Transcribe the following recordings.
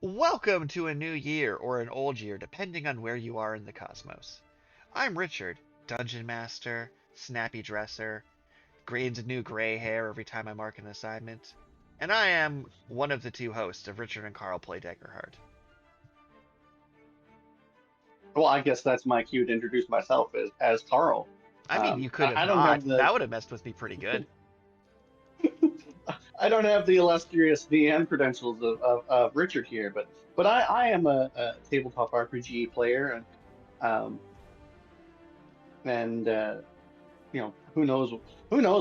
Welcome to a new year or an old year, depending on where you are in the cosmos. I'm Richard, Dungeon Master, Snappy Dresser, gains new gray hair every time I mark an assignment, and I am one of the two hosts of Richard and Carl Play Daggerheart. Well, I guess that's my cue to introduce myself as Carl. I mean, you could have I don't not. have the That would have messed with me pretty good. I don't have the illustrious DM credentials of Richard here, but I am a tabletop RPG player, um and who knows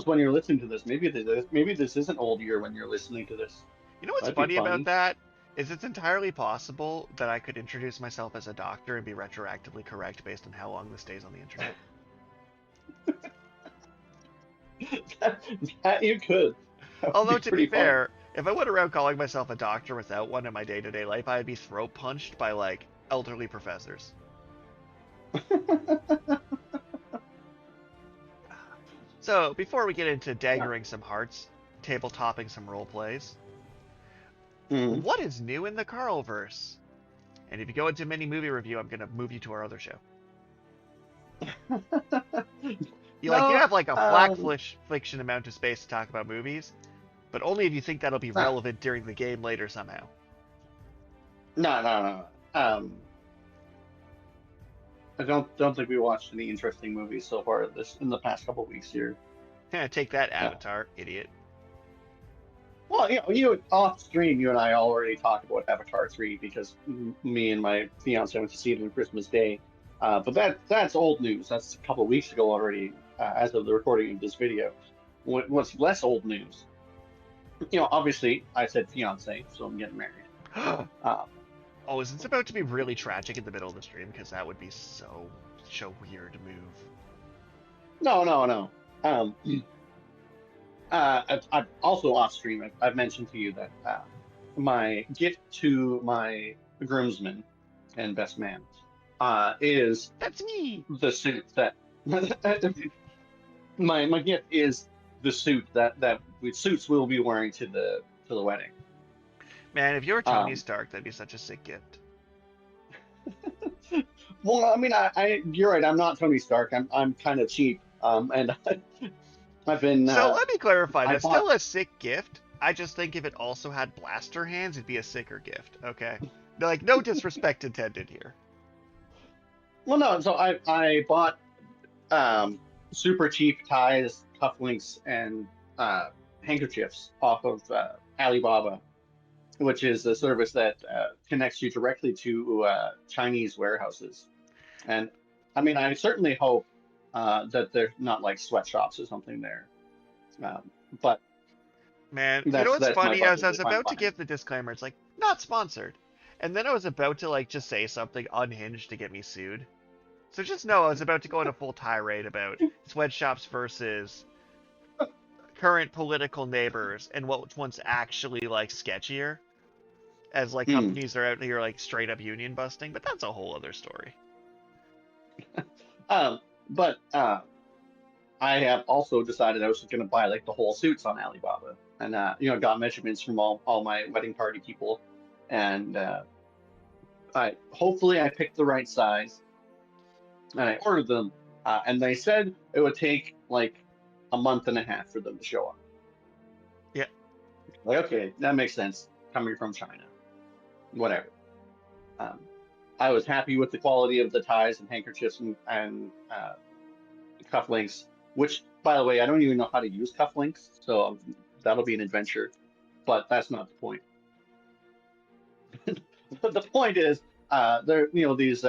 when you're listening to this. Maybe this isn't old year when you're listening to this. You know what's That'd be funny about funny. that? Is it's entirely possible that I could introduce myself as a doctor and be retroactively correct based on how long this stays on the internet. that you could. That would be Although, to be pretty funny. fair, if I went around calling myself a doctor without one in my day to day life, I'd be throat punched by, like, elderly professors. So, before we get into Yeah. daggering some hearts, tabletopping some role plays, Mhm. what is new in the Carlverse? And if you go into mini movie review, I'm going to move you to our other show. You No, have, like, a flack fiction amount of space to talk about movies, but only if you think that'll be no, relevant during the game later somehow. no. I don't think we watched any interesting movies so far this in the past couple of weeks here. Take that, Yeah. Avatar, idiot. Well, you off stream, you and I already talked about Avatar 3 because me and my fiance went to see it on Christmas Day. But that's old news. That's a couple of weeks ago already, as of the recording of this video. What's less old news? Obviously, I said fiance, so I'm getting married. Uh, Oh, is this about to be really tragic in the middle of the stream? Because that would be such a weird move. no, no, no. Um, I've also off stream. I've mentioned to you that my gift to my groomsman and best man is That's me! the suit that my gift is the suit that suits we'll be wearing to the wedding. Man, if you're Tony Um, Stark, that'd be such a sick gift. well, I mean, you're right. I'm not Tony Stark. I'm kind of cheap. And I've been So let me clarify, I that's bought. still a sick gift. I just think if it also had blaster hands, it'd be a sicker gift, okay? Like, no disrespect intended here. Well, no. So I bought um, super cheap ties, cufflinks, and uh, handkerchiefs off of Alibaba, which is a service that connects you directly to Chinese warehouses. And I mean, I certainly hope that they're not like sweatshops or something there. Um, but Man, you know that's what's that's my funny? As budget I was if I'm about to buying. give the disclaimer, it's like, not sponsored. And then I was about to, like, just say something unhinged to get me sued. So just know I was about to go on a full tirade about sweatshops versus current political neighbors and what one's actually, like, sketchier. As, like, Hmm. companies are out here, like, straight up union busting. But that's a whole other story. But I have also decided I was just going to buy like the whole suits on Alibaba, and got measurements from all my wedding party people, and I hopefully I picked the right size, and I ordered them, and they said it would take like a month and a half for them to show up. Yeah. Like, okay, that makes sense coming from China. Whatever. Um, I was happy with the quality of the ties and handkerchiefs and cufflinks, which, by the way, I don't even know how to use cufflinks, so that'll be an adventure. But that's not the point. The point is, these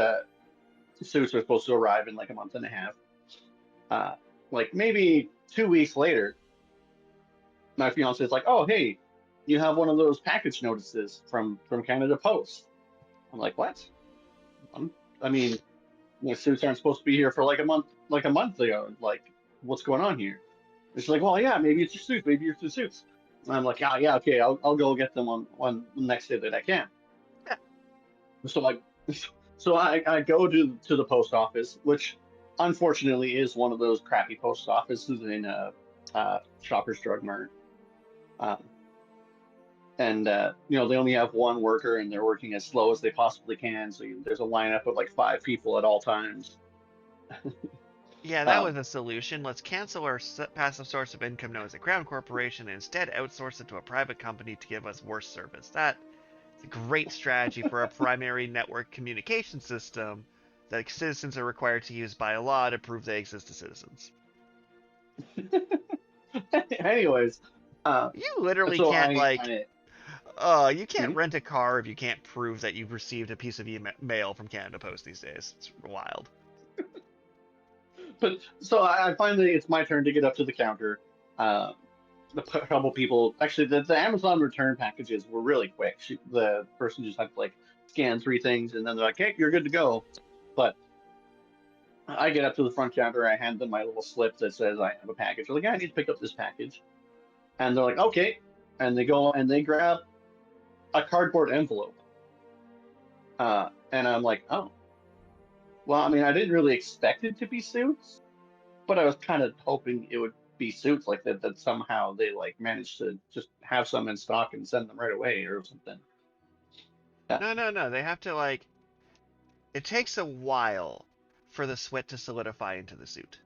suits are supposed to arrive in like a month and a half. Uh, like maybe 2 weeks later, my fiance is like, "Oh, hey, you have one of those package notices from Canada Post." I'm like, "What? Um, I mean, suits aren't supposed to be here for like a month ago. Like, what's going on here?" And she's like, "Well, yeah, maybe it's your suits. Maybe it's your suits." And I'm like, "Yeah, yeah, okay, I'll go get them on the next day that I can." So like, so I go to the post office, which unfortunately is one of those crappy post offices in Shoppers Drug Mart. Um, and they only have one worker, and they're working as slow as they possibly can. So there's a lineup of like 5 people at all times. Yeah, that was a solution. Let's cancel our passive source of income known as a crown corporation and instead outsource it to a private company to give us worse service. That's a great strategy for a primary network communication system that citizens are required to use by law to prove they exist to citizens. Anyways, you literally so can't you can't Mhm. rent a car if you can't prove that you've received a piece of mail from Canada Post these days. It's wild. But so I finally, it's my turn to get up to the counter. A couple people, actually, the Amazon return packages were really quick. The person just had to like scan 3 things, and then they're like, "Hey, you're good to go." But I get up to the front counter, I hand them my little slip that says I have a package. They're like, "I need to pick up this package," and they're like, "Okay," and they go and they grab a cardboard envelope, and I'm like, "Oh." Well, I mean, I didn't really expect it to be suits, but I was kind of hoping it would be suits like that. That somehow they like managed to just have some in stock and send them right away or something. Yeah. No. They have to like. It takes a while for the sweat to solidify into the suit.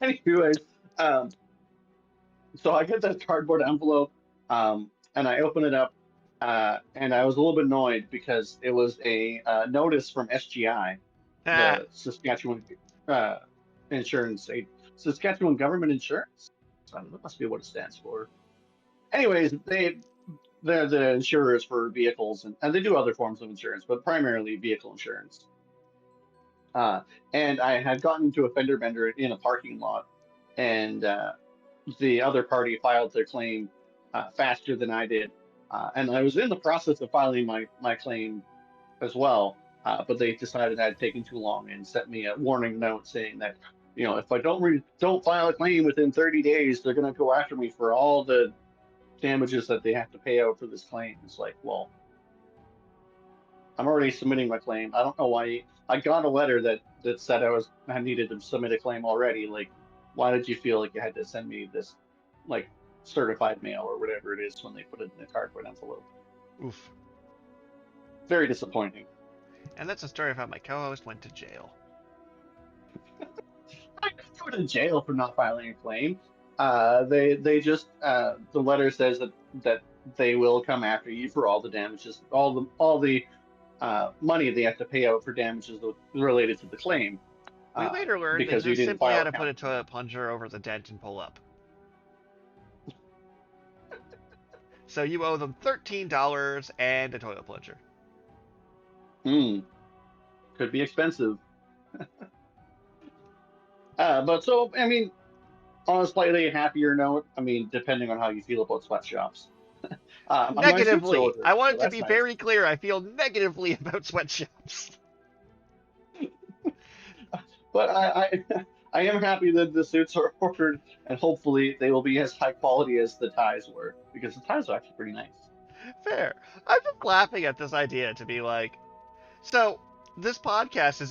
Anyways, so I get that cardboard envelope, and I open it up, and I was a little bit annoyed because it was a notice from SGI, the Saskatchewan uh, Insurance, Saskatchewan Government Insurance. So that must be what it stands for. Anyways, they're the insurers for vehicles, and they do other forms of insurance, but primarily vehicle insurance. And I had gotten into a fender bender in a parking lot, and the other party filed their claim faster than I did. And I was in the process of filing my claim as well, but they decided I had taken too long and sent me a warning note saying that, if I don't file a claim within 30 days, they're going to go after me for all the damages that they have to pay out for this claim. It's like, well, I'm already submitting my claim. I don't know why. I got a letter that said I needed to submit a claim already. Like, why did you feel like you had to send me this, like, certified mail or whatever it is when they put it in a cardboard envelope? Oof. Very disappointing. And that's a story of how my co-host went to jail. I didn't go to jail for not filing a claim. They just the letter says that they will come after you for all the damages, all the money they have to pay out for damages related to the claim. We later learned because they you just didn't simply file had to put a toilet plunger over the dent and pull up. So you owe them $13 and a toilet plunger. Could be expensive. But so, I mean, on a slightly happier note, I mean, depending on how you feel about sweatshops. Negatively. I want it to be nice. very clear. I feel negatively about sweatshops. But I am happy that the suits are ordered, and hopefully they will be as high quality as the ties were, because the ties are actually pretty nice. Fair. I'm just laughing at this idea to be like, so this podcast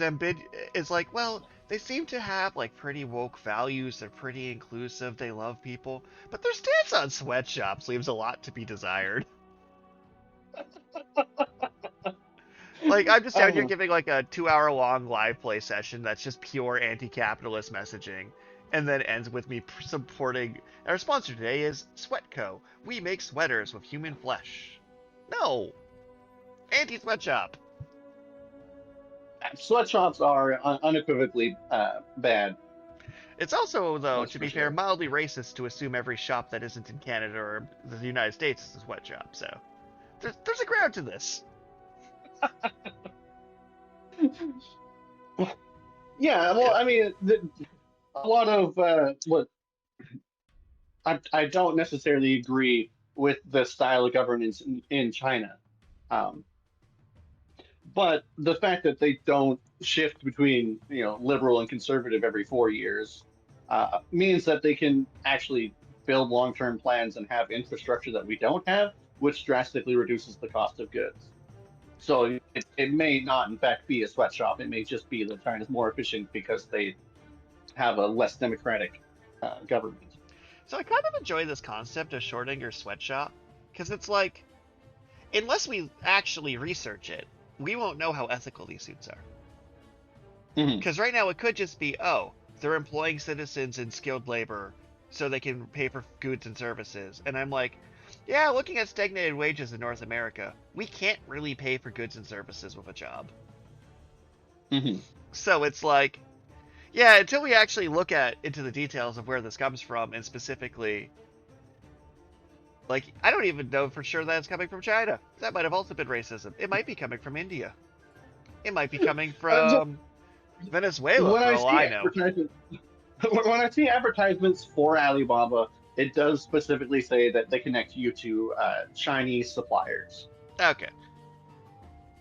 is like, well, they seem to have like pretty woke values. They're pretty inclusive. They love people, but their stance on sweatshops leaves a lot to be desired. Like, I'm just out here giving like a 2-hour-long live play session that's just pure anti-capitalist messaging, and then ends with me supporting. Our sponsor today is Sweatco. We make sweaters with human flesh. No, anti-sweatshop. Sweatshops are unequivocally bad. It's also, though, That's to be fair, mildly racist to assume every shop that isn't in Canada or the United States is a sweatshop. So there's a ground to this. Yeah, well, I mean, a lot of what I don't necessarily agree with the style of governance in China, but the fact that they don't shift between liberal and conservative every 4 years means that they can actually build long-term plans and have infrastructure that we don't have, which drastically reduces the cost of goods. So it may not, in fact, be a sweatshop. It may just be that China's more efficient because they have a less democratic government. So I kind of enjoy this concept of Schrödinger sweatshop, because it's like, unless we actually research it, we won't know how ethical these suits are. Because right now it could just be, oh, they're employing citizens in skilled labor so they can pay for goods and services. And I'm like, yeah, looking at stagnated wages in North America, we can't really pay for goods and services with a job. So it's like, yeah, until we actually look into the details of where this comes from, and specifically, like, I don't even know for sure that it's coming from China. That might have also been racism. It might be coming from India. It might be coming from Venezuela, for all I know. When I see advertisements for Alibaba, it does specifically say that they connect you to Chinese suppliers. Okay.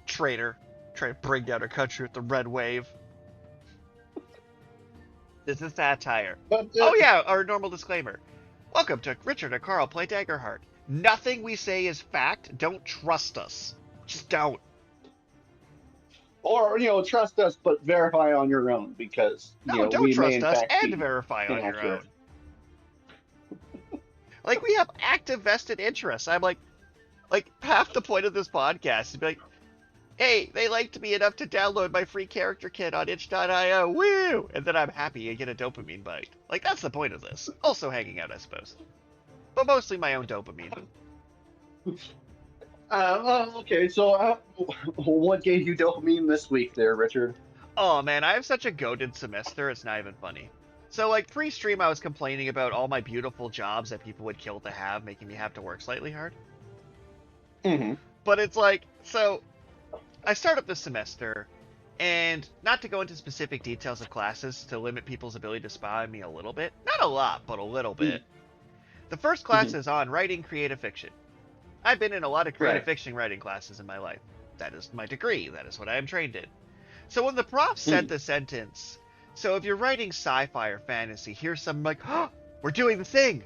Traitor. Trying to bring down our country with the red wave. This is satire. Oh yeah, our normal disclaimer. Welcome to Richard and Carl Play Daggerheart. Nothing we say is fact. Don't trust us. Just don't. Or, trust us, but verify on your own, because, don't we trust may in us fact and be verify on your inaccurate. own. Like, we have active vested interests. I'm like, half the point of this podcast is to be like, hey, they liked me enough to download my free character kit on itch.io, woo! And then I'm happy and get a dopamine bite. Like, that's the point of this. Also hanging out, I suppose. But mostly my own dopamine. Okay, so what gave you dopamine this week there, Richard? Oh man, I have such a goated semester, it's not even funny. So, like, pre-stream I was complaining about all my beautiful jobs that people would kill to have, making me have to work slightly hard. But it's like, so, I start up this semester, and not to go into specific details of classes to limit people's ability to spy on me a little bit, not a lot, but a little bit. The first class is on writing creative fiction. I've been in a lot of creative fiction writing classes in my life. That is my degree. That is what I am trained in. So when the prof said the sentence, so if you're writing sci-fi or fantasy, here's some like, oh, we're doing the thing.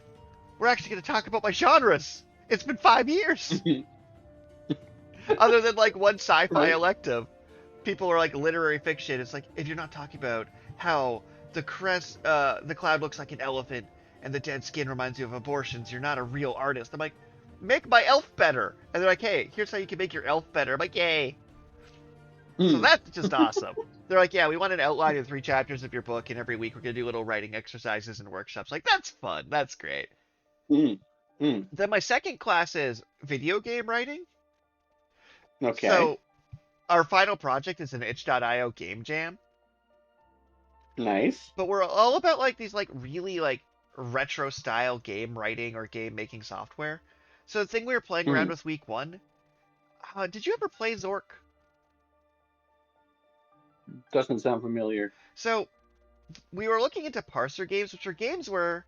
We're actually going to talk about my genres. It's been 5 years. Other than like one sci-fi elective, people are like literary fiction. It's like, if you're not talking about how the cloud looks like an elephant and the dead skin reminds you of abortions, you're not a real artist. I'm like, make my elf better. And they're like, hey, here's how you can make your elf better. I'm like, yay. So that's just awesome. They're like, yeah, we want an outline of 3 chapters of your book, and every week we're going to do little writing exercises and workshops. Like, that's fun. That's great. Then my second class is video game writing. Okay. So our final project is an itch.io game jam. Nice. But we're all about like these like really like retro style game writing or game making software. So the thing we were playing around with week 1, did you ever play Zork? Doesn't sound familiar. So we were looking into parser games, which are games where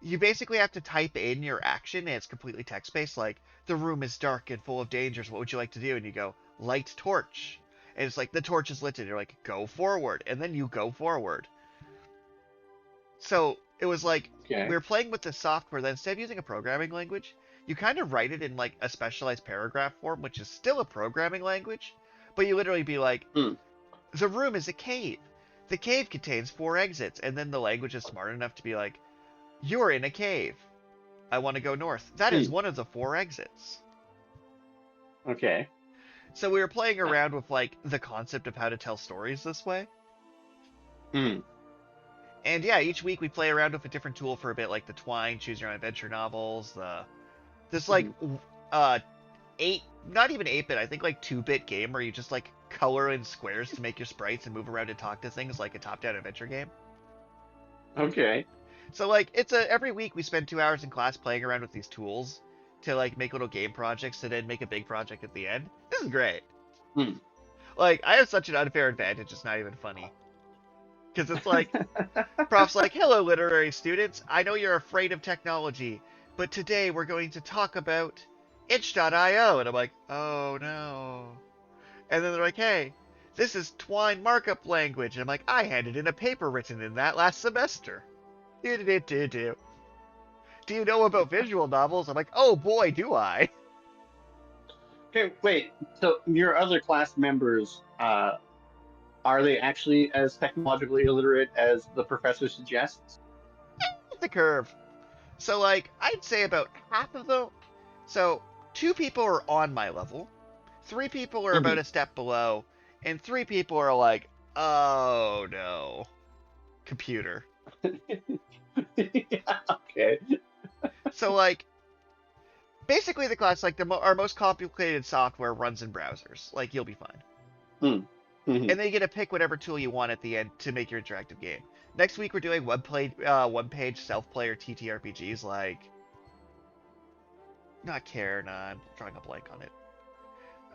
you basically have to type in your action and it's completely text-based, like, the room is dark and full of dangers, what would you like to do? And you go, light torch. And it's like, the torch is lit, and you're like, go forward. And then you go forward. So it was like, we were playing with the software that instead of using a programming language, you kind of write it in like a specialized paragraph form, which is still a programming language, but you literally be like, the room is a cave. The cave contains 4 exits, and then the language is smart enough to be like, you're in a cave. I want to go north. That is one of the 4 exits. Okay. So we were playing around with like the concept of how to tell stories this way. And yeah, each week we play around with a different tool for a bit, like the Twine, Choose Your Own Adventure novels, this like 8, not even 8-bit, I think like 2-bit game where you just like color in squares to make your sprites and move around and talk to things, like a top-down adventure game. Okay. So like every week we spend 2 hours in class playing around with these tools to like make little game projects to then make a big project at the end. This is great. Like, I have such an unfair advantage, it's not even funny. Because it's like, prof's like, hello literary students, I know you're afraid of technology, but today we're going to talk about itch.io. And I'm like, oh no. And then they're like, hey, this is Twine markup language. And I'm like, I handed in a paper written in that last semester. Do you know about visual novels? I'm like, oh boy, do I. Okay, wait. So your other class members, are they actually as technologically illiterate as the professor suggests? The curve. So, like, I'd say about half of them. So, 2 people are on my level, 3 people are about Mhm. a step below, and 3 people are like, oh no, computer. Yeah, okay. So, like, basically the class, like, our most complicated software runs in browsers. Like, you'll be fine. Mm. Mhm. And then you get to pick whatever tool you want at the end to make your interactive game. Next week we're doing one-page self-player TTRPGs like not care. Nah, I'm drawing a blank on it.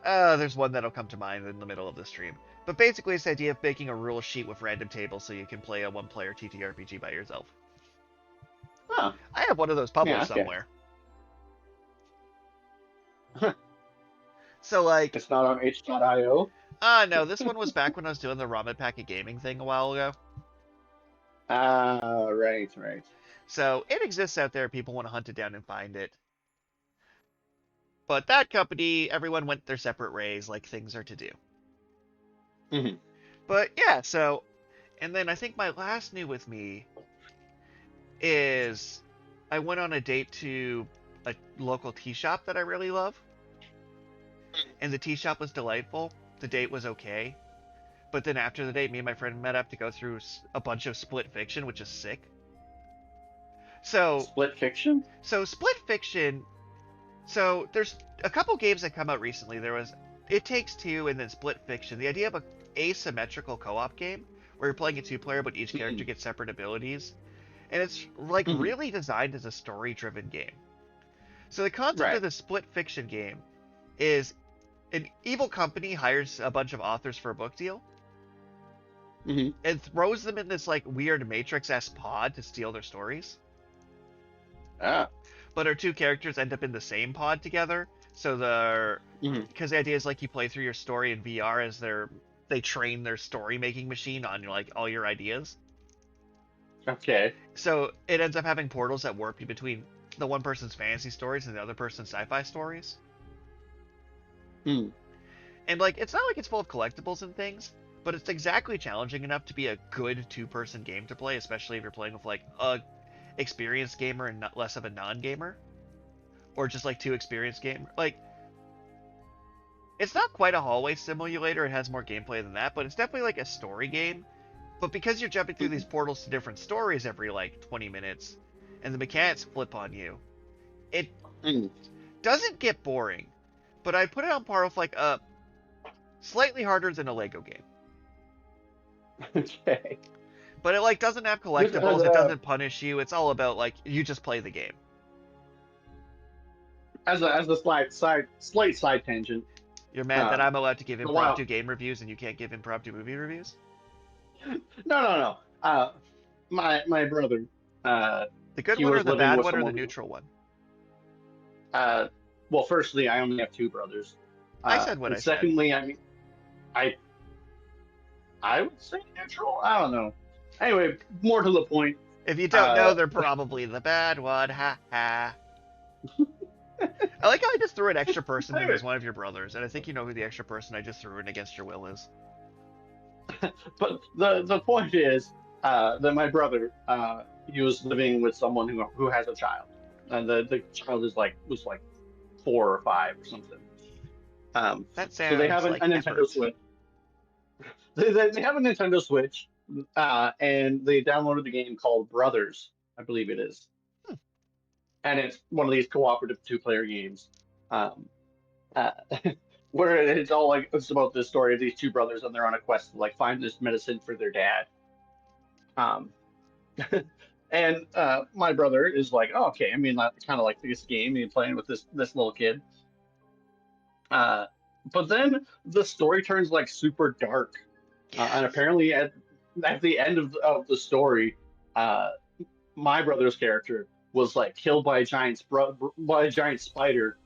There's one that'll come to mind in the middle of the stream. But basically, it's the idea of making a rule sheet with random tables so you can play a one-player TTRPG by yourself. Oh, I have one of those yeah, published okay. somewhere. So like, It's not on H.io. no, this one was back when I was doing the Ramen Packet Gaming thing a while ago. Ah, right, right. So it exists out there. People want to hunt it down and find it. But that company, everyone went their separate ways, like things are to do. Mhm. But yeah, so, and then I think my last new with me is I went on a date to a local tea shop that I really love. And the tea shop was delightful. The date was okay. But then after the date, me and my friend met up to go through a bunch of split fiction, which is sick. So, Split fiction? split fiction. So there's a couple games that come out recently. There was It Takes Two and then Split Fiction. The idea of a asymmetrical co-op game where you're playing a 2-player but each character gets separate abilities. And it's like Mhm. really designed as a story-driven game. So the concept Right. of the Split Fiction game is an evil company hires a bunch of authors for a book deal Mhm. and throws them in this like weird Matrix-esque pod to steal their stories. Ah. But our 2 characters end up in the same pod together. So Mhm. because the idea is like you play through your story in VR as they train their story making machine on like all your ideas. Okay. So it ends up having portals that warp you between the one person's fantasy stories and the other person's sci-fi stories. Hmm. And like it's not like it's full of collectibles and things, but it's exactly challenging enough to be a good 2-person game to play, especially if you're playing with like a experienced gamer and not less of a non-gamer, or just like 2 experienced gamer. Like it's not quite a hallway simulator. It has more gameplay than that, but it's definitely like a story game. But because you're jumping through these portals to different stories every like 20 minutes, and the mechanics flip on you, it Mm. doesn't get boring. But I put it on par with like a slightly harder than a Lego game. Okay. But it like doesn't have Just as collectibles. It doesn't punish you. It's all about like you just play the game. a slight side tangent. You're mad that Um, I'm allowed to give a while. impromptu game reviews and you can't give impromptu movie reviews? No. My brother. The good He one or was the living bad with one or the someone. neutral one? Well, firstly, I only have 2 brothers. I said what And I said. secondly, I mean, I would say neutral. I don't know. Anyway, more to the point. If you don't know, they're probably the bad one. Ha ha. I like how I just threw an extra person in Anyway, as one of your brothers, and I think you know who the extra person I just threw in against your will is. but the point is that my brother he was living with someone who has a child, and the child was like 4 or 5 or something. That So they sounds have a like Nintendo effort. Switch. They have a Nintendo Switch, and they downloaded the game called Brothers, I believe it is, and it's one of these cooperative 2-player games, um, uh, where it's about the story of these 2 brothers, and they're on a quest to like find this medicine for their dad. Um, and my brother is like, oh, okay, I mean, that's kind of like this game, and playing with this little kid. But then the story turns like super dark. And apparently, at the end of the story, uh, my brother's character was like killed by by a giant spider,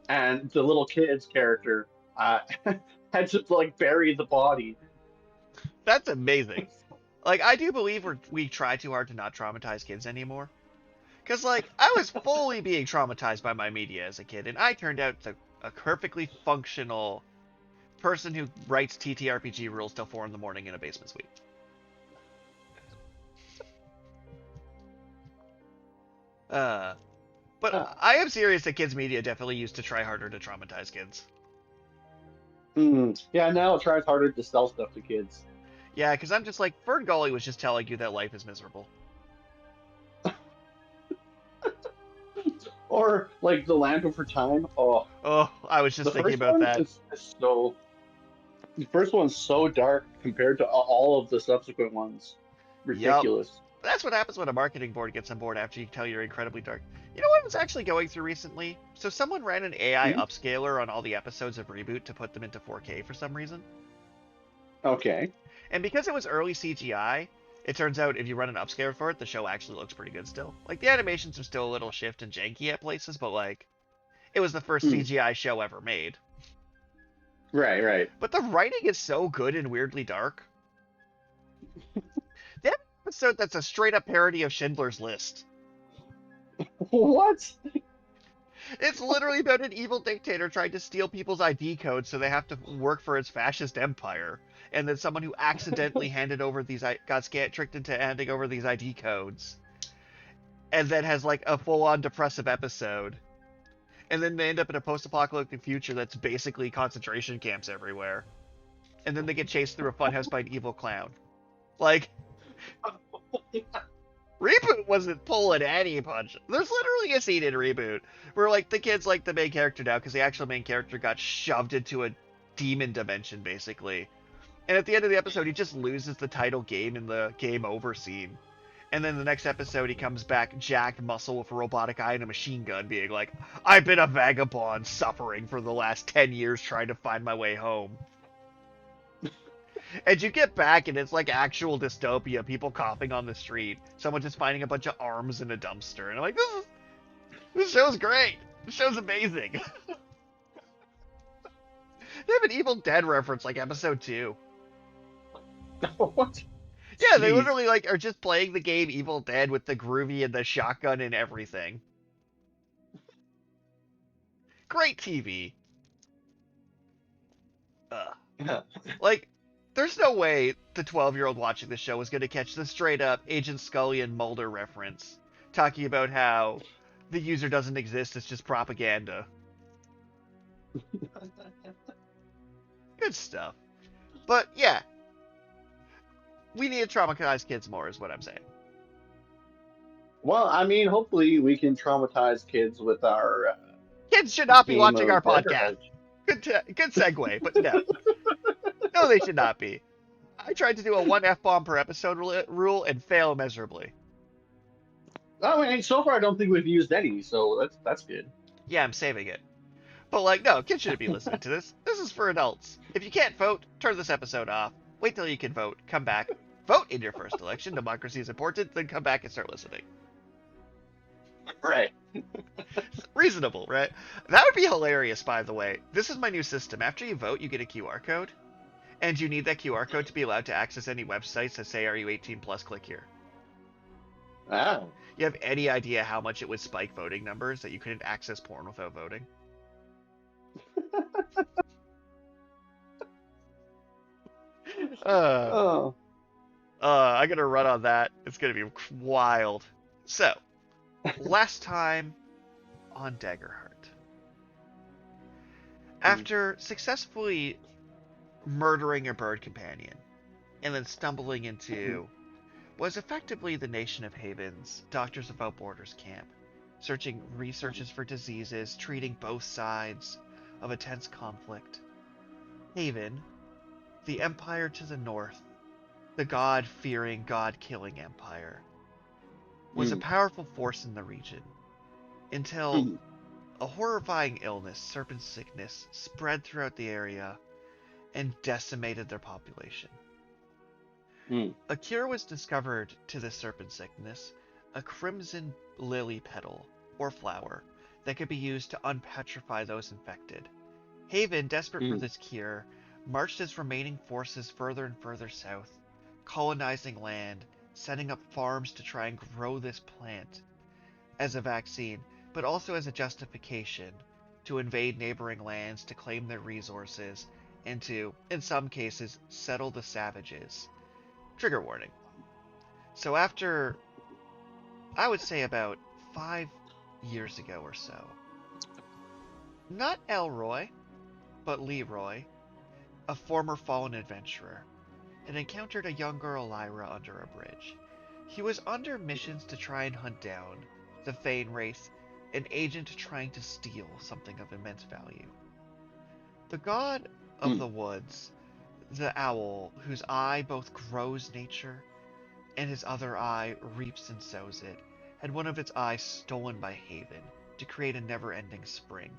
and the little kid's character had to like bury the body. That's amazing. Like, I do believe we try too hard to not traumatize kids anymore. Because, like, I was fully being traumatized by my media as a kid, and I turned out to a perfectly functional person who writes TTRPG rules till 4 in the morning in a basement suite. Uh, but Ah. I am serious that kids media definitely used to try harder to traumatize kids. Yeah, now it tries harder to sell stuff to kids. Yeah, because I'm just like, Fern Gully was just telling you that life is miserable. Or like the Land Over Time. Oh, Oh, I was just the thinking first about one that. is so. The first one's so dark compared to all of the subsequent ones. Yup. Ridiculous. That's what happens when a marketing board gets on board after you tell you're incredibly dark. You know what I was actually going through recently? So someone ran an AI Hmm? upscaler on all the episodes of Reboot to put them into 4K for some reason. Okay. And because it was early CGI, it turns out if you run an upscaler for it, the show actually looks pretty good still. Like, the animations are still a little shift and janky at places, but like, it was the first Hmm. CGI show ever made. Right, right. But the writing is so good and weirdly dark. That episode that's a straight up parody of Schindler's List. What? It's literally about an evil dictator trying to steal people's ID codes so they have to work for his fascist empire. And then someone who accidentally got tricked into handing over these ID codes. And then has like a full on depressive episode. And then they end up in a post apocalyptic future that's basically concentration camps everywhere. And then they get chased through a funhouse by an evil clown. Like, Reboot wasn't pulling any punch. There's literally a scene in Reboot where like the kid's like the main character now because the actual main character got shoved into a demon dimension basically. And at the end of the episode, he just loses the title game in the game over scene. And then the next episode, he comes back jacked muscle with a robotic eye and a machine gun, being like, I've been a vagabond suffering for the last 10 years trying to find my way home. And you get back, and it's like actual dystopia, people coughing on the street, someone just finding a bunch of arms in a dumpster. And I'm like, this show's great. This show's amazing. They have an Evil Dead reference, like episode 2. What? Yeah, they Jeez. literally like are just playing the game Evil Dead with the groovy and the shotgun and everything. Great TV. Like, there's no way the 12-year-old watching the show was going to catch the straight-up Agent Scully and Mulder reference, talking about how the user doesn't exist, it's just propaganda. Good stuff. But, yeah. We need to traumatize kids more, is what I'm saying. Well, I mean, hopefully we can traumatize kids with our Kids should not be game watching our of podcast. Brotherhood. Good segue, but no. No, they should not be. I tried to do a 1 F-bomb per episode rule and fail miserably. I mean, so far I don't think we've used any, so that's good. Yeah, I'm saving it. But, like, no, kids shouldn't be listening to this. This is for adults. If you can't vote, turn this episode off. Wait till you can vote. Come back. Vote in your first election. Democracy is important. Then come back and start listening. Right. Reasonable, right? That would be hilarious, by the way. This is my new system. After you vote, you get a QR code. And you need that QR code to be allowed to access any websites that say, are you 18 plus, click here. Ah. You have any idea how much it would spike voting numbers that you couldn't access porn without voting? Oh. I'm gonna run on that. It's gonna be wild. So, last time on Daggerheart. After successfully murdering a bird companion, and then stumbling into was effectively the Nation of Haven's Doctors Without Borders camp, searching researches for diseases, treating both sides of a tense conflict. Haven, the empire to the north, the god-fearing, god-killing empire, was a powerful force in the region, until a horrifying illness, serpent sickness, spread throughout the area and decimated their population. A cure was discovered to this serpent sickness, a crimson lily petal, or flower, that could be used to unpetrify those infected. Haven, desperate for this cure, marched its remaining forces further and further south, colonizing land, setting up farms to try and grow this plant as a vaccine, but also as a justification to invade neighboring lands to claim their resources and to, in some cases, settle the savages. Trigger warning. So after, I would say about 5 years ago or so. Not Elroy, but Leroy, a former fallen adventurer, had encountered a young girl Lyra under a bridge. He was under missions to try and hunt down the Fang race, an agent trying to steal something of immense value. The god of the woods, the owl, whose eye both grows nature and his other eye reaps and sows it, had one of its eyes stolen by Haven to create a never-ending spring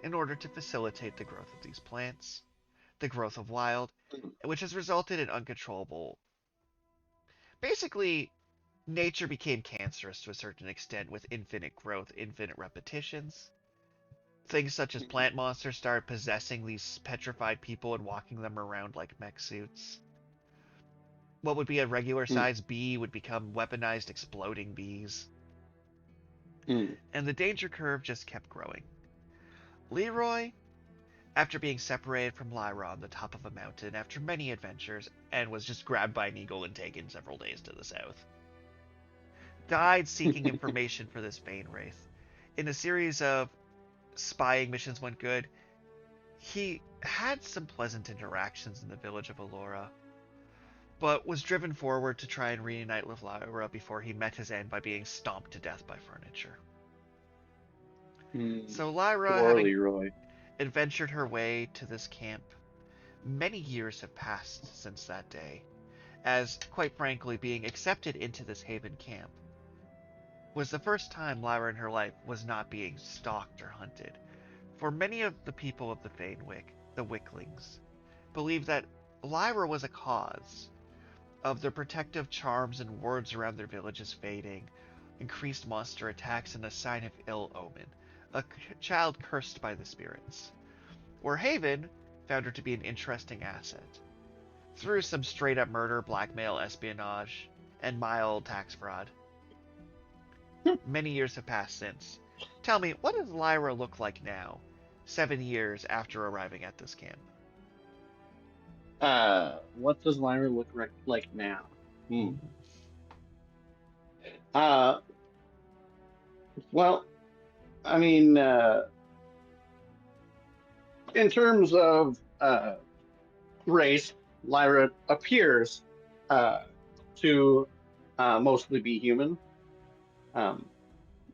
in order to facilitate the growth of these plants, the growth of wild, which has resulted in uncontrollable. Basically, nature became cancerous to a certain extent with infinite growth, infinite repetitions. Things such as plant monsters started possessing these petrified people and walking them around like mech suits. What would be a regular sized bee would become weaponized exploding bees. And the danger curve just kept growing. Leroy, after being separated from Lyra on the top of a mountain after many adventures, and was just grabbed by an eagle and taken several days to the south, died seeking information for this Fang wraith. In a series of spying missions went good, he had some pleasant interactions in the village of Allura, but was driven forward to try and reunite with Lyra before he met his end by being stomped to death by furniture. So Lyra, having adventured her way to this camp, many years have passed since that day, as, quite frankly, being accepted into this Haven camp was the first time Lyra in her life was not being stalked or hunted. For many of the people of the Fanewick, the Wicklings, believed that Lyra was a cause of their protective charms and wards around their villages fading, increased monster attacks, and a sign of ill omen, a child cursed by the spirits. Where Haven found her to be an interesting asset, through some straight-up murder, blackmail, espionage, and mild tax fraud. Many years have passed since. Tell me, what does Lyra look like now, 7 years after arriving at this camp? What does Lyra look like now? Well, I mean, in terms of race, Lyra appears to mostly be human.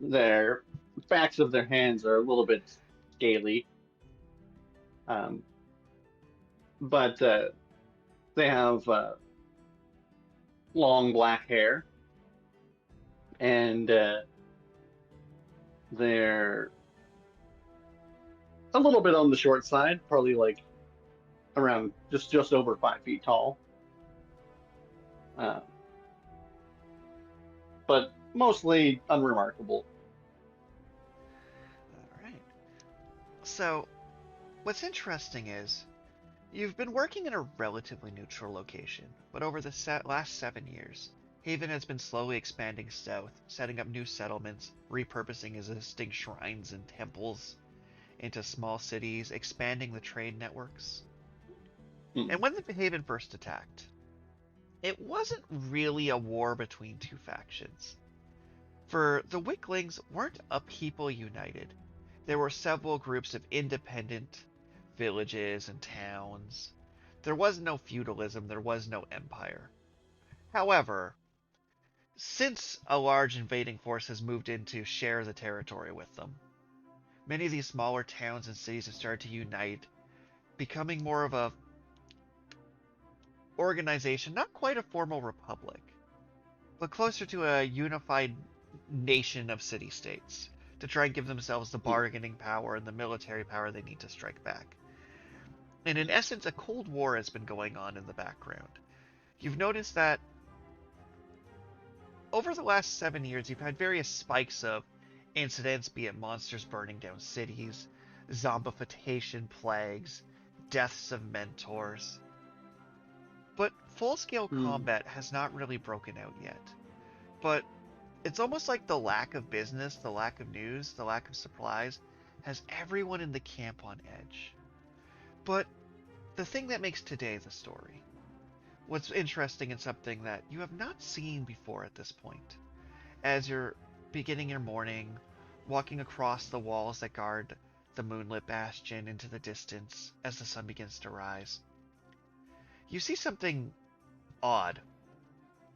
Their backs of their hands are a little bit scaly, but they have long black hair, and they're a little bit on the short side, probably like around just over 5 feet tall. But mostly unremarkable. All right. So, what's interesting is, you've been working in a relatively neutral location, but over the last 7 years, Haven has been slowly expanding south, setting up new settlements, repurposing existing shrines and temples into small cities, expanding the trade networks. And when the Haven first attacked, it wasn't really a war between two factions. For the Wicklings weren't a people united. There were several groups of independent villages and towns. There was no feudalism, there was no empire. However, since a large invading force has moved in to share the territory with them, many of these smaller towns and cities have started to unite, becoming more of a organization, not quite a formal republic, but closer to a unified nation of city-states to try and give themselves the bargaining power and the military power they need to strike back. And in essence, a Cold War has been going on in the background. You've noticed that over the last 7 years, you've had various spikes of incidents, be it monsters burning down cities, zombification plagues, deaths of mentors. But full-scale combat has not really broken out yet. But it's almost like the lack of business, the lack of news, the lack of supplies has everyone in the camp on edge. But the thing that makes today the story, what's interesting and something that you have not seen before at this point, as you're beginning your morning, walking across the walls that guard the moonlit bastion into the distance as the sun begins to rise. You see something odd.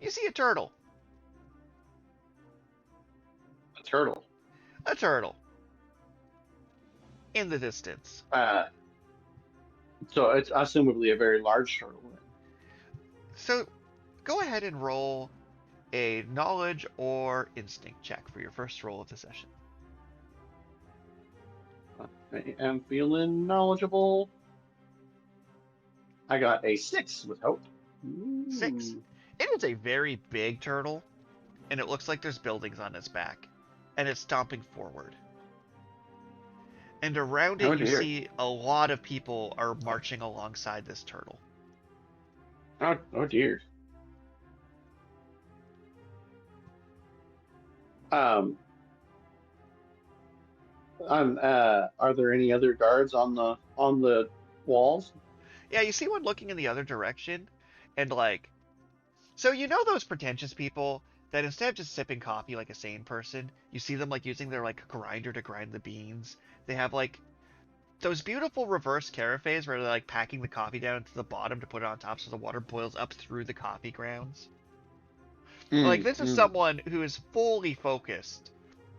You see a turtle. A turtle. A turtle. In the distance. So it's assumably a very large turtle. So go ahead and roll a knowledge or instinct check for your first roll of the session. I am feeling knowledgeable. I got a 6 with hope. 6. It is a very big turtle, and it looks like there's buildings on its back, and it's stomping forward. And around it, you see a lot of people are marching alongside this turtle. Oh dear. Are there any other guards on the walls? Yeah, you see one looking in the other direction, and like, so you know those pretentious people that instead of just sipping coffee like a sane person, you see them like using their like grinder to grind the beans. They have like those beautiful reverse carafes where they're like packing the coffee down to the bottom to put it on top so the water boils up through the coffee grounds. Like, this is someone who is fully focused,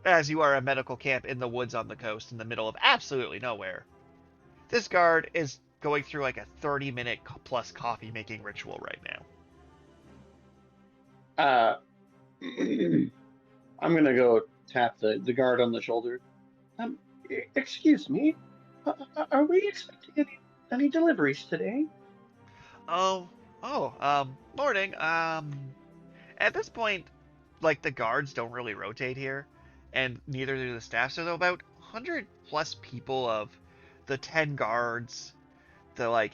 as you are a medical camp in the woods on the coast in the middle of absolutely nowhere. This guard is going through like a 30-minute plus coffee making ritual right now. I'm gonna go tap the guard on the shoulder. Excuse me, are we expecting any deliveries today? Morning. At this point, like, the guards don't really rotate here, and neither do the staff, so there are about 100 plus people of the 10 guards, the, like,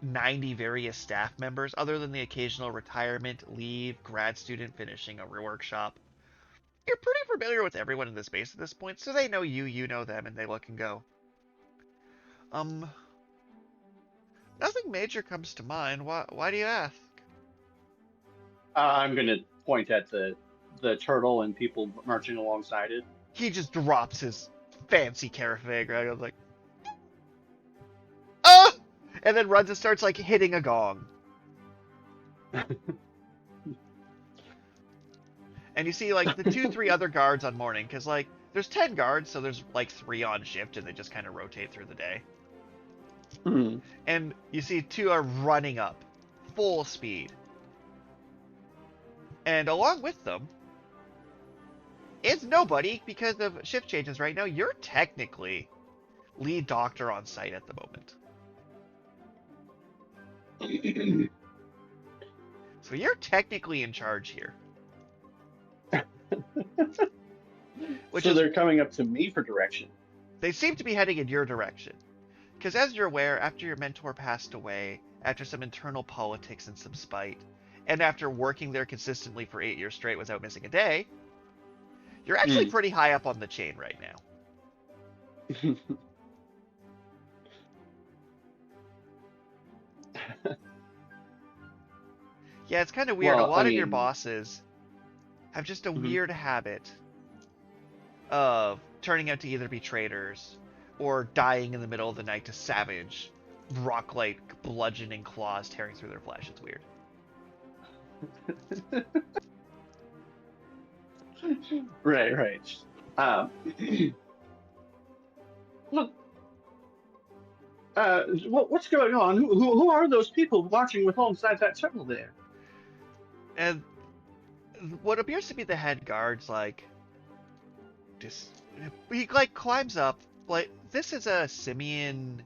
90 various staff members, other than the occasional retirement, leave, grad student finishing a workshop. You're pretty familiar with everyone in this base at this point, so they know you, you know them, and they look and go, nothing major comes to mind. Why do you ask? I'm gonna point at the turtle and people marching alongside it. He just drops his fancy carafe, right? I was like, ah! And then runs and starts like hitting a gong. And you see like the 2-3 other guards on morning, because like there's 10 guards, so there's like 3 on shift, and they just kind of rotate through the day. Mm-hmm. And you see 2 are running up, full speed. And along with them, it's nobody because of shift changes right now. You're technically lead doctor on site at the moment. So you're technically in charge here. So they're coming up to me for direction. They seem to be heading in your direction. Because as you're aware, after your mentor passed away, after some internal politics and some spite, and after working there consistently for 8 years straight without missing a day, you're actually pretty high up on the chain right now. Yeah, it's kind of weird. Well, a lot of your bosses have just a weird habit of turning out to either be traitors or dying in the middle of the night to savage, rock-like, bludgeoning claws tearing through their flesh. It's weird. Right. Look, what's going on? Who are those people watching with alongside that turtle there? And what appears to be the head guard's like, he like climbs up. Like, this is a simian,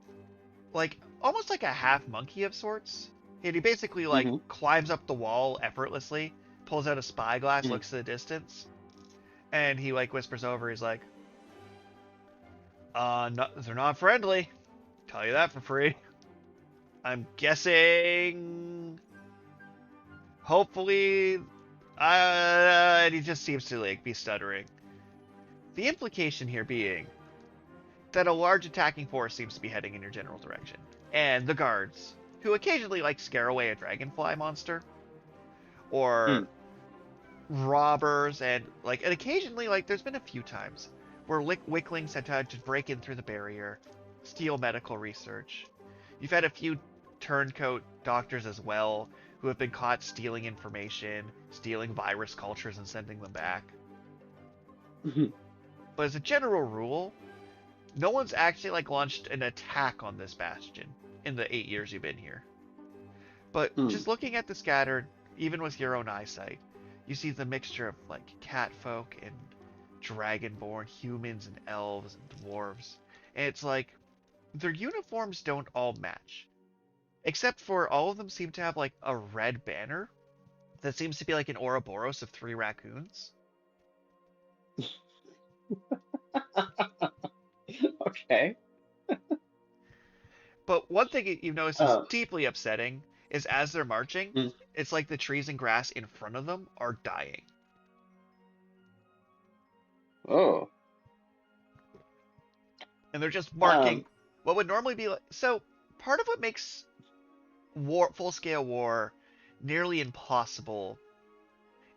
like almost like a half monkey of sorts. And he basically like climbs up the wall effortlessly, pulls out a spyglass, looks at the distance, and he like whispers over. He's like, they're not friendly. Tell you that for free. I'm guessing. Hopefully, and he just seems to like be stuttering. The implication here being that a large attacking force seems to be heading in your general direction, and the guards, who occasionally like scare away a dragonfly monster, or robbers and occasionally there's been a few times where wicklings had tried to break in through the barrier, steal medical research. You've had a few turncoat doctors as well who have been caught stealing information, stealing virus cultures and sending them back. But as a general rule, no one's actually launched an attack on this bastion in the 8 years you've been here. But just looking at the scattered, even with your own eyesight, you see the mixture of catfolk and dragonborn, humans and elves and dwarves. And it's their uniforms don't all match. Except for all of them seem to have a red banner that seems to be an Ouroboros of 3 raccoons. Okay. But one thing you've noticed is deeply upsetting is as they're marching, it's like the trees and grass in front of them are dying. Oh. And they're just marking what would normally be so part of what makes full-scale war nearly impossible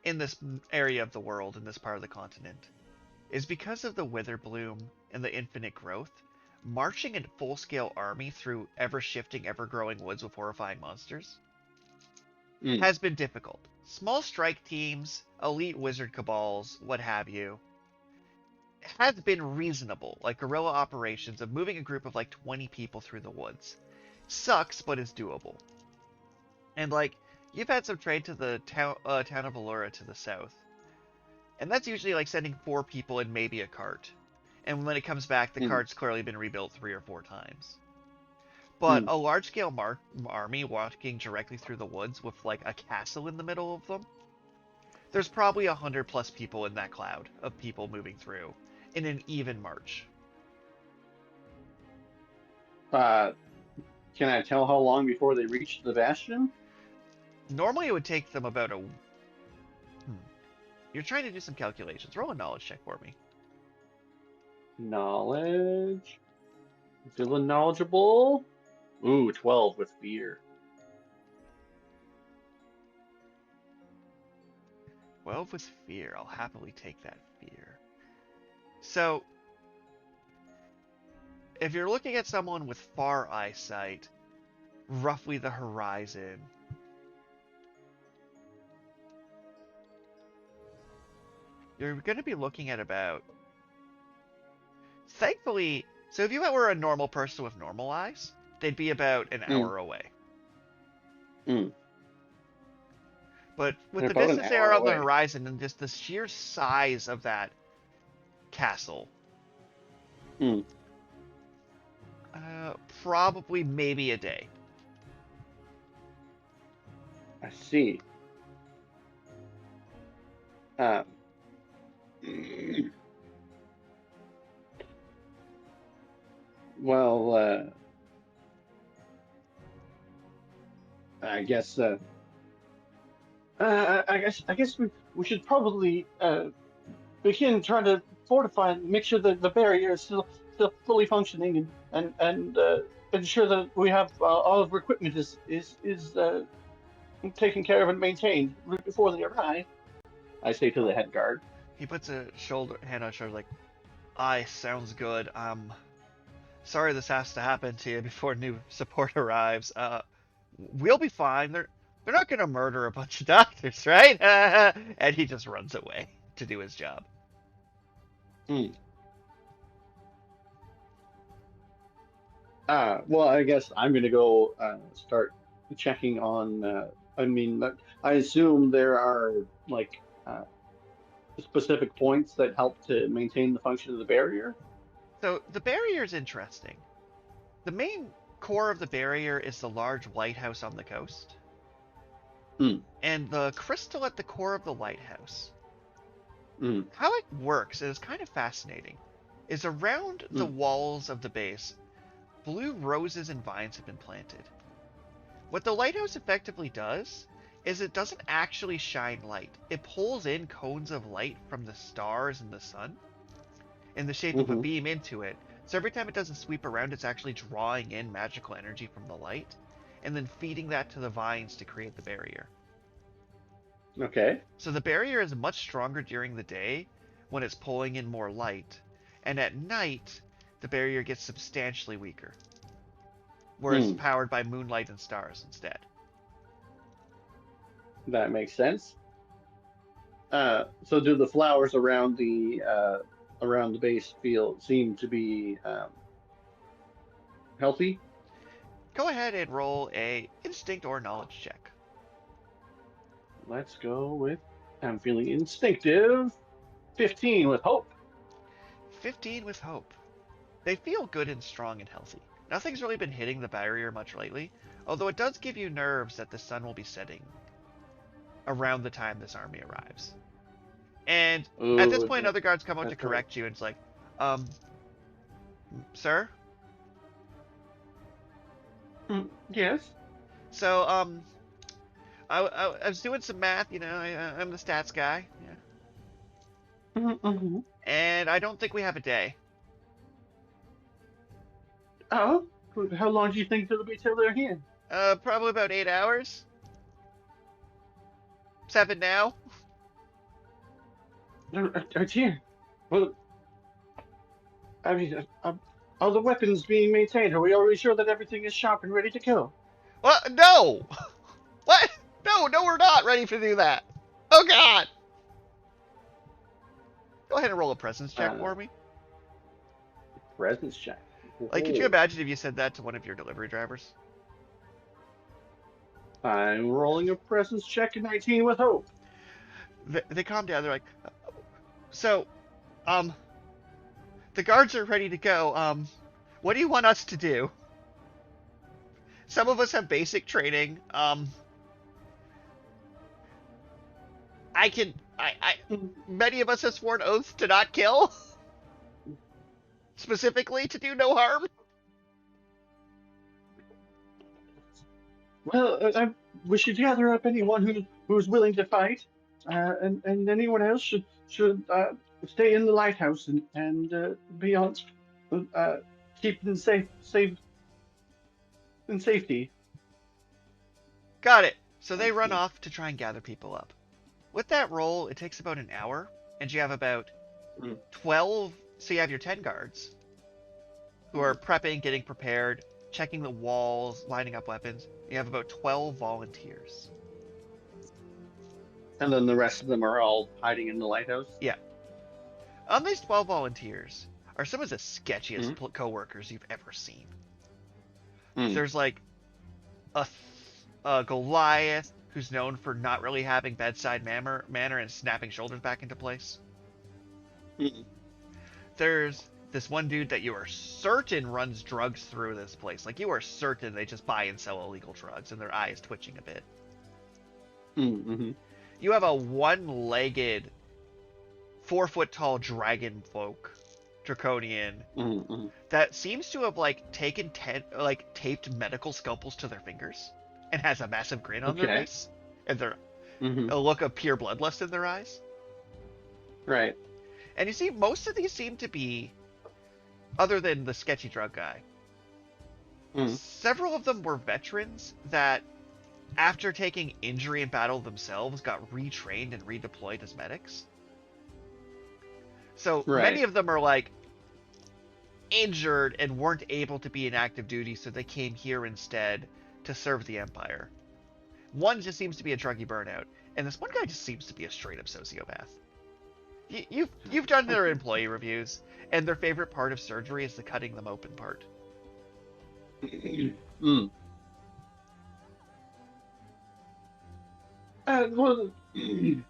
in this area of the world, in this part of the continent, is because of the wither bloom and the infinite growth. Marching a full-scale army through ever-shifting, ever-growing woods with horrifying monsters has been difficult. Small strike teams, elite wizard cabals, what have you, has been reasonable, guerrilla operations of moving a group of 20 people through the woods. Sucks, but is doable. And you've had some trade to the town of Lyra to the south, and that's usually sending 4 people and maybe a cart. And when it comes back, the cart's clearly been rebuilt 3 or 4 times. But a large-scale army walking directly through the woods with a castle in the middle of them, there's probably 100+ people in that cloud of people moving through in an even march. Can I tell how long before they reach the bastion? Normally it would take them about a... You're trying to do some calculations. Roll a knowledge check for me. Knowledge. Feeling knowledgeable. Ooh, 12 with fear. 12 with fear. I'll happily take that fear. So, if you're looking at someone with far eyesight, roughly the horizon, you're going to be looking at about... Thankfully, so if you were a normal person with normal eyes, they'd be about an hour away. But with the distance they are on the horizon and just the sheer size of that castle, probably maybe a day. I see. Well, I guess we should probably begin trying to fortify and make sure that the barrier is still fully functioning and ensure that we have all of our equipment is taken care of and maintained before they arrive. I say to the head guard. He puts a hand on his shoulder aye, sounds good. Sorry this has to happen to you before new support arrives. We'll be fine. They're not gonna murder a bunch of doctors, right? And he just runs away to do his job. Well, I guess I'm gonna go start checking on. I assume there are specific points that help to maintain the function of the barrier. So the barrier is interesting. The main core of the barrier is the large lighthouse on the coast. And the crystal at the core of the lighthouse. How it works is kind of fascinating. Is around the walls of the base, blue roses and vines have been planted. What the lighthouse effectively does is it doesn't actually shine light. It pulls in cones of light from the stars and the sun in the shape of a beam into it. So every time it does a sweep around, it's actually drawing in magical energy from the light and then feeding that to the vines to create the barrier. Okay. So the barrier is much stronger during the day when it's pulling in more light, and at night the barrier gets substantially weaker, where it's Hmm. powered by moonlight and stars instead. That makes sense. So do the flowers around the base field seem to be healthy? Go ahead and roll a instinct or knowledge check. Let's go with. I'm feeling instinctive. 15 with hope. 15 with hope. They feel good and strong and healthy. Nothing's really been hitting the barrier much lately, although it does give you nerves that the sun will be setting around the time this army arrives. And at this Ooh, point, other guards come out to that's right. correct you, and it's like, um, sir? Yes. So, I was doing some math, I'm the stats guy, yeah. Mm-hmm. And I don't think we have a day. Oh, how long do you think it'll be till they're here? Probably about 8 hours. 7 now. They're here. Well, I mean, are the weapons being maintained? Are we already sure that everything is sharp and ready to go? What? No! What? No, we're not ready to do that. Oh, God! Go ahead and roll a presence check Uh, for me. Presence check. Like, could you imagine if you said that to one of your delivery drivers? I'm rolling a presence check in 19 with hope. They calm down. They're like, so, um, the guards are ready to go. What do you want us to do? Some of us have basic training. Many of us have sworn oaths to not kill. Specifically to do no harm. Well, we should gather up anyone who's willing to fight, and anyone else should stay in the lighthouse and be on, keep them safe in safety. Got it. So they I run see. off to try and gather people up. With that roll, it takes about an hour, and you have about Mm. 12. So you have your 10 guards who are prepping, getting prepared, checking the walls, lining up weapons. You have about 12 volunteers. And then the rest of them are all hiding in the lighthouse. Yeah. On these 12 volunteers are some of the sketchiest Mm. co-workers you've ever seen. Mm. There's like a Goliath who's known for not really having bedside manner and snapping shoulders back into place. Mm. There's this one dude that you are certain runs drugs through this place. Like, you are certain they just buy and sell illegal drugs, and their eye is twitching a bit. Mm-hmm. You have a one-legged, 4-foot-tall dragon folk, draconian, Mm-hmm. that seems to have taped medical scalpels to their fingers, and has a massive grin on their Okay. face, and Mm-hmm. a look of pure bloodlust in their eyes. Right. And you see, most of these seem to be, other than the sketchy drug guy, Mm. several of them were veterans that, after taking injury in battle themselves, got retrained and redeployed as medics. So Right. many of them are like injured and weren't able to be in active duty, so they came here instead to serve the Empire. One just seems to be a druggy burnout, and this one guy just seems to be a straight up sociopath. You've done their employee reviews, and their favorite part of surgery is the cutting them open part. Mm. Well,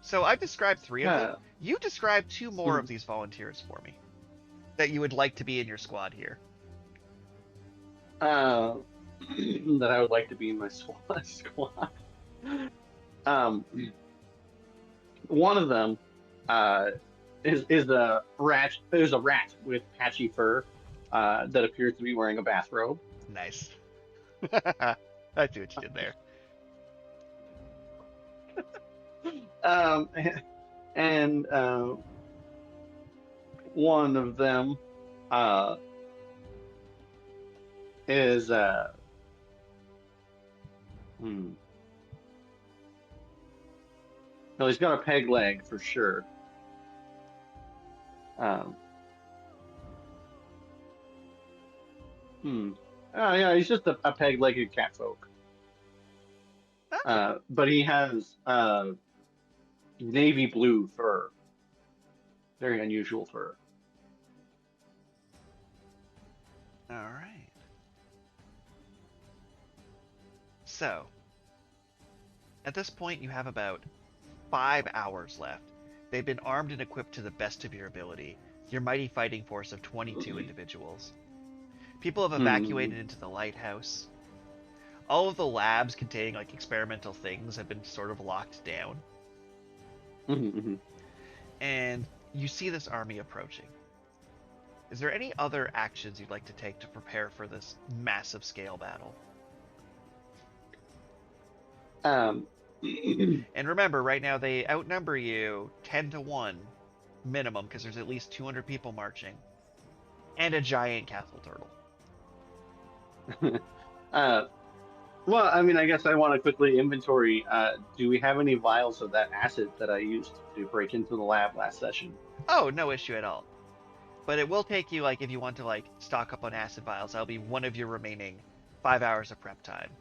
So I described 3 of them. uh, You describe 2 more mm. of these volunteers for me that you would like to be in your squad here. That I would like to be in my squad. Um, one of them is a rat. There's a rat with patchy fur that appears to be wearing a bathrobe. Nice. I see what you did there. And one of them is No, he's got a peg leg for sure. Um. Oh yeah, he's just a peg-legged catfolk. Okay. But he has navy blue fur. Very unusual fur. All right. So, at this point, you have about 5 hours left. They've been armed and equipped to the best of your ability. Your mighty fighting force of 22 individuals. People have evacuated into the lighthouse. All of the labs containing like experimental things have been sort of locked down. And you see this army approaching. Is there any other actions you'd like to take to prepare for this massive scale battle? And remember, right now they outnumber you 10-1 minimum because there's at least 200 people marching. And a giant castle turtle. Well, I mean, I guess I want to quickly inventory. Do we have any vials of that acid that I used to break into the lab last session? Oh, no issue at all. But it will take you, like, if you want to, like, stock up on acid vials, that'll be one of your remaining 5 hours of prep time.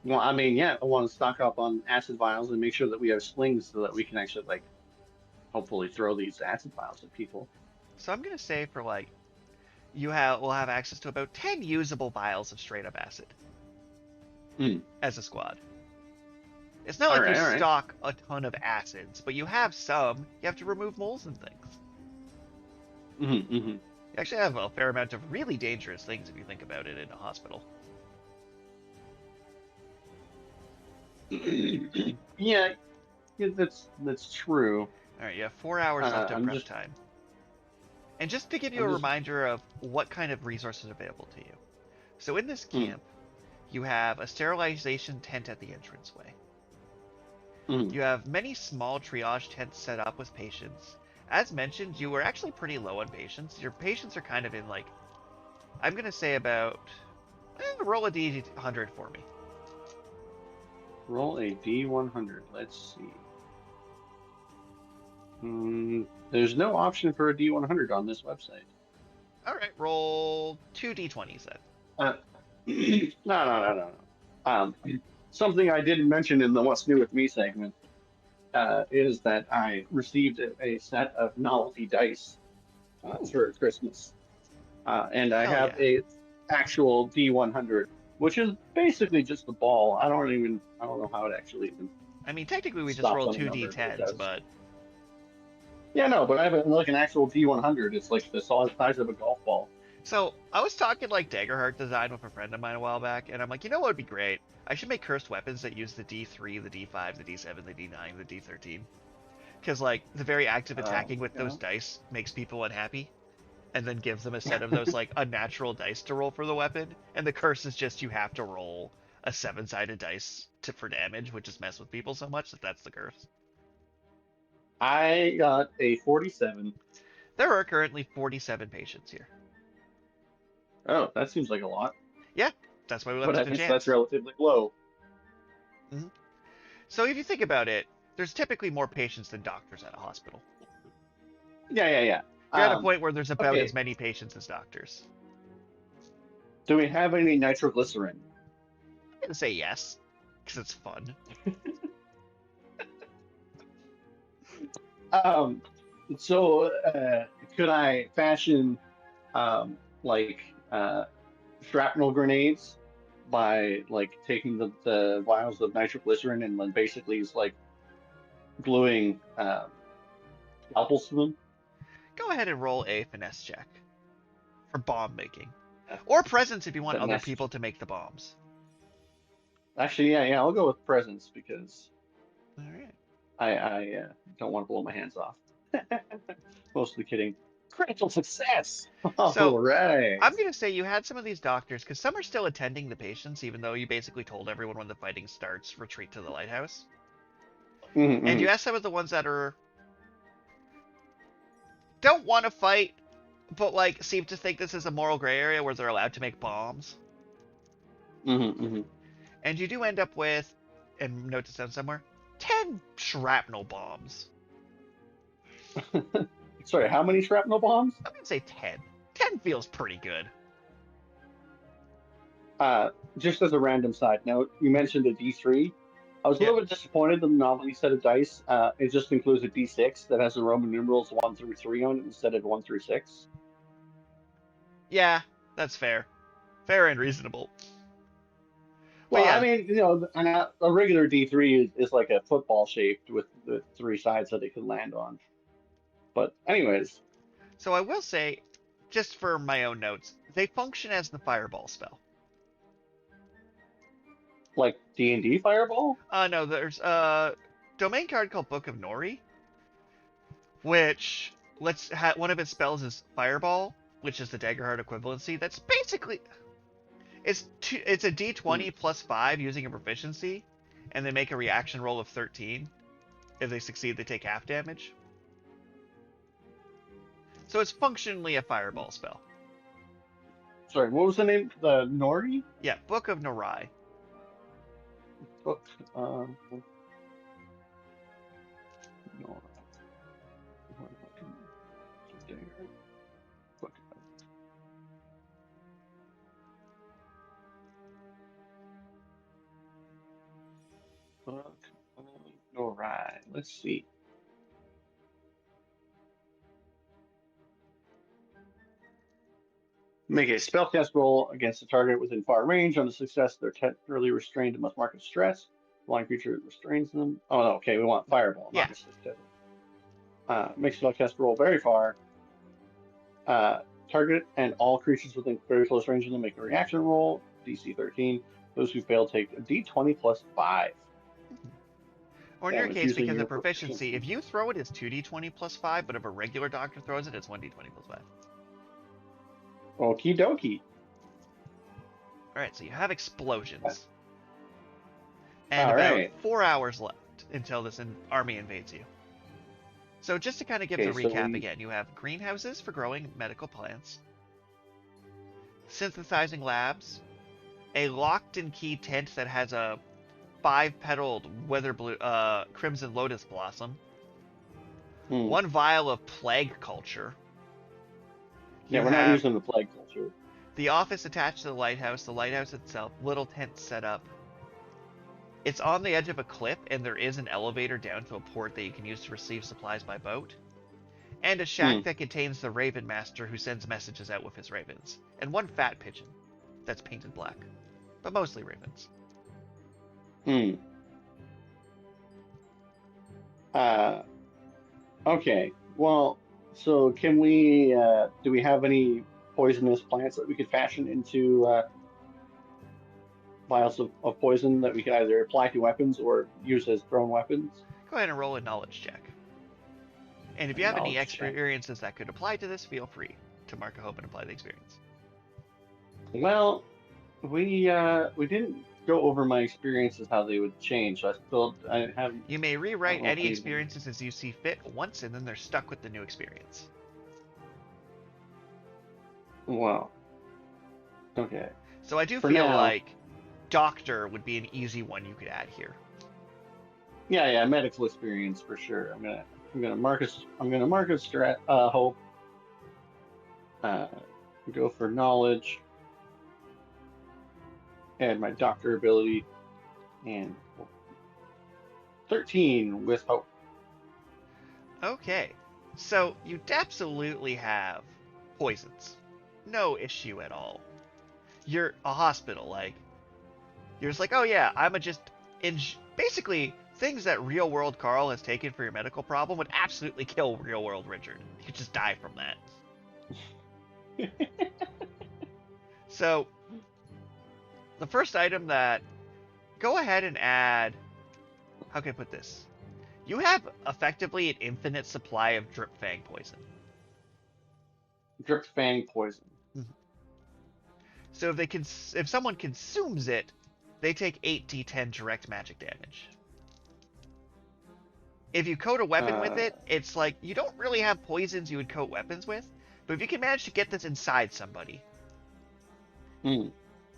Well, I mean, yeah, I want to stock up on acid vials and make sure that we have slings so that we can actually, like, hopefully throw these acid vials at people. So I'm going to say for, like, we'll have access to about 10 usable vials of straight-up acid. As a squad. It's not like you stock a ton of acids, but you have some. You have to remove moles and things. You actually have a fair amount of really dangerous things if you think about it in a hospital. Yeah, that's true. All right, you have 4 hours left of prep time. And just to give you a reminder of what kind of resources are available to you. So in this camp, you have a sterilization tent at the entranceway. You have many small triage tents set up with patients. As mentioned, you were actually pretty low on patients. Your patients are kind of in, like, I'm going to say about... roll a D100 for me. Roll a D100. Let's see. There's no option for a D100 on this website. All right, roll 2 D20s then. No. Something I didn't mention in the What's New With Me segment is that I received a set of novelty dice for Christmas. And I have a actual D100, which is basically just a ball. I don't know how it actually even... I mean, technically we just rolled 2 D10s, but... Yeah, no, but I have like an actual D100. It's like the size of a golf ball. So, I was talking like Daggerheart design with a friend of mine a while back, and I'm like, you know what would be great? I should make cursed weapons that use the D3, the D5, the D7, the D9, the D13. Because, like, the very act of attacking with those dice makes people unhappy, and then gives them a set of those, like, unnatural dice to roll for the weapon, and the curse is just you have to roll a 7-sided dice for damage, which just mess with people so much that that's the curse. I got a 47. There are currently 47 patients here. Oh, that seems like a lot. Yeah, that's why we left it to chance. But I guess that's relatively low. So if you think about it, there's typically more patients than doctors at a hospital. Yeah. You're at a point where there's about as many patients as doctors. Do we have any nitroglycerin? I'm going to say yes, because it's fun. So could I fashion shrapnel grenades by like taking the vials of nitroglycerin and then basically is like gluing scalpels to them? Go ahead and roll a finesse check for bomb making, or presence if you want other people to make the bombs. Actually, yeah, I'll go with presence because all right. I don't want to blow my hands off. Mostly kidding. Critical success! All right. I'm going to say you had some of these doctors, because some are still attending the patients, even though you basically told everyone when the fighting starts, retreat to the lighthouse. And you asked some of the ones that don't want to fight, but like seem to think this is a moral gray area where they're allowed to make bombs. And you do end up with, and note this down somewhere, 10 shrapnel bombs. Sorry, how many shrapnel bombs? I'm gonna say 10. 10 feels pretty good. Just as a random side note, you mentioned a D3. I was a little bit disappointed in the novelty set of dice. It just includes a D6 that has the Roman numerals 1 through 3 on it instead of 1 through 6. Yeah, that's fair. Fair and reasonable. Well, yeah. I mean, you know, a regular D3 is like a football shaped with the 3 sides that it can land on. But anyways. So I will say, just for my own notes, they function as the fireball spell. Like D&D fireball? No, there's a domain card called Book of Nori, which one of its spells is fireball, which is the Daggerheart equivalency. That's basically it's a D20 plus 5 using a proficiency, and they make a reaction roll of 13. If they succeed, they take half damage. So it's functionally a fireball spell. Sorry, what was the name? The Nori? Yeah, Book of Nori. Book. All right, let's see. Make a spellcast roll against a target within far range. On the success, they're temporarily restrained and must mark a stress. The blind creature restrains them. Oh, no, okay, we want fireball, not resist. Make spellcast roll very far. Target and all creatures within very close range of them make a reaction roll. DC 13. Those who fail take a D20 plus 5. Or in your case, because of proficiency, if you throw it, it's 2d20 plus 5, but if a regular doctor throws it, it's 1d20 plus 5. Okie dokie. Alright, so you have explosions. And about 4 hours left until this army invades you. So just to kind of give the recap again, you have greenhouses for growing medical plants, synthesizing labs, a locked-in-key tent that has a 5-petaled crimson lotus blossom, 1 vial of plague culture. Yeah, we're not using the plague culture. The office attached to the lighthouse itself, little tent set up. It's on the edge of a cliff, and there is an elevator down to a port that you can use to receive supplies by boat. And a shack that contains the Raven Master who sends messages out with his ravens. And 1 fat pigeon that's painted black. But mostly ravens. Okay, well, so can we, do we have any poisonous plants that we could fashion into vials of poison that we could either apply to weapons or use as thrown weapons? Go ahead and roll a knowledge check. And if you have any experiences that could apply to this, feel free to mark a hope and apply the experience. Well, we didn't go over my experiences, how they would change. So I have. You may rewrite any experiences as you see fit once, and then they're stuck with the new experience. Wow. Okay. So I do feel like Doctor would be an easy one you could add here. Yeah, medical experience for sure. I'm gonna mark a hope. Go for knowledge. And my doctor ability, and 13 with hope. Okay, so you absolutely have poisons. No issue at all. You're a hospital, you're just like, oh yeah, basically, things that real world Carl has taken for your medical problem would absolutely kill real world Richard. You could just die from that. So, the first item go ahead and add, how can I put this? You have effectively an infinite supply of drip fang poison. Drip fang poison. Mm-hmm. So if someone consumes it, they take 8d10 direct magic damage. If you coat a weapon with it, it's like, you don't really have poisons you would coat weapons with, but if you can manage to get this inside somebody.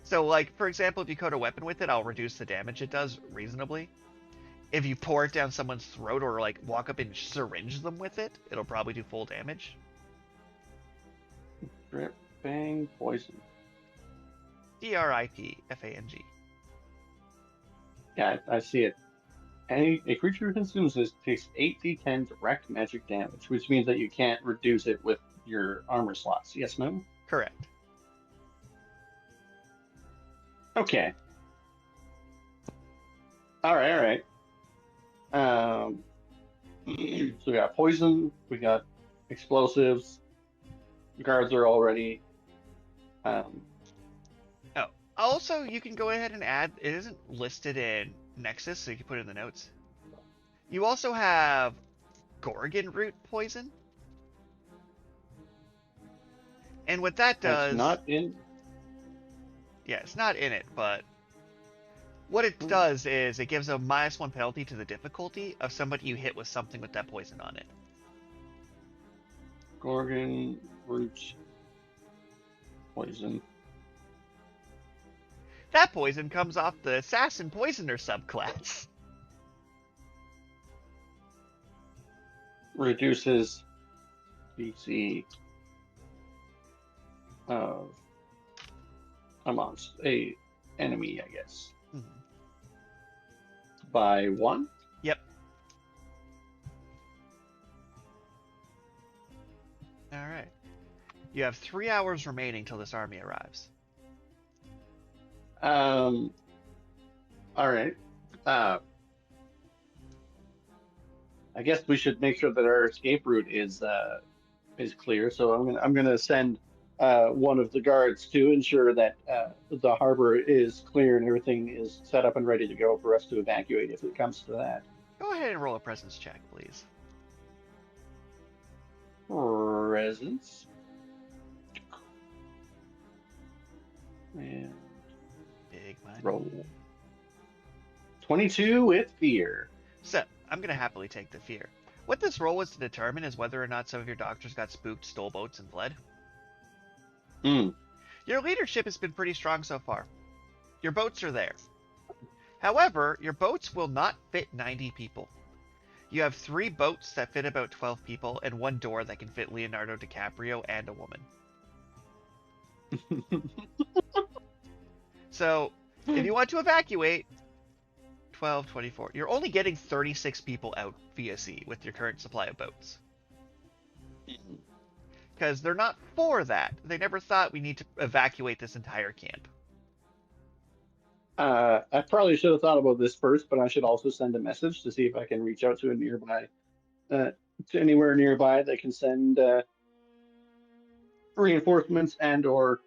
So, for example, if you coat a weapon with it, I'll reduce the damage it does reasonably. If you pour it down someone's throat or like walk up and syringe them with it, it'll probably do full damage. Drip, fang, poison. DRIPFANG. Yeah, I see it. A creature who consumes this takes 8d10 direct magic damage, which means that you can't reduce it with your armor slots. Yes, no? Correct. Okay. All right. So we got poison, we got explosives. The guards are all ready. Also, you can go ahead and add, it isn't listed in Nexus, so you can put it in the notes. You also have gorgon root poison. And what that does... It's not in... Yeah, it's not in it, but... What it does is it gives a -1 penalty to the difficulty of somebody you hit with something with that poison on it. Gorgon root poison. That poison comes off the assassin poisoner subclass. Reduces DC of a monster, a enemy, I guess. By 1? Yep. Alright. You have 3 hours remaining till this army arrives. Alright. I guess we should make sure that our escape route is clear, so I'm gonna send one of the guards to ensure that the harbor is clear and everything is set up and ready to go for us to evacuate if it comes to that. Go ahead and roll a presence check, please. Presence. And Big money. roll. 22 with fear. So, I'm going to happily take the fear. What this roll was to determine is whether or not some of your doctors got spooked, stole boats, and fled. Your leadership has been pretty strong so far. Your boats are there. However, your boats will not fit 90 people. You have 3 boats that fit about 12 people and 1 door that can fit Leonardo DiCaprio and a woman. So, if you want to evacuate, 12, 24. You're only getting 36 people out via sea with your current supply of boats. Because they're not for that. They never thought we need to evacuate this entire camp. I probably should have thought about this first, but I should also send a message to see if I can reach out to a nearby, to anywhere nearby that can send reinforcements and or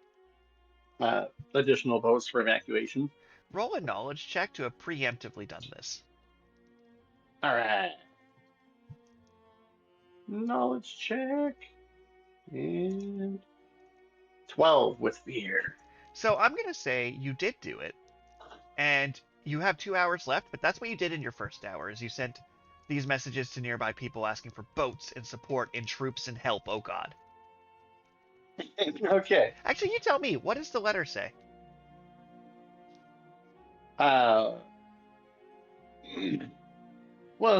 additional boats for evacuation. Roll a knowledge check to have preemptively done this. All right. Knowledge check. And 12 with fear. So I'm going to say you did do it. And you have 2 hours left, but that's what you did in your first hour, is you sent these messages to nearby people asking for boats and support and troops and help. Oh, God. Okay. Actually, you tell me. What does the letter say? Well,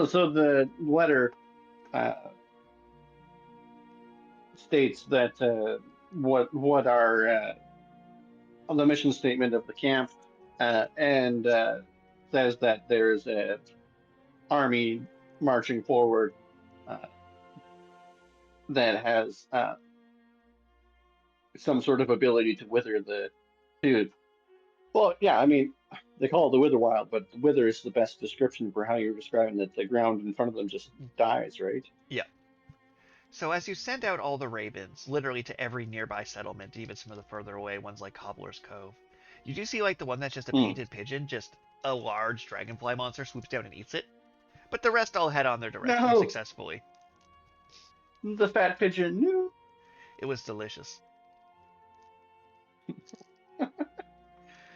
so the letter states that what our the mission statement of the camp and says that there's a army marching forward that has some sort of ability to wither the dude. Well, yeah, I mean, they call it the wither wild, but the wither is the best description for how you're describing that the ground in front of them just dies, right? Yeah. So as you send out all the ravens, literally to every nearby settlement, even some of the further away ones like Cobbler's Cove, you do see like the one that's just a painted pigeon, just a large dragonfly monster swoops down and eats it. But the rest all head on their direction successfully. The fat pigeon, no. It was delicious.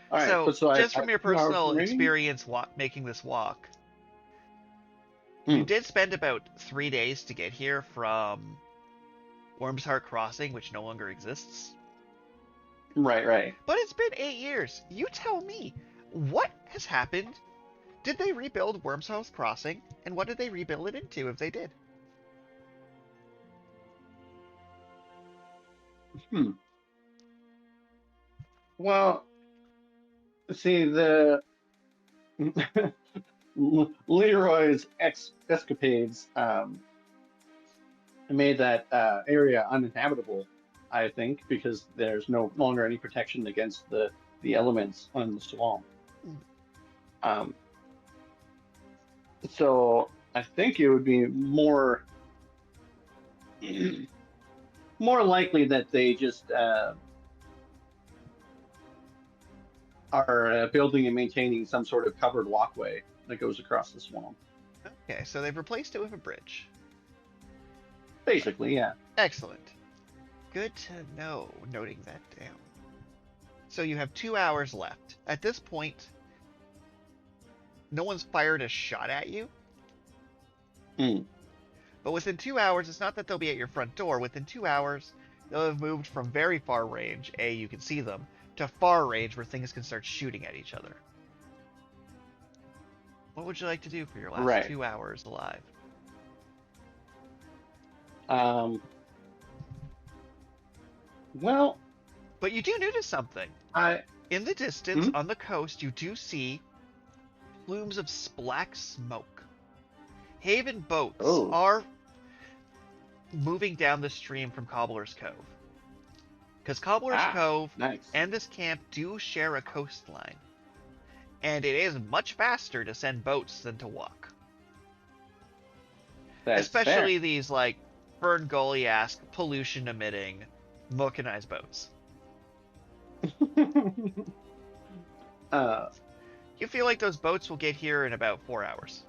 All right, so just from your personal experience making this walk, you did spend about 3 days to get here from Worm's Heart Crossing, which no longer exists. Right. But it's been 8 years. You tell me, what has happened Did they rebuild Wormshouse Crossing, and what did they rebuild it into if they did? Well, see, the Leroy's escapades made that area uninhabitable, I think, because there's no longer any protection against the elements on the swamp. So I think it would be more likely that they just are building and maintaining some sort of covered walkway that goes across the swamp. Okay, so they've replaced it with a bridge. Basically, yeah. Excellent. Good to know, noting that down. So you have 2 hours left. At this point, no one's fired a shot at you. But within 2 hours, it's not that they'll be at your front door. Within 2 hours, they'll have moved from very far range, you can see them, to far range where things can start shooting at each other. What would you like to do for your last 2 hours alive? Well, but you do notice something. In the distance, on the coast, you do see plumes of black smoke. Haven boats are moving down the stream from Cobbler's Cove. Because Cobbler's Cove and this camp do share a coastline. And it is much faster to send boats than to walk. Especially these, like, Fern Goliath, pollution-emitting, mechanized boats. You feel like those boats will get here in about 4 hours.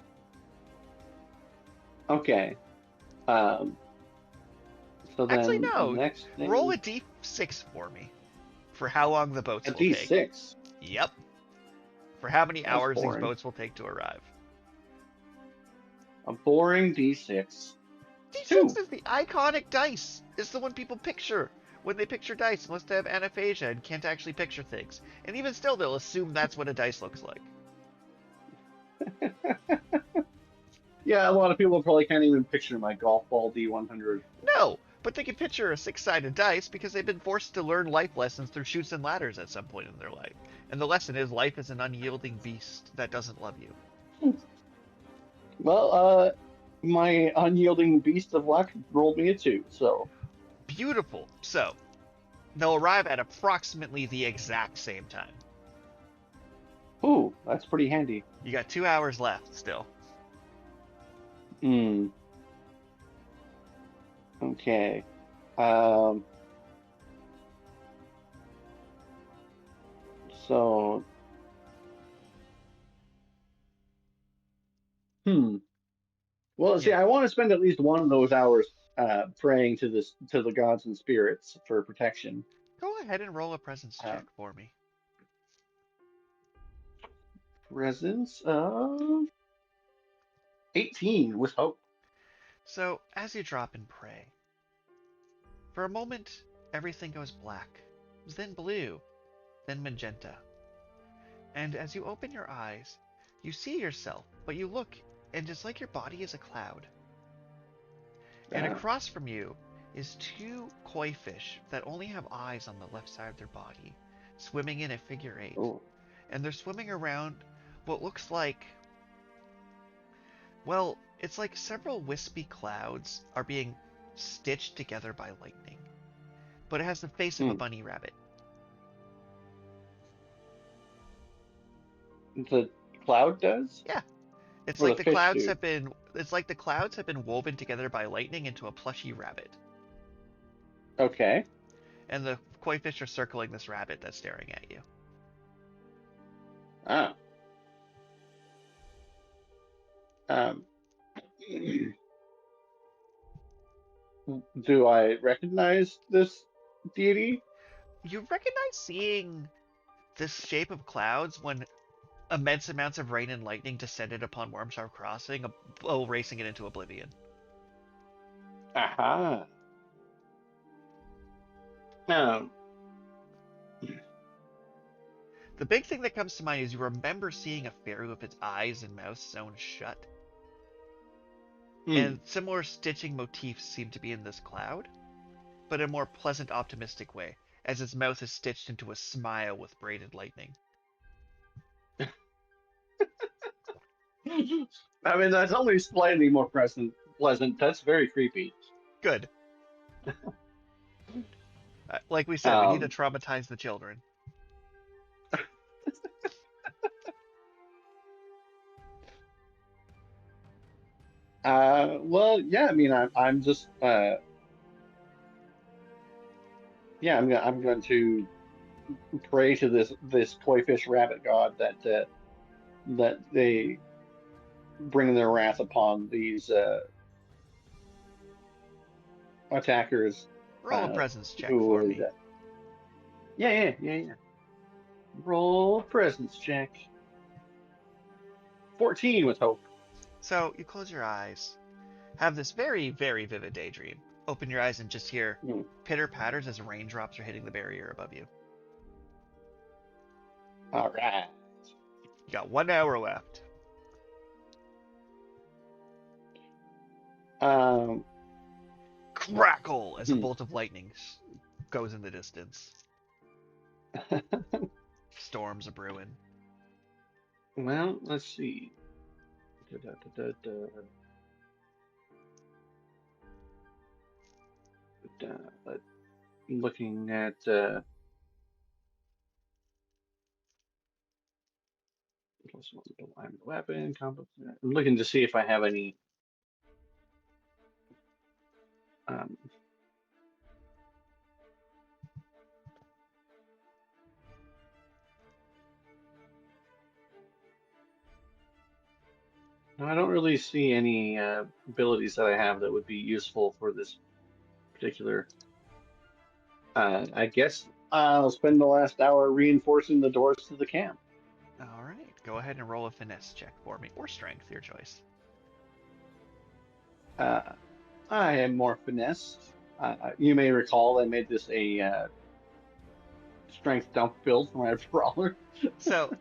Okay. So then actually, no. Next thing... Roll a d6 for me. For how long the boats will take. A d6? Yep. For how many hours these boats will take to arrive. A boring d6. D6 is the iconic dice. It's the one people picture when they picture dice, unless they have anaphasia and can't actually picture things. And even still, they'll assume that's what a dice looks like. Yeah, a lot of people probably can't even picture my golf ball D100. No, but they can picture a 6-sided dice because they've been forced to learn life lessons through chutes and ladders at some point in their life. And the lesson is life is an unyielding beast that doesn't love you. Well, my unyielding beast of luck rolled me a 2, so... Beautiful. So, they'll arrive at approximately the exact same time. Ooh, that's pretty handy. You got 2 hours left still. Okay. So... Well, see, I want to spend at least one of those hours praying to the gods and spirits for protection. Go ahead and roll a presence check for me. Presence of 18 with hope. So, as you drop and pray, for a moment, everything goes black, then blue, then magenta. And as you open your eyes, you see yourself, but you look, and it's like your body is a cloud. And across from you is 2 koi fish that only have eyes on the left side of their body, swimming in a figure 8. Oh. And they're swimming around what looks like... Well, it's like several wispy clouds are being stitched together by lightning. But it has the face of a bunny rabbit. The cloud does? Yeah. It's like the clouds have been... It's like the clouds have been woven together by lightning into a plushy rabbit. Okay. And the koi fish are circling this rabbit that's staring at you. Ah. Do I recognize this deity? You recognize seeing this shape of clouds when immense amounts of rain and lightning descended upon Wormshire Crossing, erasing it into oblivion. Aha. The big thing that comes to mind is you remember seeing a fairy with its eyes and mouth sewn shut. And similar stitching motifs seem to be in this cloud, but in a more pleasant, optimistic way, as its mouth is stitched into a smile with braided lightning. I mean, that's only slightly more pleasant. That's very creepy. Good. Like we said, we need to traumatize the children. Well, yeah. I mean, I'm just, yeah. I'm going to pray to this toy fish rabbit god that they bring their wrath upon these attackers. Roll a presence check for me. Yeah. Roll a presence check. 14 with hope. So you close your eyes, have this very, very vivid daydream. Open your eyes and just hear pitter patters as raindrops are hitting the barrier above you. All right. You got 1 hour left. Crackle as a bolt of lightning goes in the distance. Storms are brewing. Well, let's see. Looking at weapon. I'm looking to see if I have any. No, I don't really see any abilities that I have that would be useful for this particular. I guess I'll spend the last hour reinforcing the doors to the camp. All right, go ahead and roll a finesse check for me, or strength, your choice. I am more finesse. You may recall I made this a strength dump build for my brawler. So,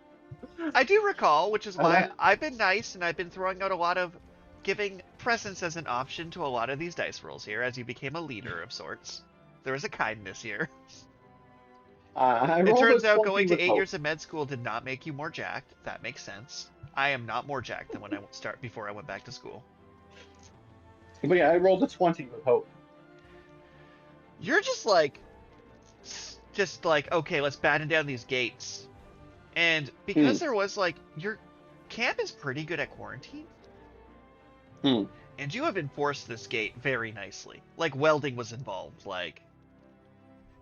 I do recall, which is why I've been nice and I've been throwing out a lot of giving presence as an option to a lot of these dice rolls here as you became a leader of sorts. There was a kindness here. It turns out going to 8 years of med school did not make you more jacked. That makes sense. I am not more jacked than when I before I went back to school. But yeah, I rolled a 20 with hope. You're just like, okay, let's batten down these gates. And because there was like, your camp is pretty good at quarantine. And you have enforced this gate very nicely. Like, welding was involved. Like,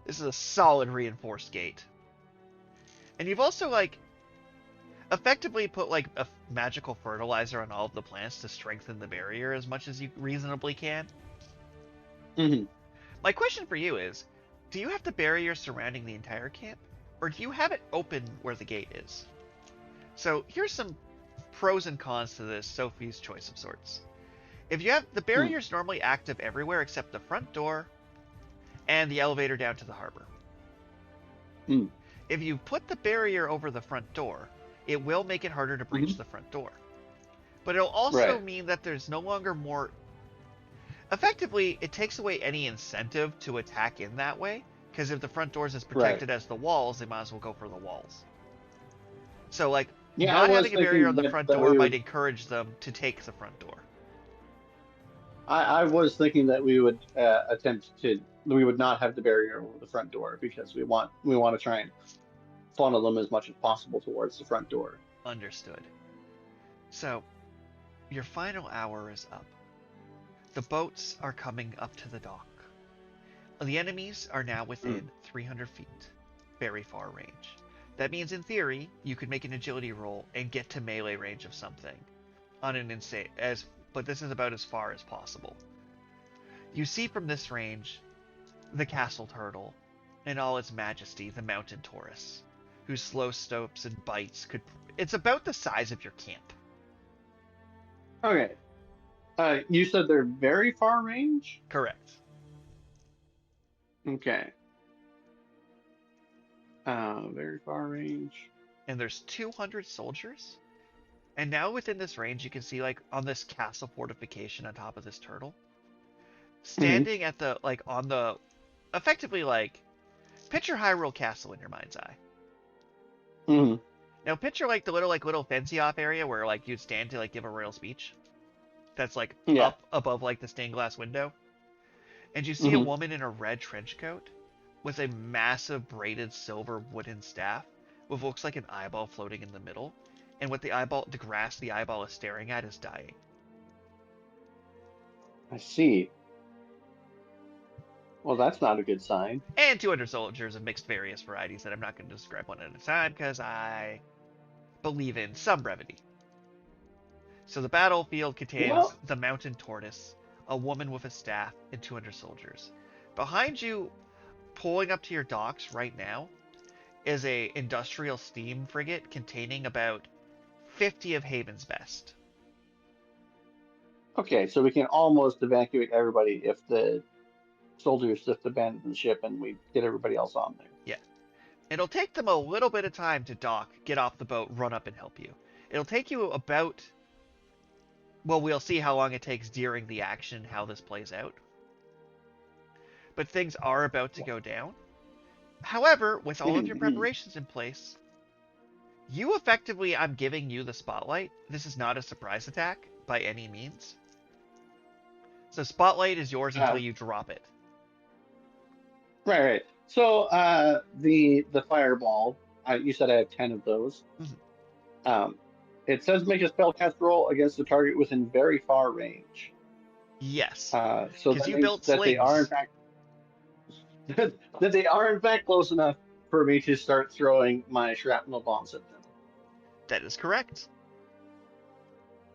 this is a solid reinforced gate. And you've also, like, effectively put, like, a magical fertilizer on all of the plants to strengthen the barrier as much as you reasonably can. My question for you is, do you have the barrier surrounding the entire camp? Or do you have it open where the gate is? So, here's some pros and cons to this Sophie's choice of sorts. If you have the barrier's normally active everywhere except the front door and the elevator down to the harbor. If you put the barrier over the front door, it will make it harder to breach the front door. But it'll also mean that there's no longer more... Effectively, it takes away any incentive to attack in that way, because if the front door is as protected as the walls, they might as well go for the walls. So, like, not having a barrier on the front door might encourage them to take the front door. I was thinking that we would we would not have the barrier over the front door because we want to try and funnel them as much as possible towards the front door. Understood. So, your final hour is up. The boats are coming up to the dock. The enemies are now within 300 feet, very far range. That means, in theory, you could make an agility roll and get to melee range of something on an insane but this is about as far as possible. You see from this range the castle turtle in all its majesty, the mountain tortoise, whose slow steps and bites it's about the size of your camp. Okay. You said they're very far range? Correct. Okay. Very far range. and there's 200 soldiers. And now within this range, you can see like on this castle fortification on top of this turtle, standing at the like on the effectively like picture Hyrule Castle in your mind's eye. Mm-hmm. Now picture like the little fancy off area where like you'd stand to like give a royal speech. That's like up above like the stained glass window. And you see a woman in a red trench coat with a massive braided silver wooden staff with looks like an eyeball floating in the middle. And what the grass the eyeball is staring at is dying. I see. Well, that's not a good sign. And 200 soldiers of mixed various varieties that I'm not going to describe one at a time because I believe in some brevity. So the battlefield contains the mountain tortoise, a woman with a staff, and 200 soldiers. Behind you, pulling up to your docks right now, is a industrial steam frigate containing about 50 of Haven's best. Okay, so we can almost evacuate everybody if the soldiers just abandon the ship and we get everybody else on there. Yeah. It'll take them a little bit of time to dock, get off the boat, run up and help you. It'll take you about... Well, we'll see how long it takes during the action, how this plays out. But things are about to go down. However, with all of your preparations in place, you effectively, I'm giving you the spotlight. This is not a surprise attack by any means. So spotlight is yours until you drop it. Right. So the fireball, you said I have 10 of those. It says make a spellcast roll against the target within very far range. Yes. So that you built that they are in fact that they are in fact close enough for me to start throwing my shrapnel bombs at them. That is correct.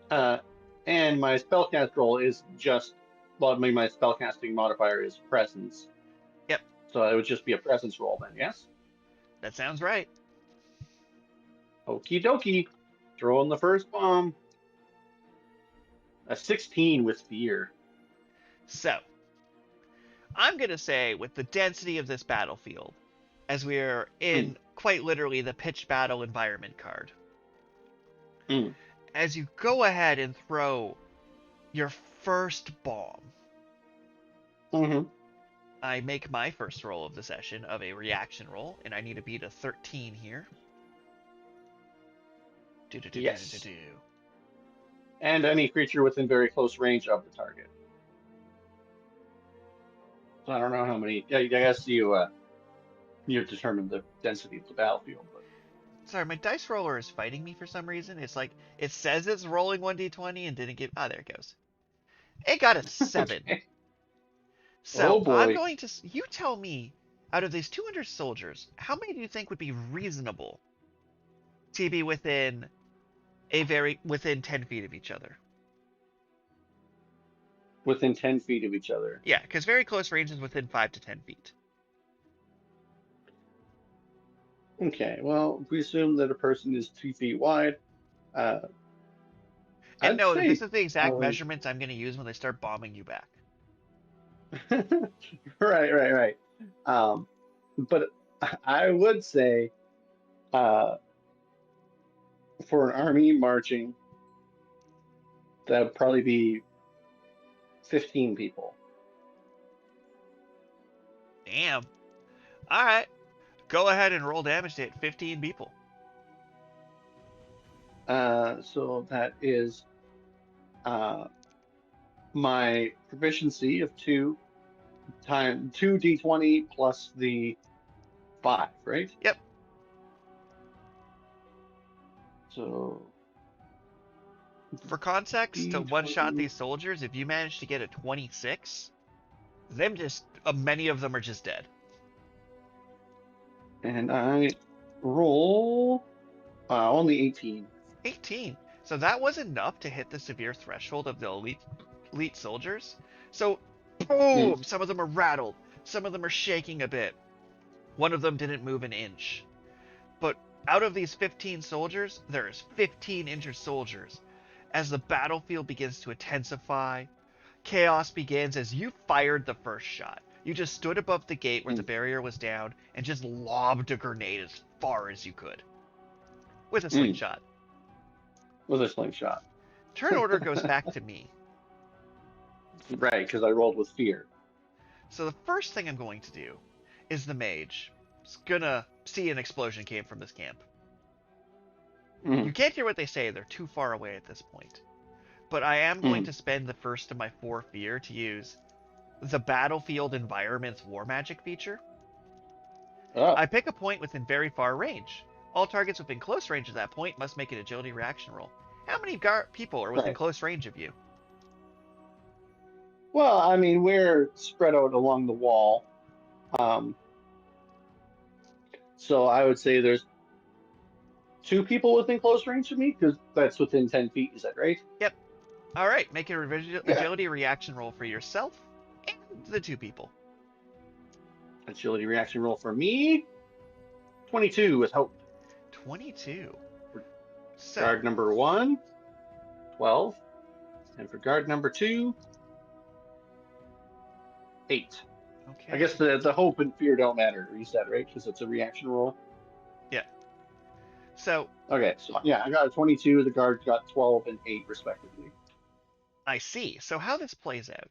And my spellcast roll is just, well, my spellcasting modifier is presence. Yep. So it would just be a presence roll then, yes? That sounds right. Okie dokie. Throwing the first bomb. A 16 with fear. So, I'm going to say with the density of this battlefield, as we're in quite literally the pitch battle environment card, as you go ahead and throw your first bomb, I make my first roll of the session of a reaction roll, and I need to beat a 13 here. Yes. And any creature within very close range of the target. So I don't know how many. I guess you've determined the density of the battlefield. But... Sorry, my dice roller is fighting me for some reason. It's like it says it's rolling 1d20 and didn't give. Ah, there it goes. It got a 7. Okay. So I'm going to. You tell me, out of these 200 soldiers, how many do you think would be reasonable to be within 10 feet of each other? Within 10 feet of each other. Yeah, because very close range is within 5 to 10 feet. Okay, well, we assume that a person is 2 feet wide. And no, this is the exact measurements I'm going to use when they start bombing you back. Right. But I would say, for an army marching, that would probably be 15 people. Damn. All right. Go ahead and roll damage to hit 15 people. So that is my proficiency of 2 times 2d20 plus the 5, right? Yep. So for context, to one-shot these soldiers, if you manage to get a 26, many of them are just dead. And I roll only 18. 18. So that was enough to hit the severe threshold of the elite soldiers. So, boom! Some of them are rattled. Some of them are shaking a bit. One of them didn't move an inch. But out of these 15 soldiers, there's 15 injured soldiers. As the battlefield begins to intensify, chaos begins as you fired the first shot. You just stood above the gate where the barrier was down and just lobbed a grenade as far as you could. with a slingshot. With a slingshot. Turn order goes back to me. Right, because I rolled with fear. So the first thing I'm going to do is the mage. Is gonna see an explosion came from this camp. You can't hear what they say, they're too far away at this point. But I am going to spend the first of my 4 fear to use the Battlefield Environment's War Magic feature. Oh. I pick a point within very far range. All targets within close range of that point must make an agility reaction roll. How many people are within close range of you? Well, I mean, we're spread out along the wall. So I would say there's 2 people within close range of me, because that's within 10 feet, is that right? Yep. Alright, make an agility reaction roll for yourself and the 2 people. Agility reaction roll for me. 22 with hope. 22. So, Guard number 1, 12. And for guard number 2, 8. okay. I guess the hope and fear don't matter, you said, right? Because it's a reaction roll. Yeah. So. Okay, so yeah, I got a 22, the guards got 12 and 8 respectively. I see. So how this plays out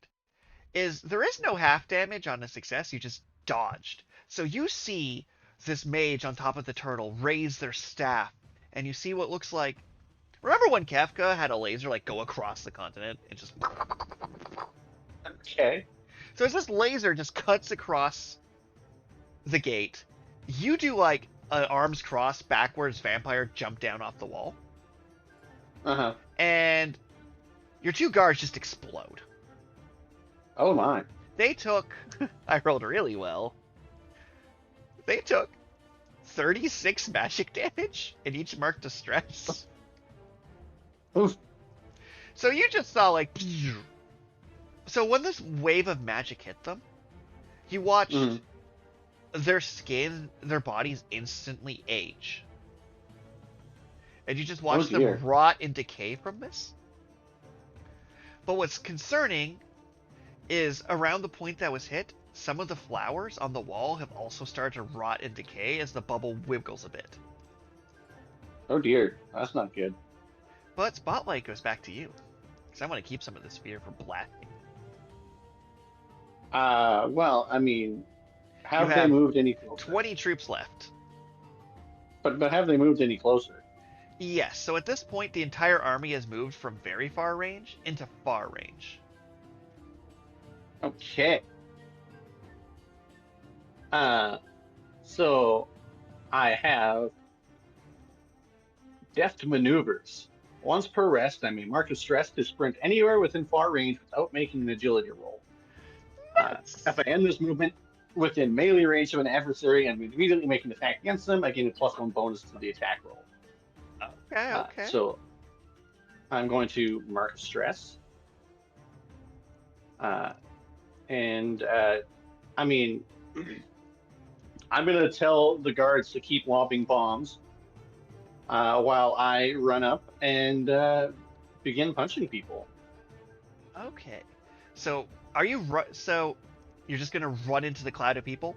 is there is no half damage on a success, you just dodged. So you see this mage on top of the turtle raise their staff, and you see what looks like... Remember when Kefka had a laser like go across the continent and just... Okay. So as this laser just cuts across the gate, you do like an arms cross backwards vampire jump down off the wall. Uh-huh. And your 2 guards just explode. Oh my. They took... I rolled really well. They took 36 magic damage, and each marked a stress. Oof. So you just saw, like... So when this wave of magic hit them, you watched their skin, their bodies instantly age. And you just watched them rot and decay from this. But what's concerning is around the point that was hit, some of the flowers on the wall have also started to rot and decay as the bubble wiggles a bit. Oh dear, that's not good. But Spotlight goes back to you, because I want to keep some of this fear for blasting. Well, I mean, have they moved any closer? 20 troops left. But have they moved any closer? Yes, so at this point, the entire army has moved from very far range into far range. Okay. So I have deft maneuvers. Once per rest, I may mark a stress to sprint anywhere within far range without making an agility roll. If I end this movement within melee range of an adversary and immediately make an attack against them, I gain a +1 bonus to the attack roll. Okay. So I'm going to mark stress. I mean, I'm going to tell the guards to keep lobbing bombs while I run up and begin punching people. Okay. So are you so you're just going to run into the cloud of people?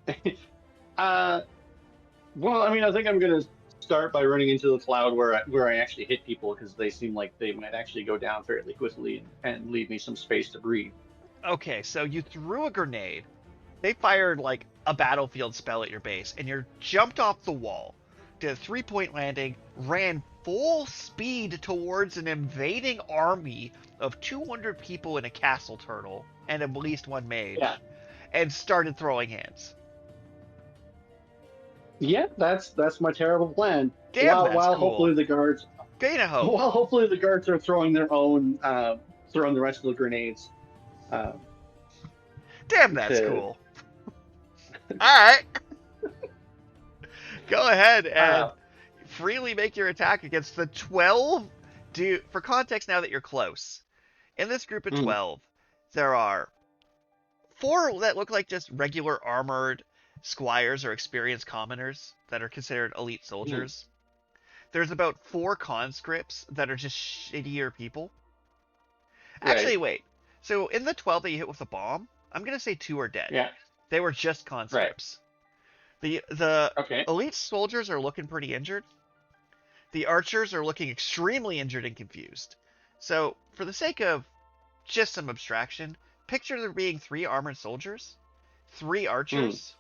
Well, I mean, I think I'm going to start by running into the cloud where I actually hit people, because they seem like they might actually go down fairly quickly and leave me some space to breathe. Okay, so you threw a grenade. They fired like a battlefield spell at your base, and you jumped off the wall, did a 3-point landing, ran full speed towards an invading army of 200 people in a castle turtle and at least 1 mage, and started throwing hands. Yeah, that's my terrible plan. Damn, while cool. hopefully the guards gain a hope. While hopefully the guards are throwing their own, throwing the rest of the grenades. Damn, that's cool. All right, go ahead and freely make your attack against the 12. For context, now that you're close, in this group of 12, there are 4 that look like just regular armored squires or experienced commoners that are considered elite soldiers. There's about 4 conscripts that are just shittier people. Actually, wait. So in the 12 that you hit with the bomb, I'm going to say 2 are dead. Yeah. They were just conscripts. The Okay. elite soldiers are looking pretty injured. The archers are looking extremely injured and confused. So, for the sake of just some abstraction, picture there being 3 armored soldiers, 3 archers,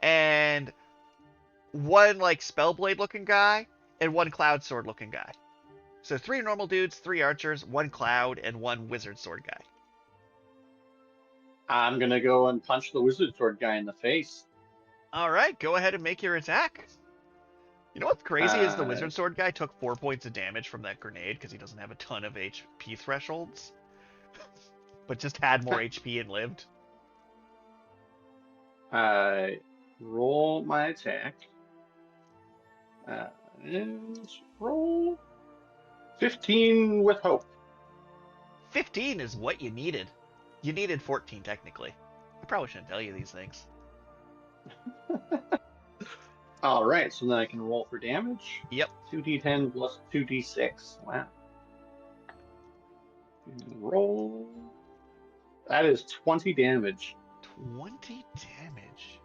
and 1 like spellblade looking guy, and 1 cloud sword looking guy. So 3 normal dudes, 3 archers, 1 cloud, and 1 wizard sword guy. I'm gonna go and punch the wizard sword guy in the face. Alright, go ahead and make your attack. You know what's crazy is the wizard sword guy took 4 points of damage from that grenade because he doesn't have a ton of HP thresholds. But just had more HP and lived. I roll my attack. And roll 15 with hope. 15 is what you needed. You needed 14 technically. I probably shouldn't tell you these things. All right, so then I can roll for damage. Yep. 2d10 plus 2d6. Wow. Roll. That is 20 damage. 20 damage.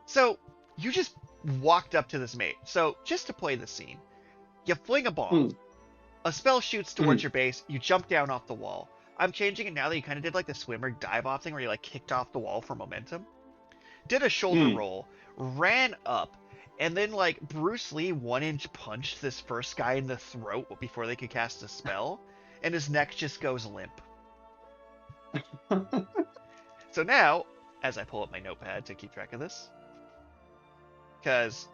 So, you just walked up to this mate. So, just to play the scene, you fling a bomb. A spell shoots towards your base. You jump down off the wall. I'm changing it now that you kind of did like the swimmer dive off thing where you like kicked off the wall for momentum. Did a shoulder roll, ran up, and then like Bruce Lee 1-inch punched this first guy in the throat before they could cast a spell, and his neck just goes limp. So now, as I pull up my notepad to keep track of this, because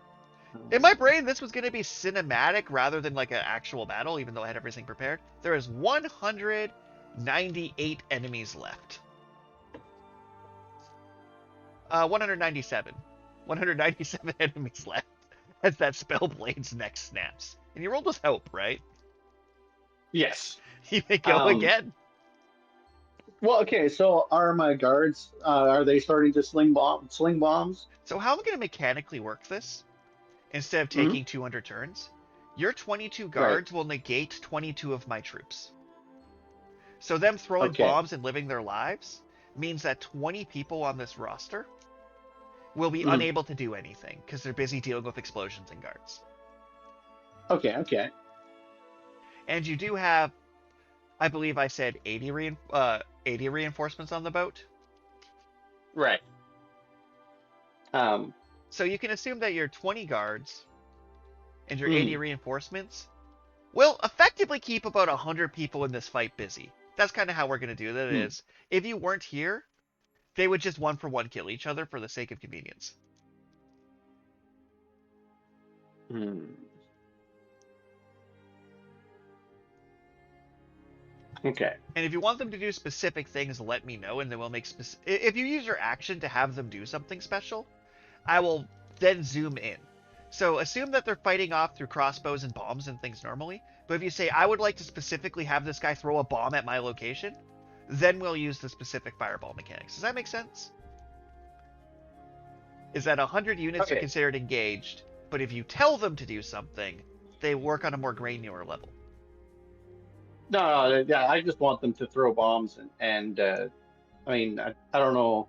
in my brain this was going to be cinematic rather than like an actual battle, even though I had everything prepared. There is 198 enemies left. 197. 197 enemies left as that Spellblade's neck snaps. And you rolled with hope, right? Yes. You may go again. Well, okay, so are my guards, are they starting to sling bombs? So how am I going to mechanically work this? Instead of taking 200 turns, your 22 guards will negate 22 of my troops. So them throwing bombs and living their lives means that 20 people on this roster will be unable to do anything because they're busy dealing with explosions and guards. Okay. And you do have, I believe I said 80 reinforcements on the boat. Right. So you can assume that your 20 guards and your 80 reinforcements will effectively keep about 100 people in this fight busy. That's kind of how we're going to do that. Is if you weren't here, they would just 1-for-1 kill each other for the sake of convenience. Okay. And if you want them to do specific things, let me know, and then we'll make if you use your action to have them do something special, I will then zoom in. So assume that they're fighting off through crossbows and bombs and things normally, but if you say, I would like to specifically have this guy throw a bomb at my location, then we'll use the specific fireball mechanics. Does that make sense? Is that 100 units are considered engaged, but if you tell them to do something, they work on a more granular level. No, yeah, I just want them to throw bombs and I mean, I don't know.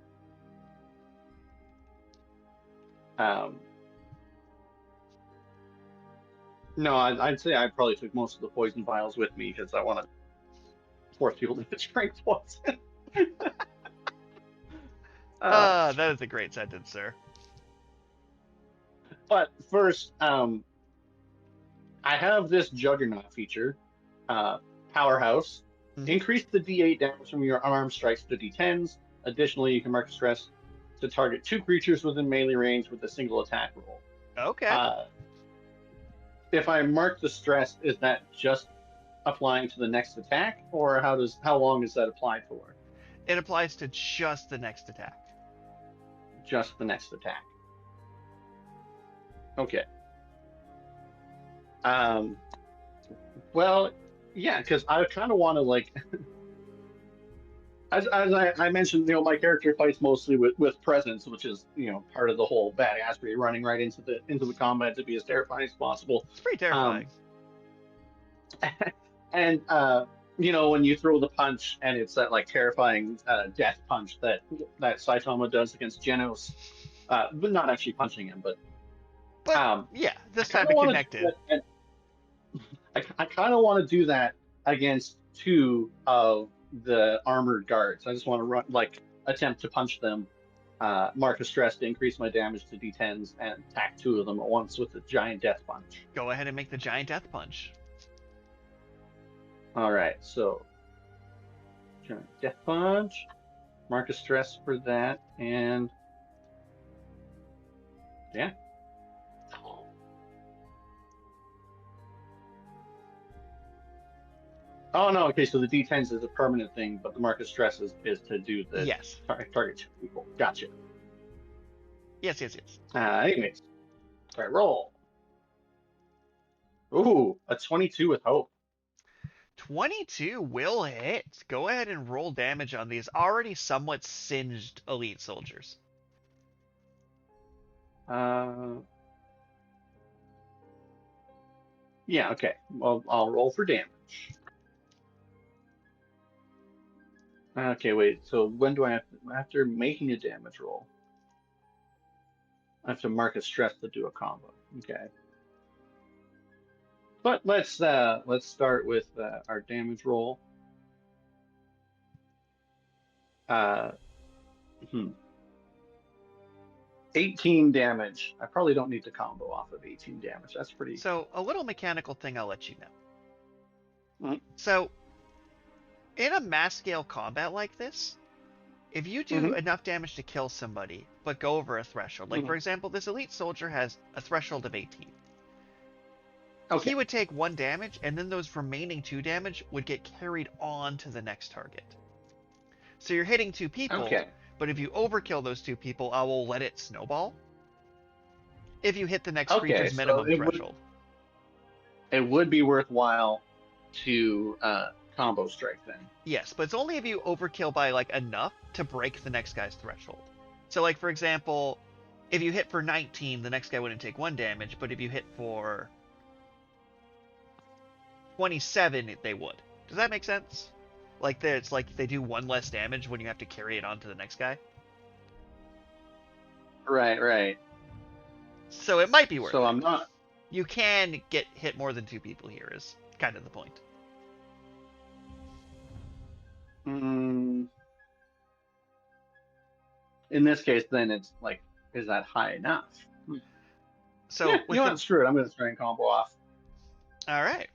No, I'd say I probably took most of the poison vials with me because I want to force people to drink poison. That is a great sentence, sir. But first, I have this juggernaut feature, powerhouse. Increase the D8 damage from your unarmed strikes to D10s. Additionally, you can mark a stress to target 2 creatures within melee range with a single attack roll. Okay. If I mark the stress, is that just applying to the next attack, or how long is that applied for? It applies to just the next attack. Just the next attack. Okay. Well, yeah, because I kind of want to like, as I mentioned, my character fights mostly with presence, which is part of the whole badassery, running right into the combat to be as terrifying as possible. It's pretty terrifying. And when you throw the punch and it's that like terrifying death punch that Saitama does against Genos, but not actually punching him. But yeah, this I time kinda it wanna do connected. that- I kind of want to do that against two of the armored guards. I just want to attempt to punch them, mark a stress to increase my damage to D10s, and attack two of them at once with a giant death punch. Go ahead and make the giant death punch. All right, so giant death punch, mark a stress for that, and yeah. Oh no, okay, so the D10s is a permanent thing, but the mark of stress is to do the Yes. target two people. Gotcha. Yes. Anyways, all right, roll. Ooh, a 22 with hope. 22 will hit. Go ahead and roll damage on these already somewhat singed elite soldiers. Yeah, okay. Well, I'll roll for damage. Okay, wait. So when do I have to, after making a damage roll, I have to mark a stress to do a combo. Okay. But let's start with our damage roll. 18 damage. I probably don't need to combo off of 18 damage. That's pretty. So, a little mechanical thing I'll let you know. Mhm. So, in a mass scale combat like this, if you do enough damage to kill somebody, but go over a threshold, like for example, this elite soldier has a threshold of 18. Okay. He would take 1 damage, and then those remaining 2 damage would get carried on to the next target. So you're hitting 2 people, Okay. but if you overkill those 2 people, I will let it snowball. If you hit the next creature's minimum threshold. It would be worthwhile to combo strike then. Yes, but it's only if you overkill by like enough to break the next guy's threshold. So like for example, if you hit for 19, the next guy wouldn't take 1 damage, but if you hit for 27, they would. Does that make sense? Like it's like they do 1 less damage when you have to carry it on to the next guy. Right. So it might be worth it. So I'm not. You can get hit more than 2 people here is kind of the point. In this case, then it's like, is that high enough? So yeah, you know what? Screw it. I'm going to try and combo off. All right.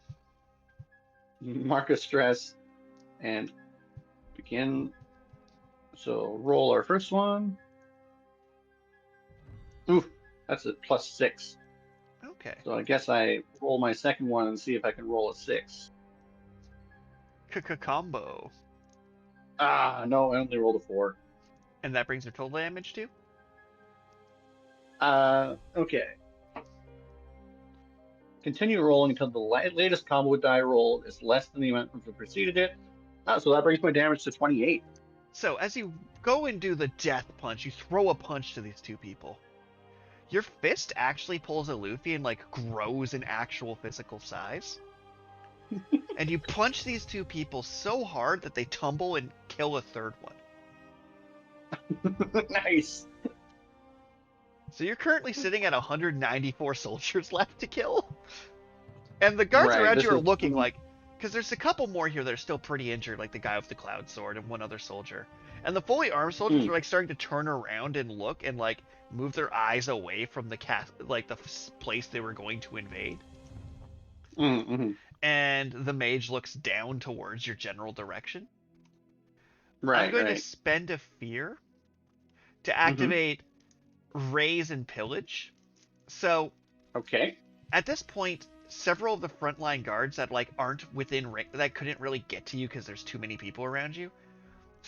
Mark a stress and begin. So roll our first one. Ooh, that's a +6. Okay. So I guess I roll my second one and see if I can roll a 6. Combo. Ah, no, I only rolled a 4. And that brings your total damage to? Okay. Continue rolling until the latest combo die roll is less than the amount that preceded it. So that brings my damage to 28. So as you go and do the death punch, you throw a punch to these 2 people. Your fist actually pulls a Luffy and like grows in actual physical size. And you punch these 2 people so hard that they tumble and kill a third one. Nice. So you're currently sitting at 194 soldiers left to kill. And the guards around you are looking like... Because there's a couple more here that are still pretty injured, like the guy with the cloud sword and 1 other soldier. And the fully armed soldiers are like starting to turn around and look and like move their eyes away from the the place they were going to invade. And the mage looks down towards your general direction. I'm going to spend a fear to activate Raise and Pillage. So, okay. At this point, several of the frontline guards that like aren't within range, that couldn't really get to you because there's too many people around you,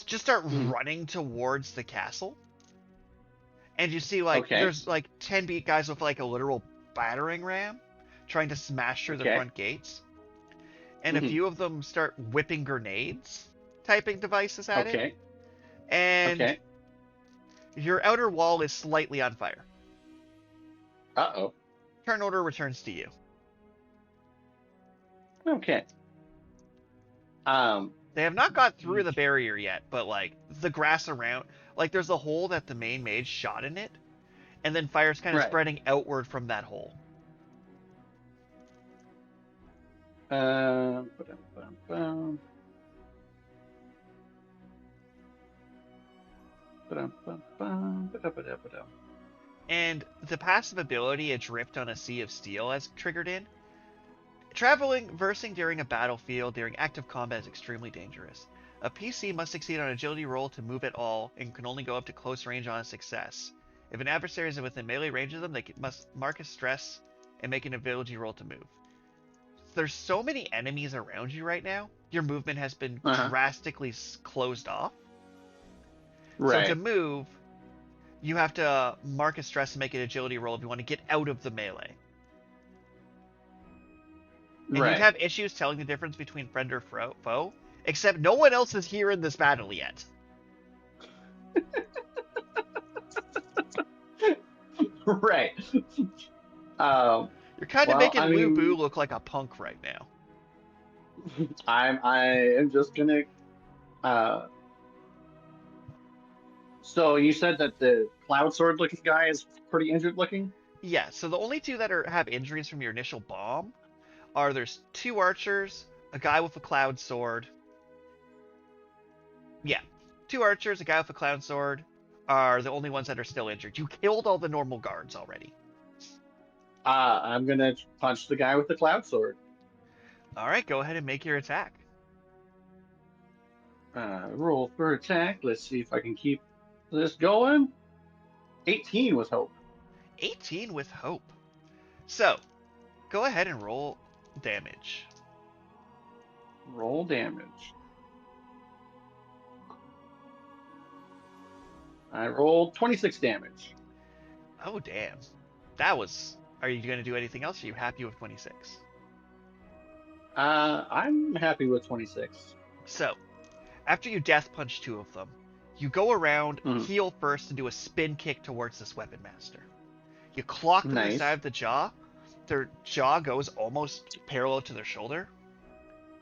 just start running towards the castle. And you see like there's like 10 guys with like a literal battering ram trying to smash through the front gates. And a few of them start whipping grenades typing devices at it. And your outer wall is slightly on fire. Uh-oh. Turn order returns to you. Okay. They have not got through the barrier yet, but like the grass around, like there's a hole that the main mage shot in it, and then fire's kind of Right. spreading outward from that hole. Ba-dum-bum-bum. Ba-dum-bum-bum. Ba-dum-ba-dum-ba-dum. And the passive ability Adrift on a Sea of Steel has triggered in. Versing during a battlefield during active combat is extremely dangerous. A PC must succeed on an agility roll to move at all and can only go up to close range on a success. If an adversary is within melee range of them, they must mark a stress and make an agility roll to move. There's so many enemies around you right now, your movement has been drastically closed off. Right. So to move, you have to mark a stress and make an agility roll if you want to get out of the melee. And Right. you'd have issues telling the difference between friend or foe, except no one else is here in this battle yet. Right. You're kind of making Lu Bu look like a punk right now. I am just gonna. So you said that the cloud sword looking guy is pretty injured looking? Yeah, so the only two that have injuries from your initial bomb are there's 2 archers, a guy with a cloud sword. Yeah, 2 archers, a guy with a cloud sword are the only ones that are still injured. You killed all the normal guards already. I'm gonna punch the guy with the cloud sword. Alright, go ahead and make your attack. Roll for attack. Let's see if I can keep this going. 18 with hope. 18 with hope. So, go ahead and roll damage. Roll damage. I rolled 26 damage. Oh, damn. That was... Are you going to do anything else? Are you happy with 26? I'm happy with 26. So, after you death punch 2 of them, you go around, heal first, and do a spin kick towards this weapon master. You clock them in the side of the jaw. Their jaw goes almost parallel to their shoulder.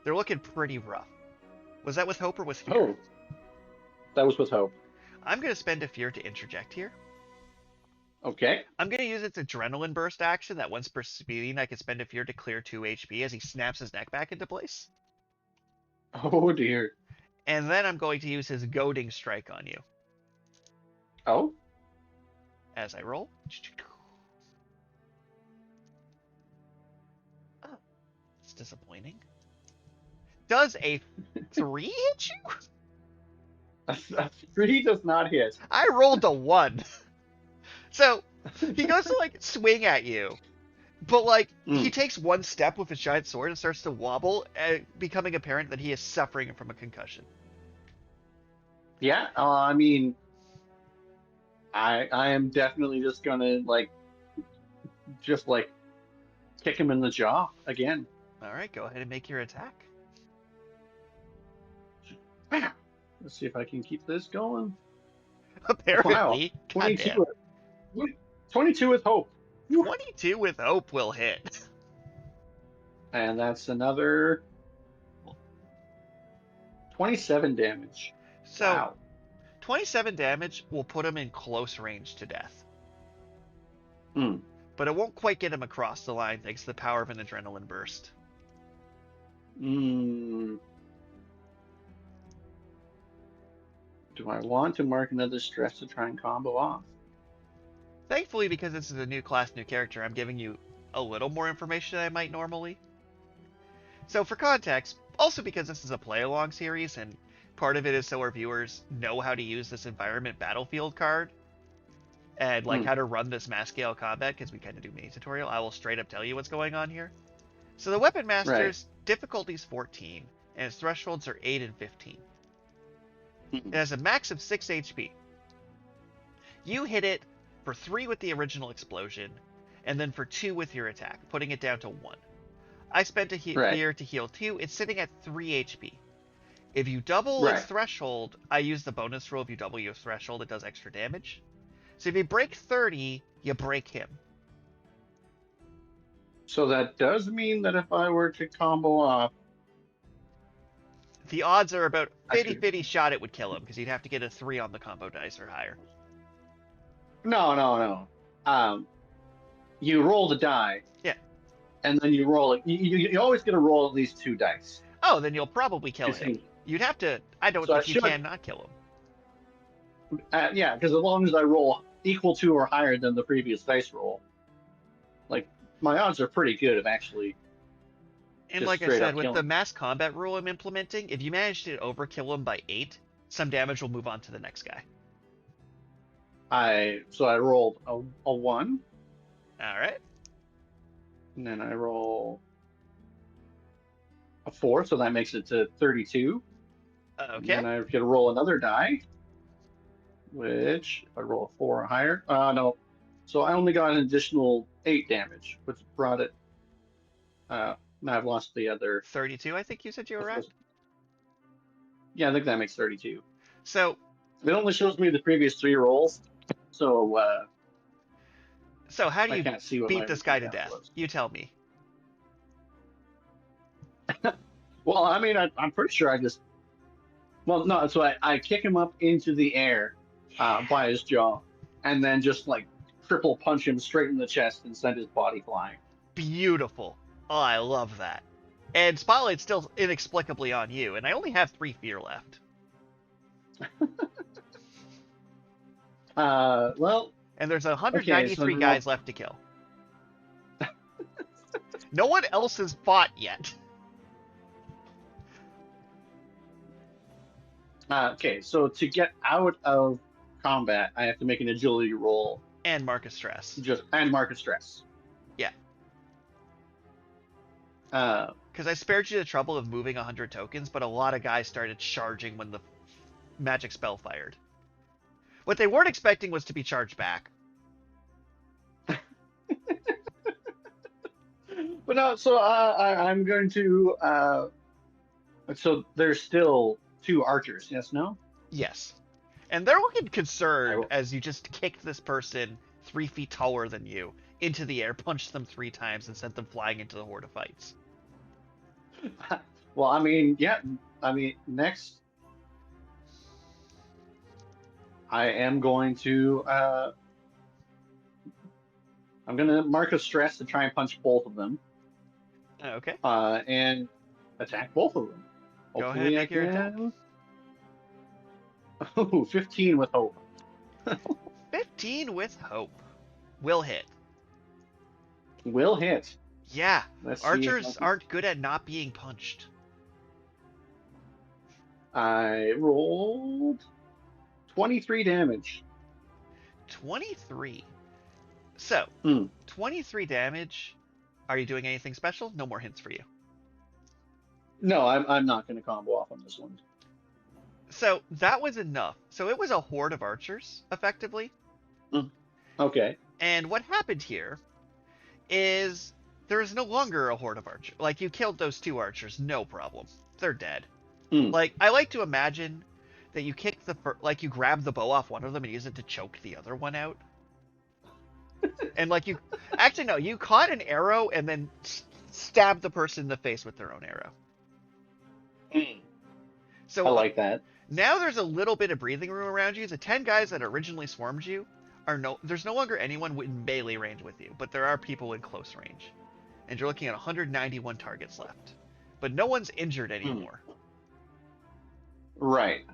They're looking pretty rough. Was that with hope or with fear? Oh, that was with hope. I'm going to spend a fear to interject here. Okay. I'm going to use its adrenaline burst action that once per speeding I can spend a fear to clear 2 HP as he snaps his neck back into place. Oh dear. And then I'm going to use his goading strike on you. Oh? As I roll. Oh, it's disappointing. Does a 3 hit you? A 3 does not hit. I rolled a 1. So, he goes to, like, swing at you. But, like, he takes one step with his giant sword and starts to wobble, becoming apparent that he is suffering from a concussion. Yeah, I mean, I am definitely just gonna, just kick him in the jaw again. Alright, go ahead and make your attack. Let's see if I can keep this going. Apparently. Wow. 22 with hope. 22 with hope will hit. And that's another 27 damage. So, wow. 27 damage will put him in close range to death. Hmm. But it won't quite get him across the line thanks to the power of an adrenaline burst. Do I want to mark another stress to try and combo off? Thankfully, because this is a new class, new character, I'm giving you a little more information than I might normally. So for context, also because this is a play-along series, and part of it is so our viewers know how to use this environment battlefield card, and how to run this mass scale combat, because we kind of do mini tutorial, I will straight up tell you what's going on here. So the Weapon Master's difficulty is 14, and its thresholds are 8 and 15. It has a max of 6 HP. You hit it for 3 with the original explosion, and then for 2 with your attack, putting it down to 1. I spent a fear to heal 2. It's sitting at 3 HP. If you double its threshold, I use the bonus roll. If you double your threshold, it does extra damage. So if you break 30, you break him. So that does mean that if I were to combo off... The odds are about 50-50 shot it would kill him, because you'd have to get a 3 on the combo dice or higher. No. you roll the die. Yeah. And then you roll it. You always get to roll at least 2 dice. Oh, then you'll probably kill You him. think- You'd have to. I don't So I think you should- can not kill him. Yeah, because as long as I roll equal to or higher than the previous dice roll, like my odds are pretty good of actually. And Just like I straight said, up with kill the him. mass combat rule I'm implementing, if you manage to overkill him by 8, some damage will move on to the next guy. I rolled a 1, All right. and then I roll a 4, so that makes it to 32. Okay. And I get to roll another die, which if I roll a 4 or higher. No. So I only got an additional 8 damage, which brought it. Now I've lost the other. 32, I think you said you were at. Yeah, I think that makes 32. So It only shows me the previous 3 rolls, so how do I you can't see what my beat this guy to original death? count was. You tell me. Well, I mean, I'm pretty sure I just. Well, no, so I kick him up into the air by his jaw, and then just like triple punch him straight in the chest and send his body flying. Beautiful. Oh, I love that. And Spotlight's still inexplicably on you, and I only have 3 fear left. Well, And there's 193 guys left to kill. No one else has fought yet. okay, so to get out of combat, I have to make an agility roll And Marcus Stress. and mark a stress. Yeah. Uh, Because I spared you the trouble of moving 100 tokens, but a lot of guys started charging when the magic spell fired. What they weren't expecting was to be charged back. but no, so I'm going to. So there's still 2 archers. Yes, no. Yes. And they're looking I concerned will- as you just kicked this person 3 feet taller than you into the air, punched them 3 times, and sent them flying into the horde of fights. Well, I mean, yeah. I mean, next, I am going to. I'm going to mark a stress to try and punch both of them. Okay. And attack both of them. Go ahead and make your attack. Oh, 15 with hope. 15 with hope. Will hit. Will hit. Yeah. Let's see if Archers I can- aren't good at not being punched. I rolled 23 damage. 23. So, 23 damage. Are you doing anything special? No more hints for you. No, I'm not going to combo off on this one. So, that was enough. So, it was a horde of archers, effectively. Okay. And what happened here is there is no longer a horde of archers. Like, you killed those 2 archers, no problem. They're dead. Like, I like to imagine that you kick you grab the bow off one of them and use it to choke the other one out. And like actually no, you caught an arrow and then stabbed the person in the face with their own arrow. So I like that. now there's a little bit of breathing room around you. The 10 guys that originally swarmed you there's no longer anyone in melee range with you, but there are people in close range. And you're looking at 191 targets left. But no one's injured anymore. Right.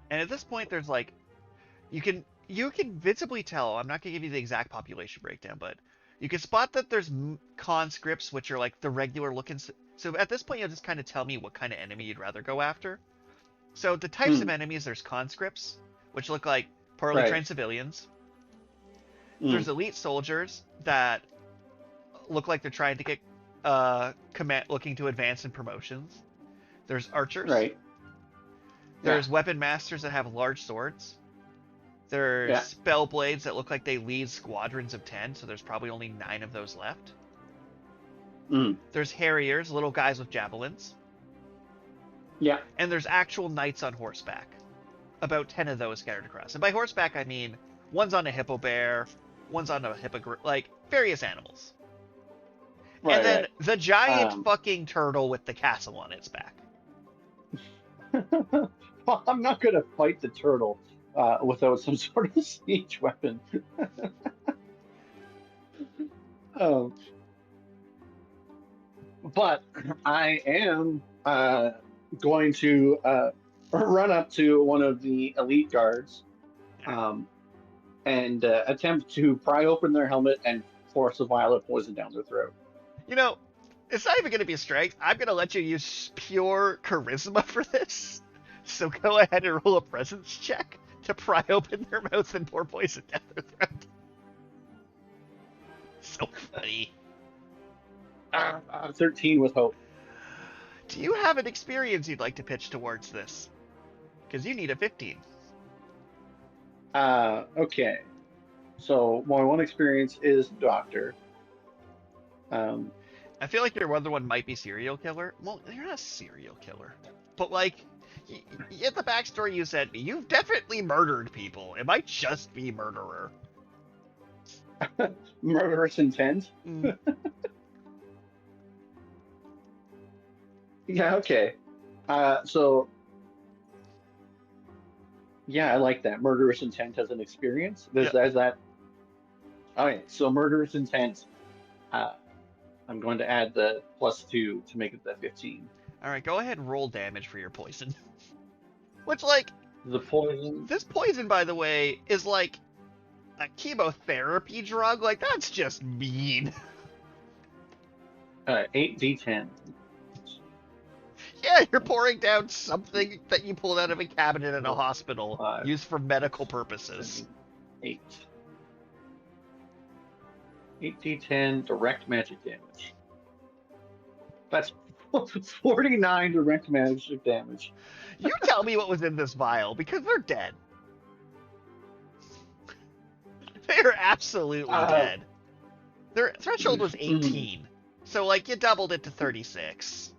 And at this point, there's like, you can visibly tell. I'm not gonna give you the exact population breakdown, but you can spot that there's conscripts, which are like the regular looking. So at this point, you'll just kind of tell me what kind of enemy you'd rather go after. So the types of enemies, there's conscripts, which look like poorly trained civilians. There's elite soldiers that look like they're trying to get looking to advance in promotions. There's archers. Right. There's weapon masters that have large swords. There's spell blades that look like they lead squadrons of 10, so there's probably only 9 of those left. There's harriers, little guys with javelins. Yeah. And there's actual knights on horseback. About 10 of those scattered across. And by horseback, I mean one's on a hippo bear, one's on a hippogriff, like various animals. Right, and then the giant fucking turtle with the castle on its back. Well, I'm not going to fight the turtle without some sort of siege weapon. Um, but I am going to run up to one of the elite guards and attempt to pry open their helmet and force a vial of poison down their throat. You know, it's not even going to be a strength. I'm going to let you use pure charisma for this. So go ahead and roll a presence check to pry open their mouth and pour poison down their throat. So funny. 13 with hope. Do you have an experience you'd like to pitch towards this? Because you need a 15. Okay. So my one experience is doctor. I feel like your other one might be serial killer. Well, you're not a serial killer. But like, at the backstory you sent me, you've definitely murdered people. It might just be murderer. Murderous intent. Yeah, okay. So, yeah, I like that. Murderous intent as an experience. There's that. Okay, so murderous intent. I'm going to add the +2 to make it the 15. All right, go ahead and roll damage for your poison. Which, like, the poison. This poison, by the way, is like a chemotherapy drug. Like, that's just mean. 8d10. Yeah, you're pouring down something that you pulled out of a cabinet in a hospital, 5, used for medical purposes. 7, 8. 8d10 direct magic damage. That's 49 direct magic damage. You tell me what was in this vial, because they're dead. They're absolutely dead. Their threshold was 18. So, like, you doubled it to 36.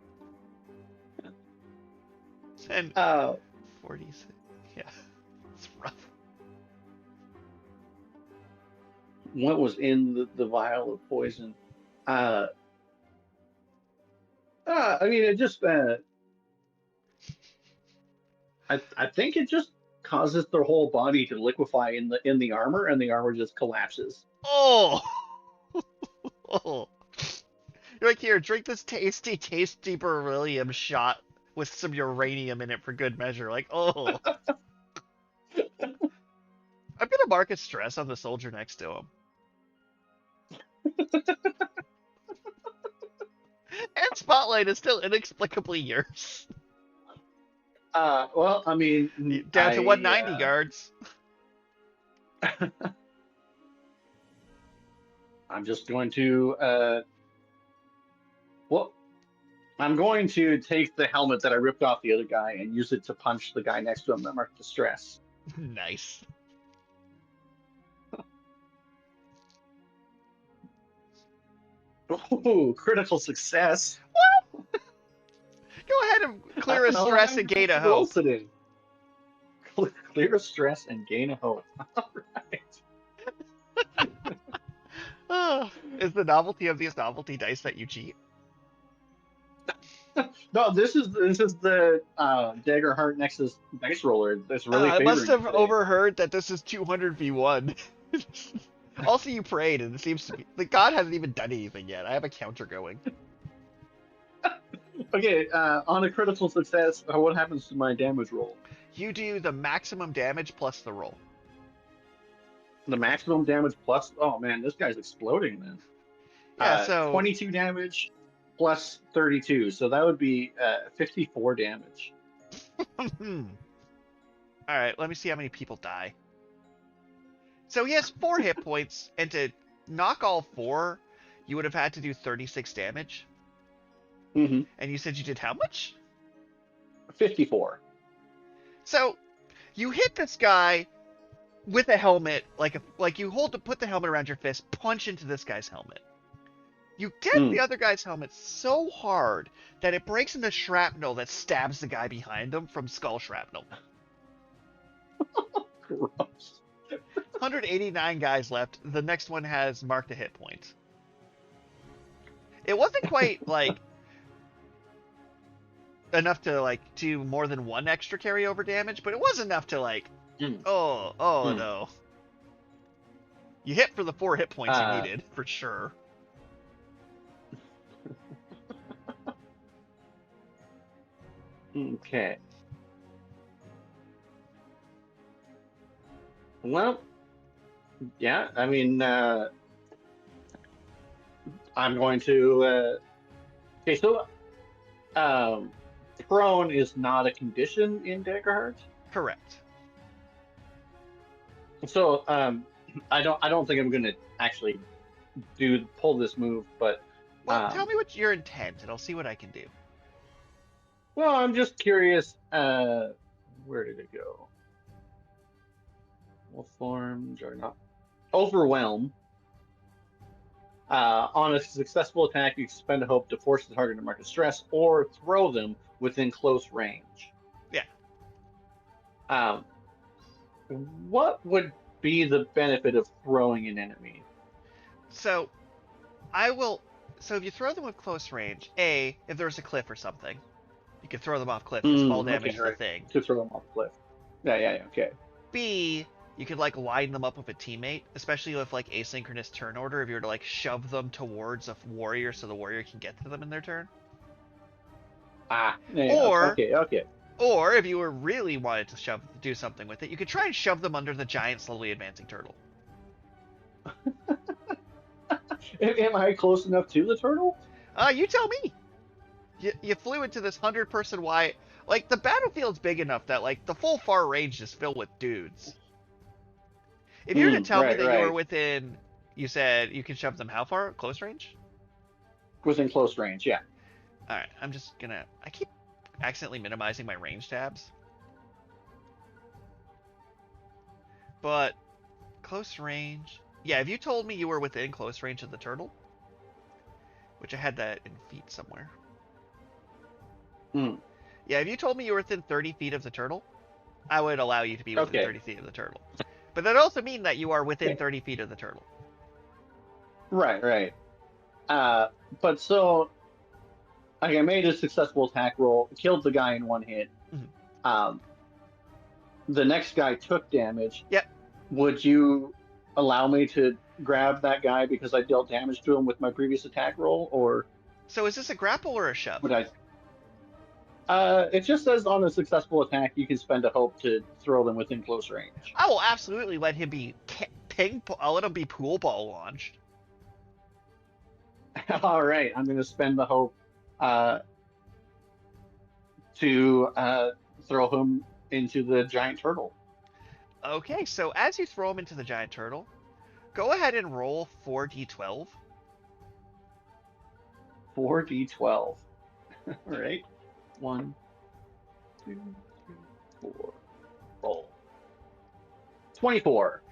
And 46. Yeah, it's rough. What was in the vial of poison? I mean, it just. I think it just causes their whole body to liquefy in the armor, and the armor just collapses. Oh. Oh. You're like, here, drink this tasty beryllium shot with some uranium in it for good measure. Like, oh. I'm gonna mark a stress on the soldier next to him. And Spotlight is still inexplicably yours. Well, I mean, down to 190 guards. I'm just going to I'm going to take the helmet that I ripped off the other guy and use it to punch the guy next to him that marked distress. Nice. Oh, critical success. What? Go ahead and clear a stress and gain a hope. Clear a stress and gain a hope. All right. Is the novelty of these novelty dice that you cheat? No, this is the Daggerheart Nexus dice roller. That's really. I must have overheard that this is 200v1. Also, you prayed, and it seems to be the god hasn't even done anything yet. I have a counter going. Okay, on a critical success, what happens to my damage roll? You do the maximum damage plus the roll. The maximum damage plus. Oh man, this guy's exploding, man. Yeah, so 22 damage plus 32, so that would be 54 damage. All right, let me see how many people die. So he has 4 hit points, and to knock all 4, you would have had to do 36 damage. Mm-hmm. And you said you did how much? 54. So you hit this guy with a helmet, like you put the helmet around your fist, punch into this guy's helmet. You get the other guy's helmet so hard that it breaks into shrapnel that stabs the guy behind him from skull shrapnel. Gross. 189 guys left. The next one has marked a hit point. It wasn't quite like enough to like do more than one extra carryover damage, but it was enough to like, Mm. oh Mm. no. You hit for the 4 hit points you Uh, needed for sure. Okay. Well, yeah. I mean, I'm going to. Okay, so prone is not a condition in Daggerheart. Correct. So I don't think I'm going to actually pull this move, but Well, tell me what your intent, and I'll see what I can do. well, I'm just curious. Where did it go? Wolf form, Juggernaut. Overwhelm. On a successful attack, you spend a hope to force the target to mark a stress or throw them within close range. Yeah. What would be the benefit of throwing an enemy? So, I will. So if you throw them with close range, if there's a cliff or something, you can throw them off cliff because fall damage is the thing. To throw them off the cliff. Yeah, okay. B, you could like line them up with a teammate, especially with like asynchronous turn order. If you were to like shove them towards a warrior, so the warrior can get to them in their turn. Okay. Or if you were really wanted to do something with it, you could try and shove them under the giant, slowly advancing turtle. Am I close enough to the turtle? You tell me. You flew into this 100-person wide. Like, the battlefield's big enough that, like, the full far range is filled with dudes. If you were to tell me that you were within... You said you can shove them how far? Close range? Within close range, yeah. Alright, I'm just gonna... I keep accidentally minimizing my range tabs. But, close range... Yeah, if you told me you were within close range of the turtle, which I had that in feet somewhere. Yeah, if you told me you were within 30 feet of the turtle, I would allow you to be within 30 feet of the turtle. But that also mean that you are within 30 feet of the turtle. Right. But so, like, I made a successful attack roll, killed the guy in one hit. Mm-hmm. The next guy took damage. Yep. Would you allow me to grab that guy because I dealt damage to him with my previous attack roll, or? So is this a grapple or a shove? Would I? It just says on a successful attack you can spend a hope to throw them within close range. I will absolutely let him be I'll let him be pool ball launched. All right, I'm going to spend the hope to throw him into the giant turtle. Okay, so as you throw him into the giant turtle, go ahead and roll 4d12. 4d12. All right. 1, 2, 3, 4. Roll. 24.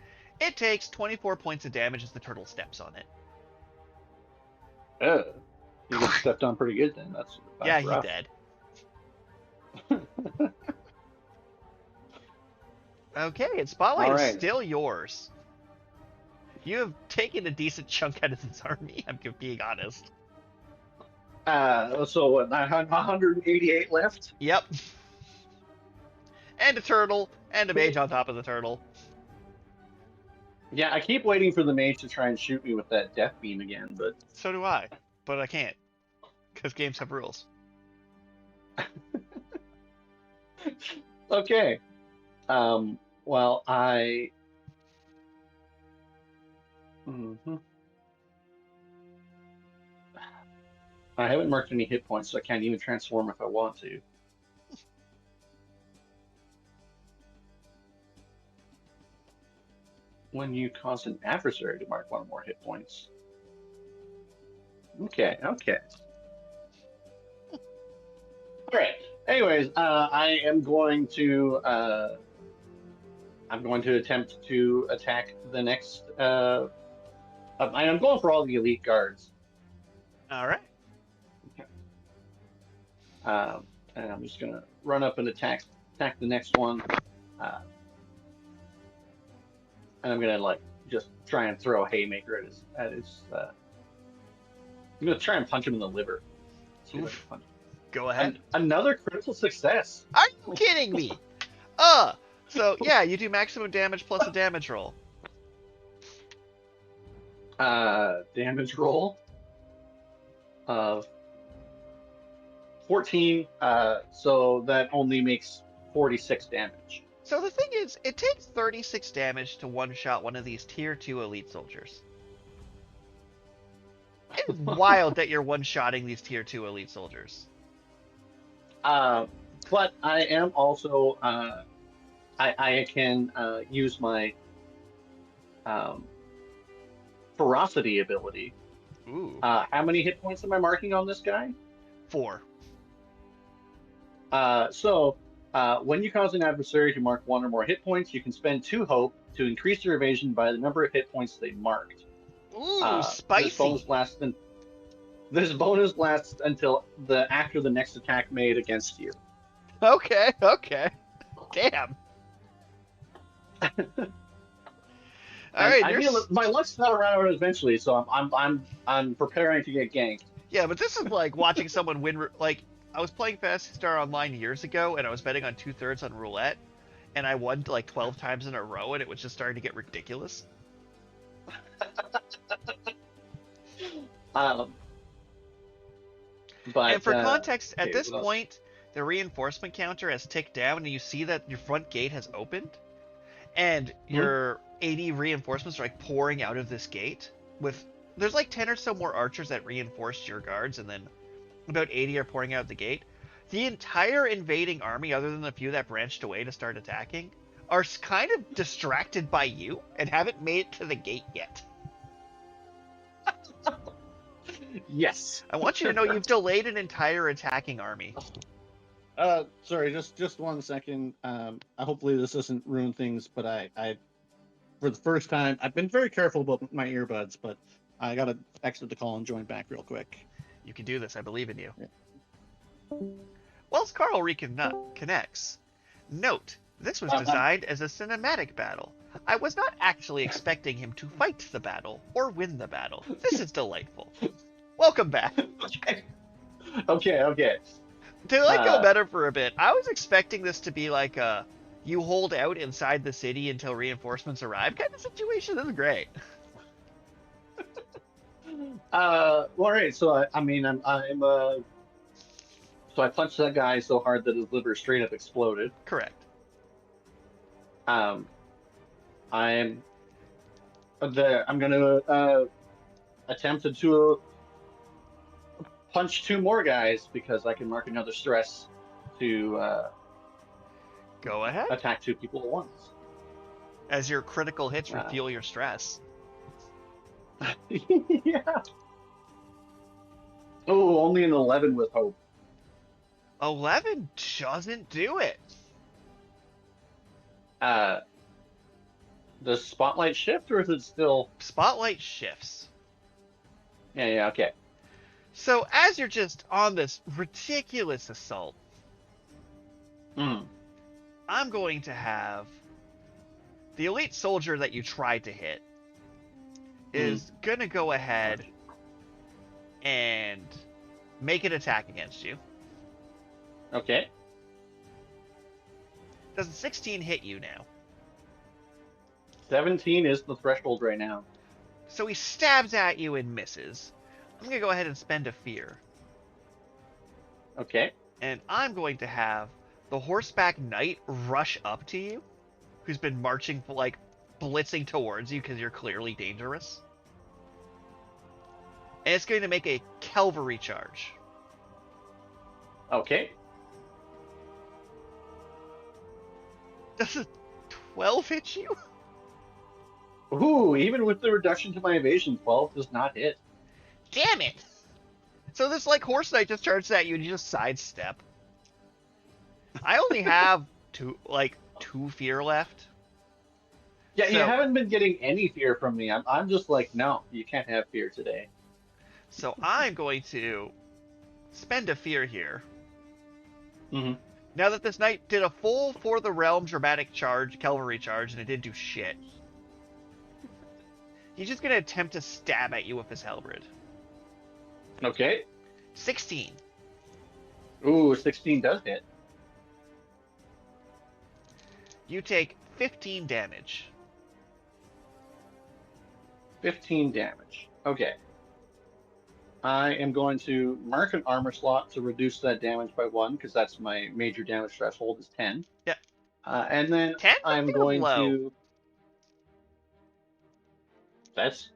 It takes 24 points of damage as the turtle steps on it. You get stepped on pretty good then. That's yeah, rough. He dead. Okay, and Spotlight is still yours. You have taken a decent chunk out of this army, I'm being honest. So 188 left? Yep. And a turtle, and a mage on top of the turtle. Yeah, I keep waiting for the mage to try and shoot me with that death beam again, but... So do I, but I can't. Because games have rules. Okay. Well, I haven't marked any hit points, so I can't even transform if I want to. When you cause an adversary to mark 1 or more hit points. Okay. All right. Anyways, I am going to attempt to attack the next. I am going for all the elite guards. All right. Okay. And I'm just gonna run up and attack the next one. And I'm gonna just try and throw a haymaker at his. I'm gonna try and punch him in the liver. See if I can punch him. Go ahead. Another critical success. Are you kidding me? So yeah, you do maximum damage plus a damage roll. Damage roll of 14. So that only makes 46 damage. So the thing is, it takes 36 damage to one-shot one of these tier 2 elite soldiers. It's wild that you're one-shotting these tier 2 elite soldiers. But I am also I can use my ferocity ability. Ooh. How many hit points am I marking on this guy? 4. When you cause an adversary to mark 1 or more hit points, you can spend 2 hope to increase their evasion by the number of hit points they marked. Ooh, spicy. This bonus lasts until after the next attack made against you. Okay. Damn. All right, I feel my luck's not around eventually, so I'm preparing to get ganked. Yeah, but this is like watching someone win. Like, I was playing Fantasy Star Online years ago, and I was betting on 2/3 on roulette, and I won like 12 times in a row, and it was just starting to get ridiculous. And for context, at this point, the reinforcement counter has ticked down, and you see that your front gate has opened, and your 80 reinforcements are like pouring out of this gate. There's like 10 or so more archers that reinforced your guards, and then about 80 are pouring out the gate. The entire invading army, other than the few that branched away to start attacking, are kind of distracted by you and haven't made it to the gate yet. Yes. I want you to know you've delayed an entire attacking army. Sorry, just 1 second. Hopefully this doesn't ruin things, but I for the first time, I've been very careful about my earbuds, but I gotta exit the call and join back real quick. You can do this. I believe in you. Yeah. Whilst Carl reconnects, note, this was designed as a cinematic battle. I was not actually expecting him to fight the battle or win the battle. This is delightful. Welcome back. Okay. To go better for a bit, I was expecting this to be like a you hold out inside the city until reinforcements arrive kind of situation. This is great. All right. So so I punched that guy so hard that his liver straight up exploded. Correct. I'm gonna attempt to punch 2 more guys because I can mark another stress to Go ahead. attack 2 people at once. As your critical hits refuel your stress. Yeah. Oh, only an 11 with hope. 11 doesn't do it. Does spotlight shift or is it still? Spotlight shifts. Yeah, okay. So as you're just on this ridiculous assault, I'm going to have the elite soldier that you tried to hit is going to go ahead and make an attack against you. Okay. Does a 16 hit you now? 17 is the threshold right now. So he stabs at you and misses. I'm going to go ahead and spend a fear. Okay. And I'm going to have the horseback knight rush up to you, who's been marching, like, blitzing towards you because you're clearly dangerous. And it's going to make a cavalry charge. Okay. Does a 12 hit you? Ooh, even with the reduction to my evasion, 12 does not hit. Damn it! So this, like, horse knight just charges at you and you just sidestep. I only have two fear left. Yeah, So- you haven't been getting any fear from me. I'm just like, no, you can't have fear today. So I'm going to spend a fear here. Mm-hmm. Now that this knight did a full For the Realm dramatic charge, cavalry charge, and it didn't do shit. He's just going to attempt to stab at you with his halberd. Okay. 16. Ooh, 16 does hit. You take 15 damage. 15 damage. Okay. I am going to mark an armor slot to reduce that damage by 1, because that's my major damage threshold is 10. Yeah. And then 10? I'm That feels going low. to... That's...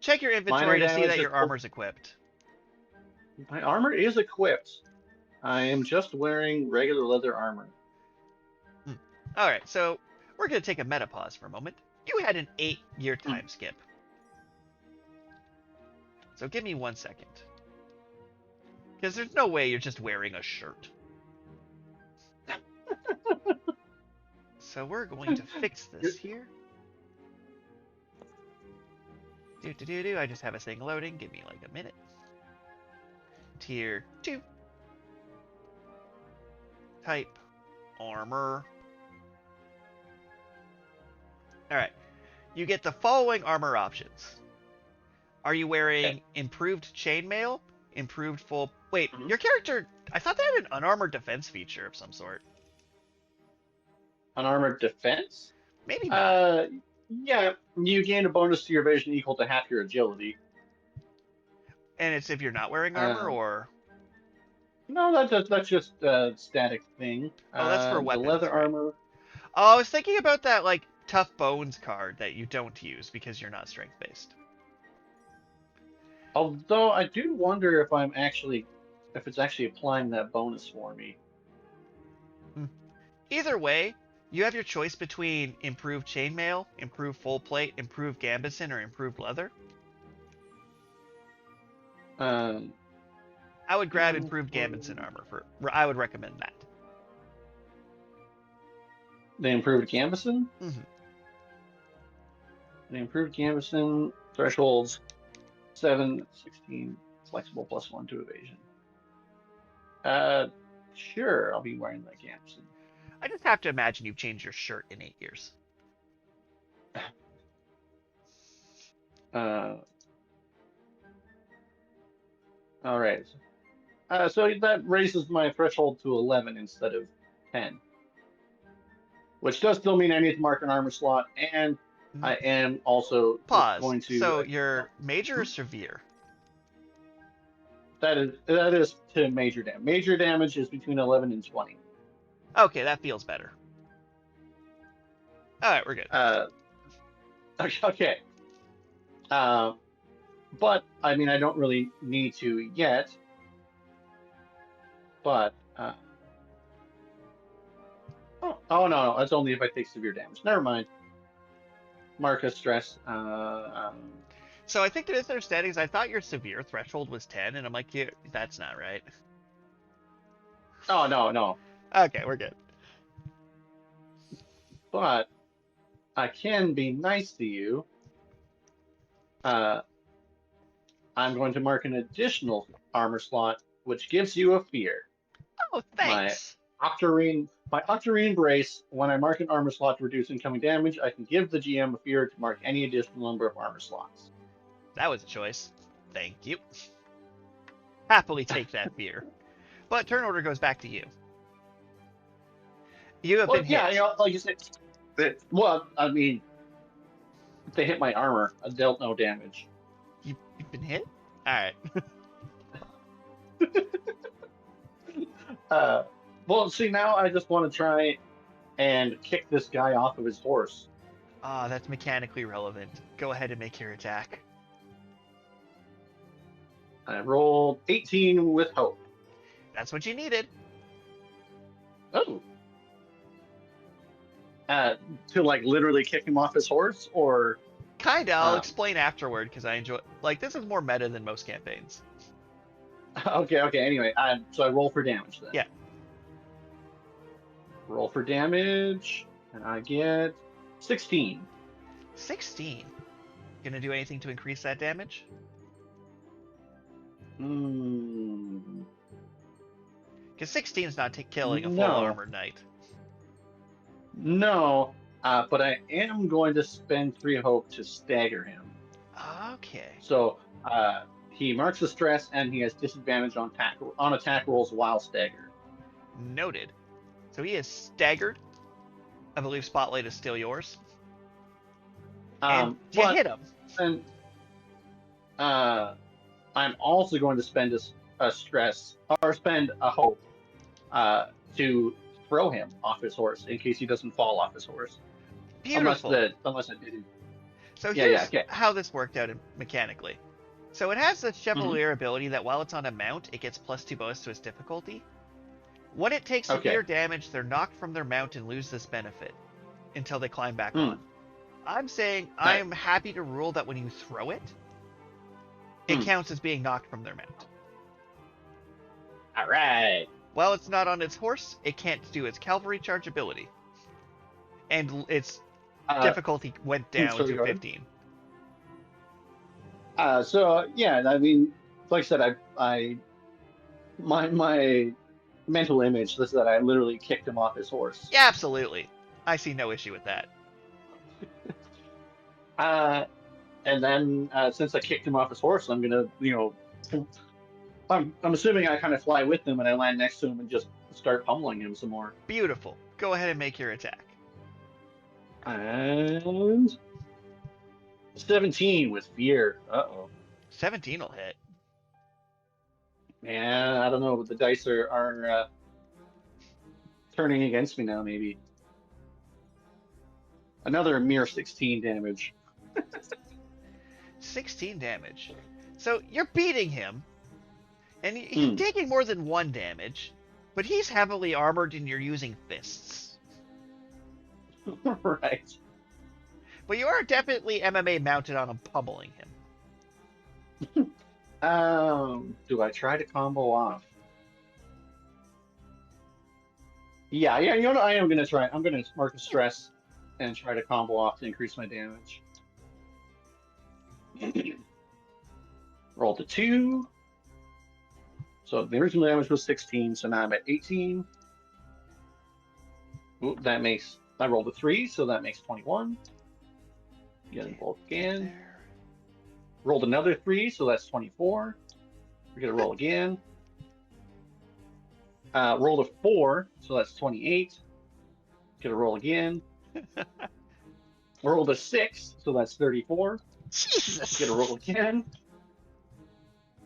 Check your inventory to see damage that is your armor's equipped. My armor is equipped. I am just wearing regular leather armor. Alright, so we're going to take a meta pause for a moment. You had an 8-year time skip. So give me 1 second. Because there's no way you're just wearing a shirt. So we're going to fix this here. I just have a thing loading. Give me like a minute. Tier 2. Type. Armor. Alright. You get the following armor options. Are you wearing improved chainmail? Improved full... Wait, your character... I thought they had an unarmored defense feature of some sort. Unarmored defense? Maybe not. Yeah, you gain a bonus to your vision equal to half your agility. And it's if you're not wearing armor, or... No, that's just a static thing. Oh, that's for weapons, the leather right? armor. Oh, I was thinking about that, like, tough bones card that you don't use because you're not strength-based. Although I do wonder if it's actually applying that bonus for me. Either way, you have your choice between improved chainmail, improved full plate, improved gambeson, or improved leather. I would grab improved gambeson armor for. I would recommend that. The improved gambeson? Mm-hmm. The improved gambeson thresholds 7, 16, flexible +1 to evasion. Sure, I'll be wearing that gambeson. I just have to imagine you've changed your shirt in 8 years. All right. So that raises my threshold to 11 instead of 10. Which does still mean I need to mark an armor slot, and I am also going to... So you're major or severe? That is to major damage. Major damage is between 11 and 20. Okay, that feels better. Alright, we're good. Okay. But, I mean, I don't really need to yet. But, oh no, it's only if I take severe damage. Never mind. Marcus stress. So I think the misunderstanding is I thought your severe threshold was 10, and I'm like, yeah, that's not right. Oh, no. Okay, we're good. But I can be nice to you. I'm going to mark an additional armor slot, which gives you a fear. Oh, thanks. My Octarine Brace, when I mark an armor slot to reduce incoming damage, I can give the GM a fear to mark any additional number of armor slots. That was a choice. Thank you. Happily take that fear. But turn order goes back to you. You have been hit. Yeah, like you said. Well, I mean, they hit my armor. I dealt no damage. You've been hit? Alright. Well, see, now I just want to try and kick this guy off of his horse. Ah, that's mechanically relevant. Go ahead and make your attack. I rolled 18 with hope. That's what you needed. Oh. To, like, literally kick him off his horse, or... Kinda, I'll explain afterward, because I enjoy... Like, this is more meta than most campaigns. Okay, anyway, so I roll for damage, then. Yeah. Roll for damage, and I get 16. 16? Gonna do anything to increase that damage? Because 16 is not killing a full armored knight. No, but I am going to spend 3 hope to stagger him. Okay. So he marks a stress, and he has disadvantage on attack rolls while staggered. Noted. So he is staggered. I believe Spotlight is still yours. And you But hit him. then, I'm also going to spend a stress or spend a hope to throw him off his horse in case he doesn't fall off his horse. Beautiful. Unless I didn't. So Yeah, here's okay. how this worked out mechanically. So it has the Mm-hmm. Chevalier ability that while it's on a mount, it gets +2 bonus to its difficulty. When it takes severe damage, they're knocked from their mount and lose this benefit until they climb back on. I'm saying I'm happy to rule that when you throw it, it counts as being knocked from their mount. All right. While it's not on its horse, it can't do its cavalry charge ability. And its difficulty went down to 15. So yeah, I mean, like I said, my mental image is that I literally kicked him off his horse. Yeah, absolutely. I see no issue with that. And then since I kicked him off his horse, I'm gonna, I'm assuming I kind of fly with him and I land next to him and just start pummeling him some more. Beautiful. Go ahead and make your attack. And 17 with fear. 17 will hit. Yeah, I don't know, but the dice are turning against me now. Maybe another mere 16 damage. 16 damage. So you're beating him, and he's taking more than 1 damage, but he's heavily armored and you're using fists. Right. But you are definitely MMA mounted on him, pummeling him. Do I try to combo off? Yeah, you know what? I am gonna try. I'm gonna mark a stress and try to combo off to increase my damage. Roll to 2. So the original damage was 16, so now I'm at 18. Ooh, I rolled a 3, so that makes 21. Get them both again. Rolled another 3, so that's 24. We're gonna roll again. Rolled a 4, so that's 28. Gonna roll again. Rolled a 6, so that's 34. Jesus. Gonna roll again.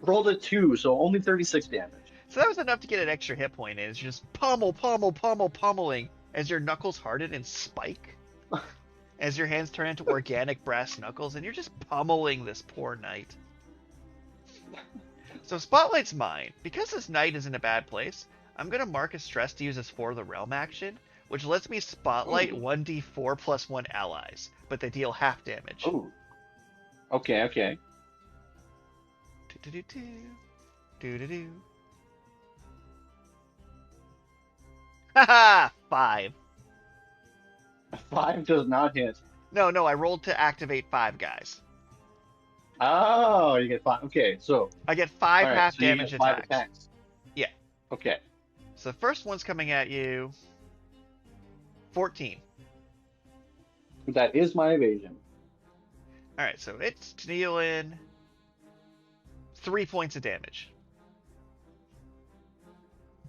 Rolled a 2, so only 36 damage. So that was enough to get an extra hit point in. It's just pummeling as your knuckles harden and spike. As your hands turn into organic brass knuckles, and you're just pummeling this poor knight. So Spotlight's mine. Because this knight is in a bad place, I'm going to mark a stress to use as for the realm action, which lets me Spotlight 1d4 plus 1 allies, but they deal half damage. Ooh. Okay. Do-do-do. Haha! 5. 5 does not hit. No, I rolled to activate 5 guys. Oh, you get 5. Okay, so I get 5 right, half so you damage get 5 attacks. attacks. Yeah. Okay. So the first one's coming at you. 14. That is my evasion. Alright, so it's dealing 3 points of damage.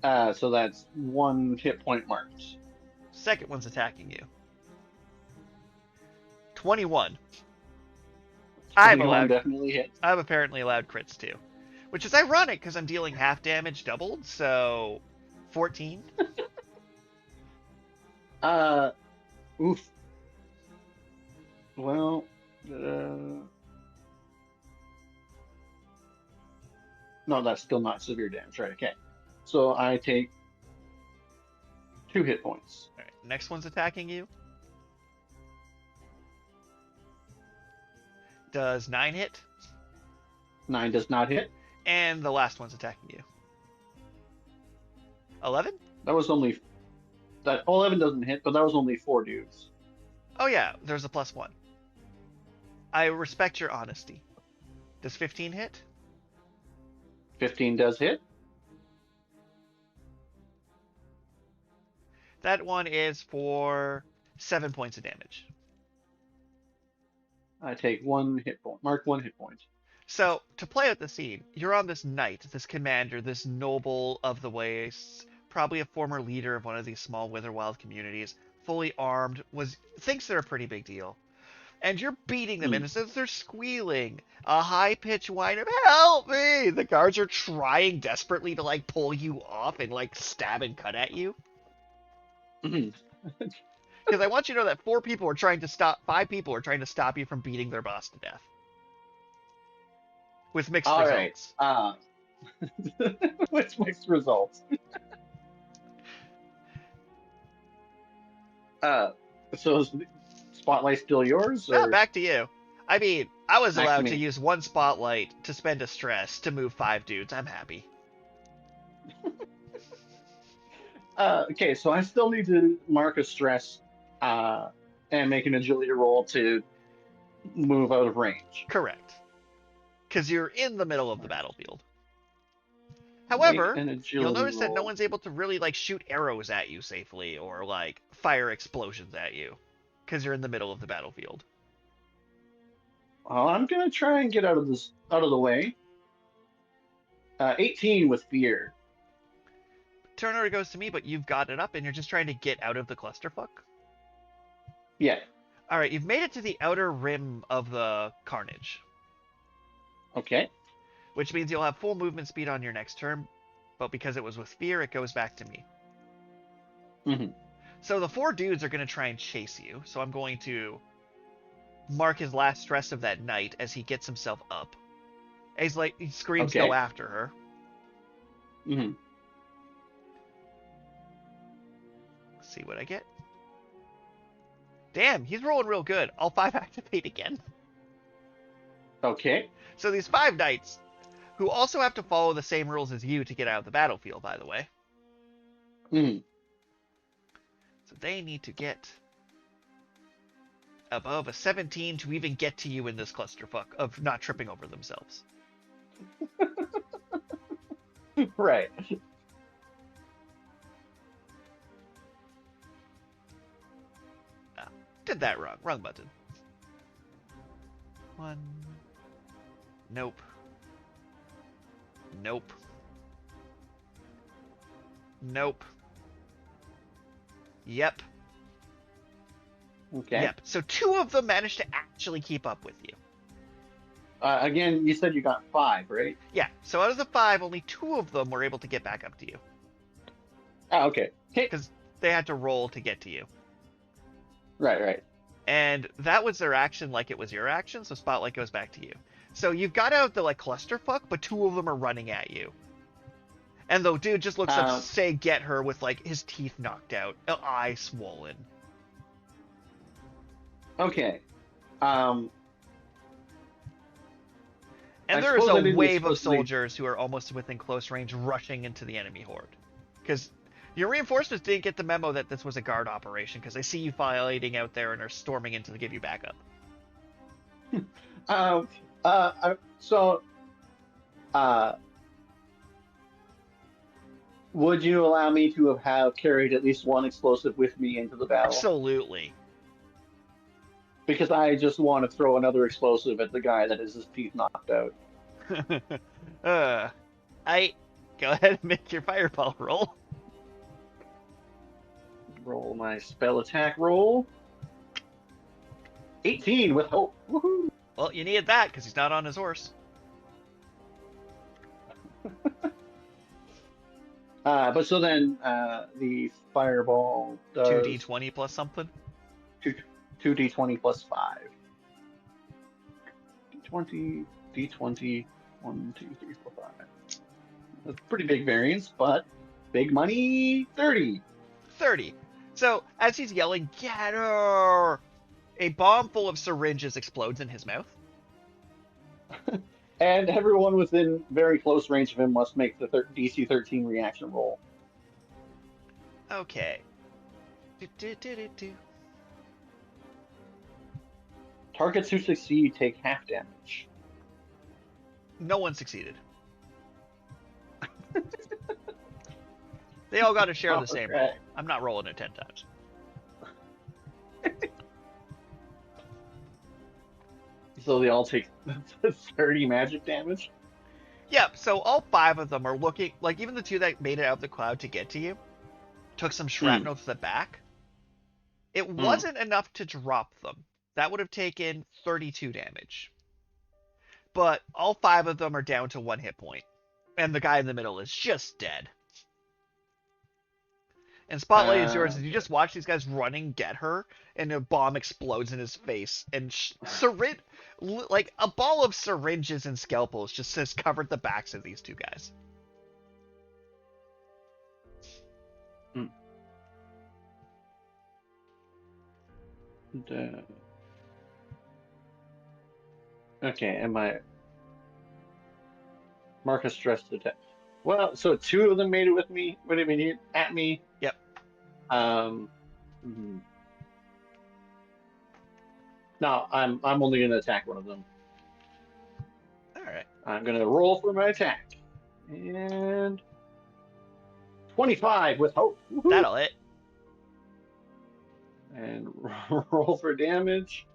So that's 1 hit point marked. Second one's attacking you. 21. I'm definitely hit. I'm apparently allowed crits too. Which is ironic because I'm dealing half damage doubled, so 14. Oof. Well, no, that's still not severe damage, right? Okay. So I take 2 hit points. Alright, next one's attacking you. Does 9 hit? 9 does not hit. And the last one's attacking you. 11? That 11 doesn't hit, but that was only 4 dudes. Oh yeah, there's a +1. I respect your honesty. Does 15 hit? 15 does hit. That one is for 7 points of damage. I take 1 hit point. Mark 1 hit point. So, to play out the scene, you're on this knight, this commander, this noble of the wastes, probably a former leader of one of these small Witherwild communities, fully armed, thinks they're a pretty big deal. And you're beating them, and as they're squealing, a high-pitched whine of "Help me!" The guards are trying desperately to, like, pull you off and, like, stab and cut at you. Because I want you to know that 5 people are trying to stop you from beating their boss to death. With mixed results. With mixed results. So is the spotlight still yours? No, Or? back to you. I mean, I was Back to allowed me. to use 1 spotlight to spend a stress to move 5 dudes. I'm happy. Okay, so I still need to mark a stress and make an agility roll to move out of range. Correct. Because you're in the middle of the battlefield. However, you'll notice that no one's able to really, like, shoot arrows at you safely or, like, fire explosions at you. Because you're in the middle of the battlefield. I'm gonna try and get out of the way. 18 with fear. Turn order goes to me, but you've got it up and you're just trying to get out of the clusterfuck? Yeah. Alright, you've made it to the outer rim of the carnage. Okay. Which means you'll have full movement speed on your next turn, but because it was with fear, it goes back to me. Mm-hmm. So the 4 dudes are going to try and chase you, so I'm going to mark his last stress of that night as he gets himself up. As, like, he screams, Okay. Go after her. Mm-hmm. Let's see what I get. Damn, he's rolling real good. I'll 5 activate again. Okay. So these 5 knights, who also have to follow the same rules as you to get out of the battlefield, by the way. Mm-hmm. So they need to get above a 17 to even get to you in this clusterfuck of not tripping over themselves. Right. Did that wrong. Wrong button. 1. Nope. Nope. Nope. Yep. Okay. Yep. So 2 of them managed to actually keep up with you. Again, you said you got 5, right? Yeah. So out of the 5, only 2 of them were able to get back up to you. Oh, okay. Because they had to roll to get to you. Right. And that was their action like it was your action, so Spotlight goes back to you. So you've got out the, like, clusterfuck, but 2 of them are running at you. And the dude just looks up, say, get her, with, like, his teeth knocked out, eye swollen. Okay. And there is a wave of soldiers who are almost within close range rushing into the enemy horde. Because your reinforcements didn't get the memo that this was a guard operation, because they see you fighting out there and are storming in to give you backup. Would you allow me to have carried at least 1 explosive with me into the battle? Absolutely. Because I just want to throw another explosive at the guy that has his teeth knocked out. Go ahead and make your fireball roll. Roll my spell attack roll. 18 with hope. Woohoo! Well, you needed that because he's not on his horse. But so then the fireball does 2d20 plus something? 2d20 plus 5. D20, 1, 2, 3, 4, 5. That's a pretty big variance, but big money, 30. 30. So, as he's yelling, get her! A bomb full of syringes explodes in his mouth. And everyone within very close range of him must make the DC 13 reaction roll. Okay. Targets who succeed take half damage. No one succeeded. They all got to share the same roll. I'm not rolling it 10 times. So they all take 30 magic damage? Yep, so all 5 of them are looking, like even the 2 that made it out of the cloud to get to you, took some shrapnel to the back. It wasn't enough to drop them. That would have taken 32 damage. But all 5 of them are down to 1 hit point. And the guy in the middle is just dead. And Spotlight is yours as you just watch these guys running, get her, and a bomb explodes in his face. And like a ball of syringes and scalpels just has covered the backs of these 2 guys. Okay, and my Marcus stressed attack. Well, so 2 of them made it with me. What do you mean at me? Yep. No, I'm only gonna attack one of them. Alright. I'm gonna roll for my attack. And 25 with hope. Woo-hoo. That'll hit. And roll for damage.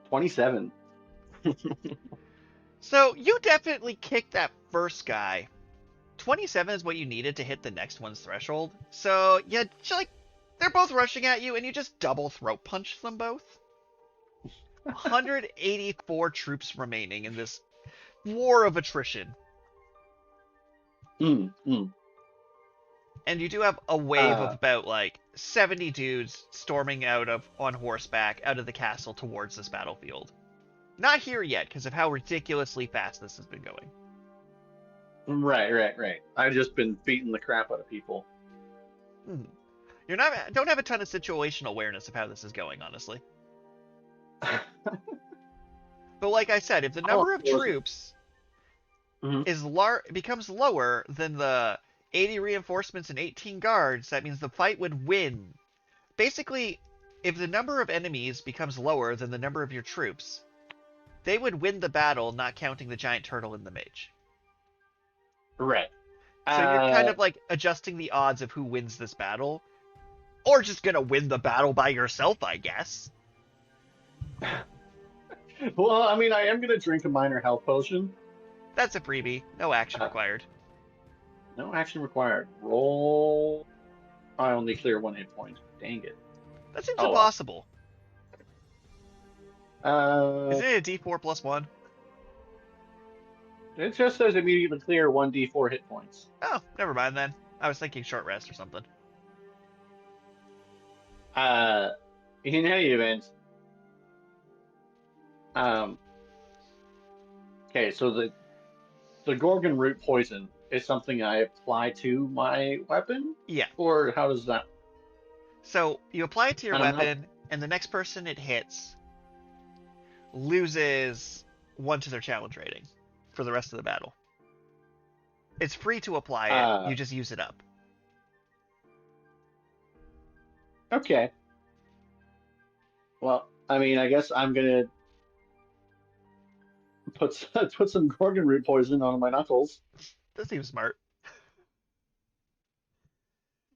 27. So you definitely kicked that first guy. 27 is what you needed to hit the next one's threshold. So yeah, like they're both rushing at you, and you just double throat punch them both. 184 troops remaining in this war of attrition. And you do have a wave of about like 70 dudes storming on horseback out of the castle towards this battlefield. Not here yet because of how ridiculously fast this has been going. Right. I've just been beating the crap out of people. Don't have a ton of situational awareness of how this is going, honestly. But like I said, if the number of troops becomes lower than the 80 reinforcements and 18 guards, that means the fight would win. Basically, if the number of enemies becomes lower than the number of your troops, they would win the battle, not counting the giant turtle and the mage. Right. So you're kind of like adjusting the odds of who wins this battle, or just gonna win the battle by yourself, I guess. Well, I mean, I am gonna drink a minor health potion. That's a freebie. No action required. No action required. Roll. I only clear 1 hit point. Dang it. That seems impossible. Isn't it a D4 plus 1? It just says immediately clear 1d4 hit points. Oh, never mind then. I was thinking short rest or something. In any event, okay, so the gorgon root poison is something I apply to my weapon? Yeah. Or how does that? So you apply it to your weapon, and the next person it hits loses 1 to their challenge rating for the rest of the battle. It's free to apply it. You just use it up. Okay. Well, I mean, I guess I'm gonna put some gorgon root poison on my knuckles. That seems smart.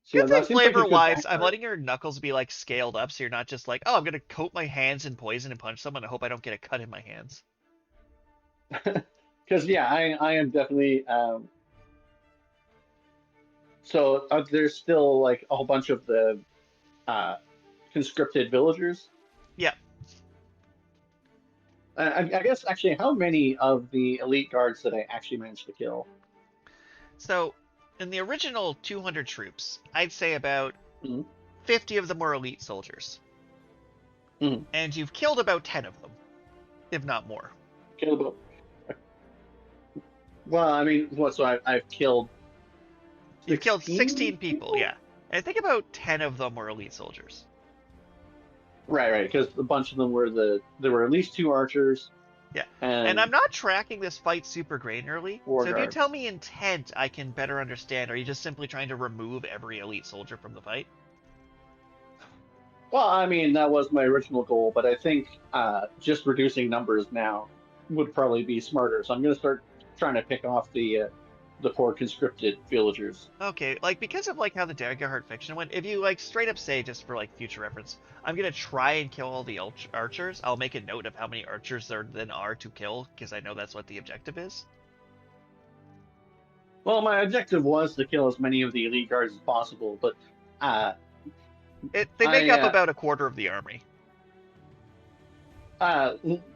So, good thing flavor-wise, I'm letting your knuckles be like scaled up, so you're not just like, oh, I'm gonna coat my hands in poison and punch someone. I hope I don't get a cut in my hands. Because yeah, I am definitely. So there's still like a whole bunch of the conscripted villagers. Yeah. I guess actually, how many of the elite guards did I actually manage to kill? So, in the original 200 troops, I'd say about 50 of them were elite soldiers. And you've killed about 10 of them, if not more. Killed about. Well, I mean, so I've killed. You've killed 16 people, yeah. And I think about 10 of them were elite soldiers. Right, because a bunch of them were there were at least 2 archers. Yeah, and I'm not tracking this fight super granularly, so if you tell me intent, I can better understand. Are you just simply trying to remove every elite soldier from the fight? Well, I mean, that was my original goal, but I think just reducing numbers now would probably be smarter. So I'm going to start trying to pick off the the poor conscripted villagers. Okay, like, because of, like, how the Daggerheart fiction went, if you, like, straight up say, just for, like, future reference, I'm gonna try and kill all the archers, I'll make a note of how many archers there then are to kill, because I know that's what the objective is. Well, my objective was to kill as many of the elite guards as possible, but They make up about a quarter of the army.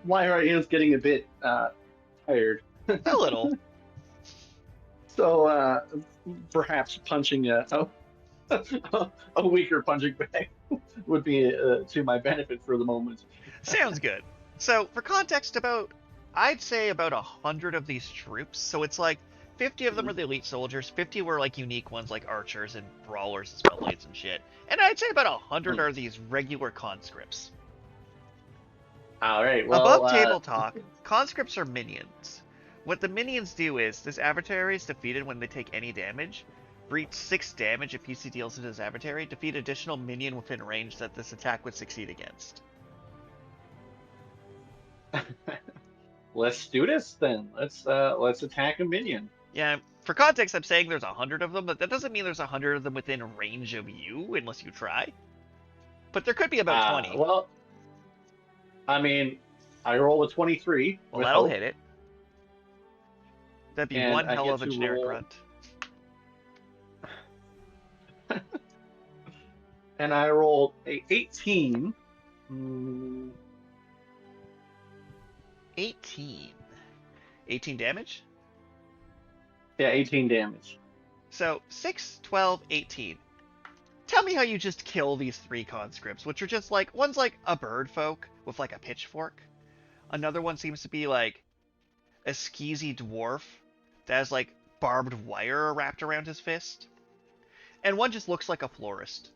Lyra is getting a bit tired. A little. So perhaps punching a weaker punching bag would be to my benefit for the moment. Sounds good. So, for context, I'd say about 100 of these troops, so it's like 50 of them are the elite soldiers, 50 were like unique ones like archers and brawlers and spellblades and shit, and I'd say about 100 are these regular conscripts. Alright, well... Above table talk, conscripts are minions. What the minions do is, this adversary is defeated when they take any damage, breach 6 damage if PC deals to this adversary, defeat additional minion within range that this attack would succeed against. Let's do this then. Let's attack a minion. Yeah, for context, I'm saying there's 100 of them, but that doesn't mean there's 100 of them within range of you, unless you try. But there could be about 20. Well, I mean, I roll a 23. Well, that'll hit it. That'd be And one I hell get of a to generic roll- grunt. And I rolled a 18. 18. 18 damage? Yeah, 18 damage. So, 6, 12, 18. Tell me how you just kill these 3 conscripts, which are just like, one's like a bird folk with like a pitchfork. Another one seems to be like a skeezy dwarf that has like barbed wire wrapped around his fist. And one just looks like a florist.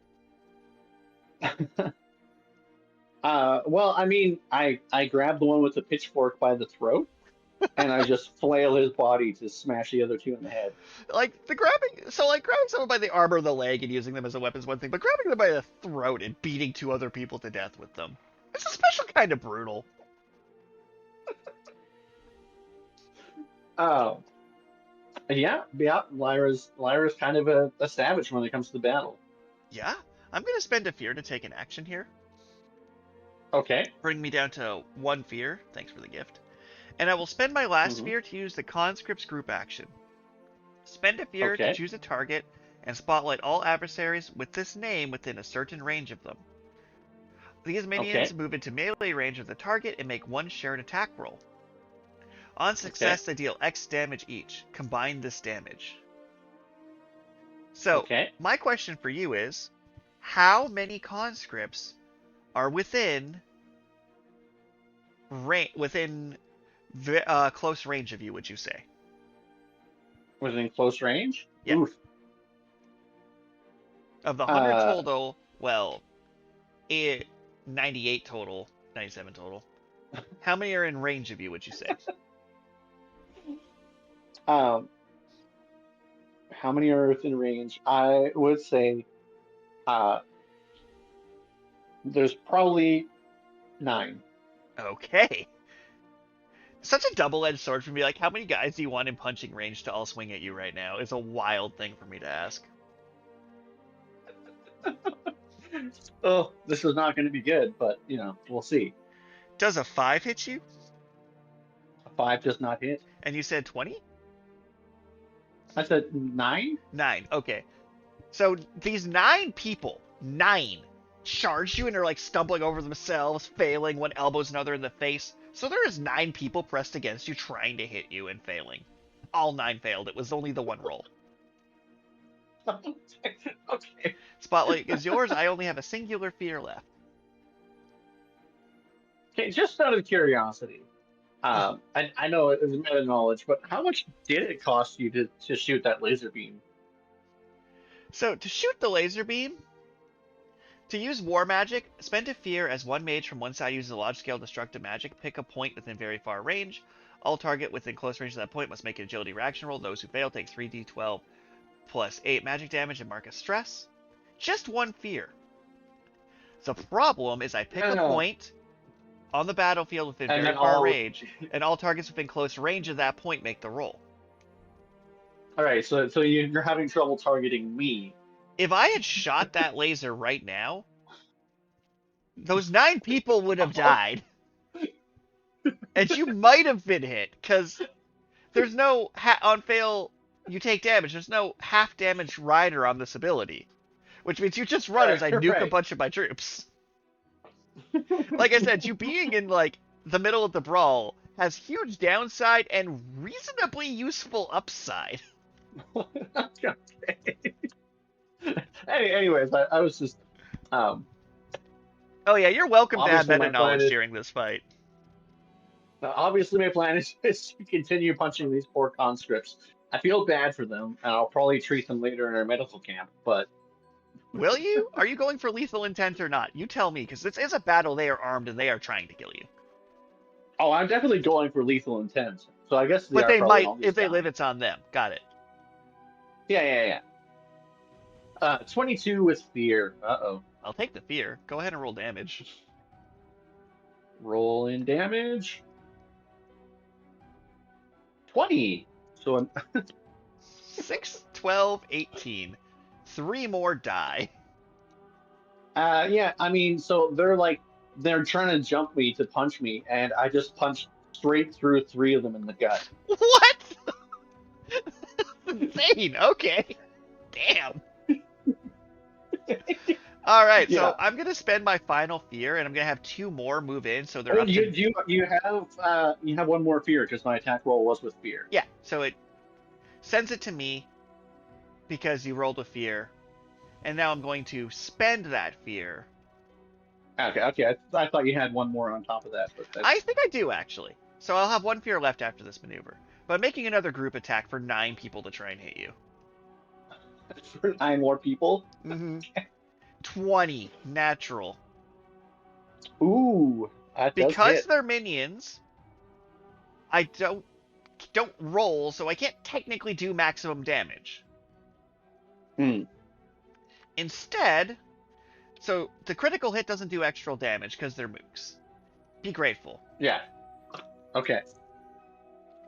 Well, I mean, I grab the one with the pitchfork by the throat, and I just flail his body to smash the other 2 in the head. Like, grabbing someone by the arm or the leg and using them as a weapon is one thing, but grabbing them by the throat and beating 2 other people to death with them, it's a special kind of brutal. Yeah, Lyra's kind of a savage when it comes to the battle. Yeah, I'm gonna spend a fear to take an action here. Okay. Bring me down to 1 fear. Thanks for the gift. And I will spend my last fear to use the conscript's group action. Spend a fear to choose a target and spotlight all adversaries with this name within a certain range of them. These minions move into melee range of the target and make 1 shared attack roll. On success, they deal X damage each. Combine this damage. So, my question for you is, how many conscripts are within close range of you, would you say? Within close range? Yeah. Oof. Of the 100 total, well, 98 total, 97 total. How many are in range of you, would you say? How many are within range? I would say there's probably 9. Okay. Such a double-edged sword for me. Like, how many guys do you want in punching range to all swing at you right now? It's a wild thing for me to ask. Oh, this is not going to be good, but, we'll see. Does a 5 hit you? A 5 does not hit. And you said 20? I said 9? 9, okay. So these 9 people, 9, charge you and are like stumbling over themselves, failing, one elbows another in the face. So there is 9 people pressed against you trying to hit you and failing. All 9 failed. It was only the 1 roll. Okay. Spotlight is yours. I only have a singular fear left. Okay, just out of curiosity, I know it was meta knowledge, but how much did it cost you to shoot that laser beam? So to shoot the laser beam, to use war magic, spend a fear as 1 mage from one side uses a large scale destructive magic. Pick a point within very far range. All target within close range of that point must make an agility reaction roll. Those who fail take 3d12 plus 8 magic damage and mark a stress. Just 1 fear. The problem is I pick a point on the battlefield within very far range, and all targets within close range of that point make the roll. All right, so you're having trouble targeting me. If I had shot that laser right now, those 9 people would have died. And you might have been hit, because there's no on fail you take damage. There's no half damage rider on this ability, which means you just run as I nuke a bunch of my troops. Like I said, you being in like the middle of the brawl has huge downside and reasonably useful upside. Okay. Anyways, I was just. Oh yeah, you're welcome to have Obviously, meta my knowledge plan is- during this fight. Obviously, my plan is to continue punching these poor conscripts. I feel bad for them, and I'll probably treat them later in our medical camp, but. Will you? Are you going for lethal intent or not? You tell me, because this is a battle. They are armed and they are trying to kill you. Oh, I'm definitely going for lethal intent. So I guess But they might, if they live, it's on them. Got it. Yeah. 22 with fear. Uh-oh. I'll take the fear. Go ahead and roll damage. Roll in damage. 20. So 6, 12, 18. 3 more die. yeah, I mean, so they're trying to jump me to punch me, and I just punched straight through 3 of them in the gut. What? Insane. Okay. Damn. All right, Yeah. so I'm gonna spend my final fear, and I'm gonna have 2 more move in, so they're up to... You have one more fear because my attack roll was with fear. Yeah, so it sends it to me because you rolled with fear, and now I'm going to spend that fear. Okay. I thought you had one more on top of that, but I think I do actually. So I'll have 1 fear left after this maneuver. But I'm making another group attack for 9 people to try and hit you. for 9 more people. Mm-hmm. 20 natural. Ooh, that does Because hit. they're minions, I don't roll, so I can't technically do maximum damage. Instead, so the critical hit doesn't do extra damage because they're mooks. Be grateful. Yeah. Okay.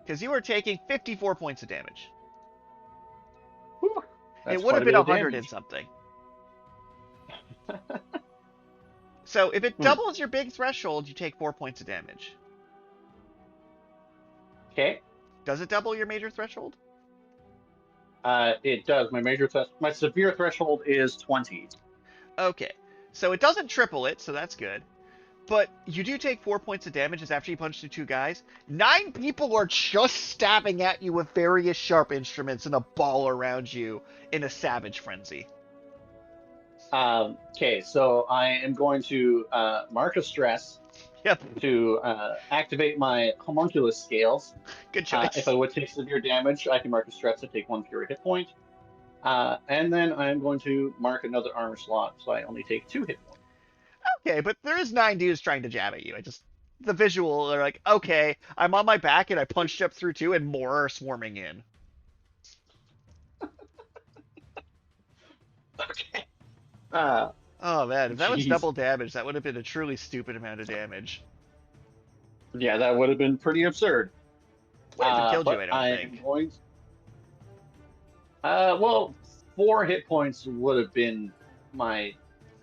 Because you are taking 54 points of damage. Whew. That's It would have quite been a bit of 100 and damage. something. So if it doubles your big threshold, you take 4 points of damage. Okay. Does it double your major threshold? It does. My severe threshold is 20. Okay. So it doesn't triple it, so that's good. But you do take 4 points of damage as after you punch through 2 guys. 9 people are just stabbing at you with various sharp instruments and a ball around you in a savage frenzy. Okay, so I am going to mark a stress Yep. to activate my homunculus scales. Good choice. If I would take severe damage, I can mark a stress to take 1 fewer hit point. And then I'm going to mark another armor slot, so I only take 2 hit points. Okay, but there is 9 dudes trying to jab at you. The visual, they're like, okay, I'm on my back and I punched up through 2 and more are swarming in. Okay. Oh man, if that was Jeez. double damage, that would have been a truly stupid amount of damage. Yeah, that would have been pretty absurd. Wouldn't have killed you, But I don't am think. going well, 4 hit points would have been my.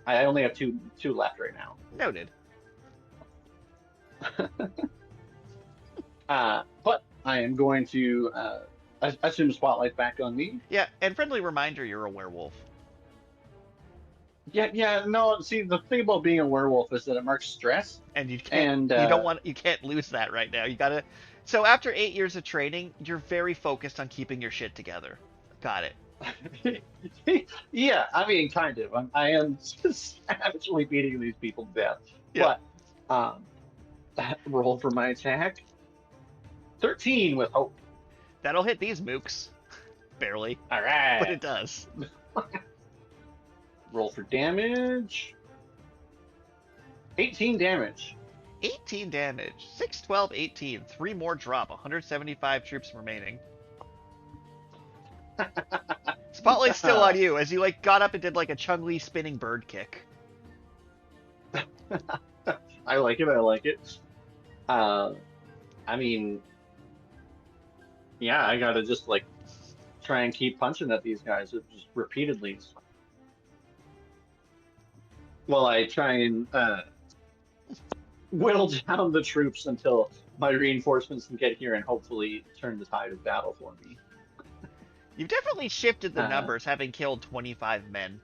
I only have two left right now. Noted. But I am going to assume the spotlight back on me. Yeah, and friendly reminder, you're a werewolf. Yeah. No, see, the thing about being a werewolf is that it marks stress. And you can't, you can't lose that right now. You gotta. So after 8 years of training, you're very focused on keeping your shit together. Got it. Yeah, I mean, kind of. I am savagely beating these people to death. Yeah. But roll for my attack. 13 with hope. That'll hit these mooks. Barely. All right. But it does. Roll for damage. 18 damage. 18 damage. 6, 12, 18. 3 more drop. 175 troops remaining. Spotlight's still on you as you got up and did a Chung-Li spinning bird kick. I like it. I mean, yeah, I gotta just try and keep punching at these guys just repeatedly. While I try and whittle down the troops until my reinforcements can get here and hopefully turn the tide of battle for me. You've definitely shifted the numbers, having killed 25 men.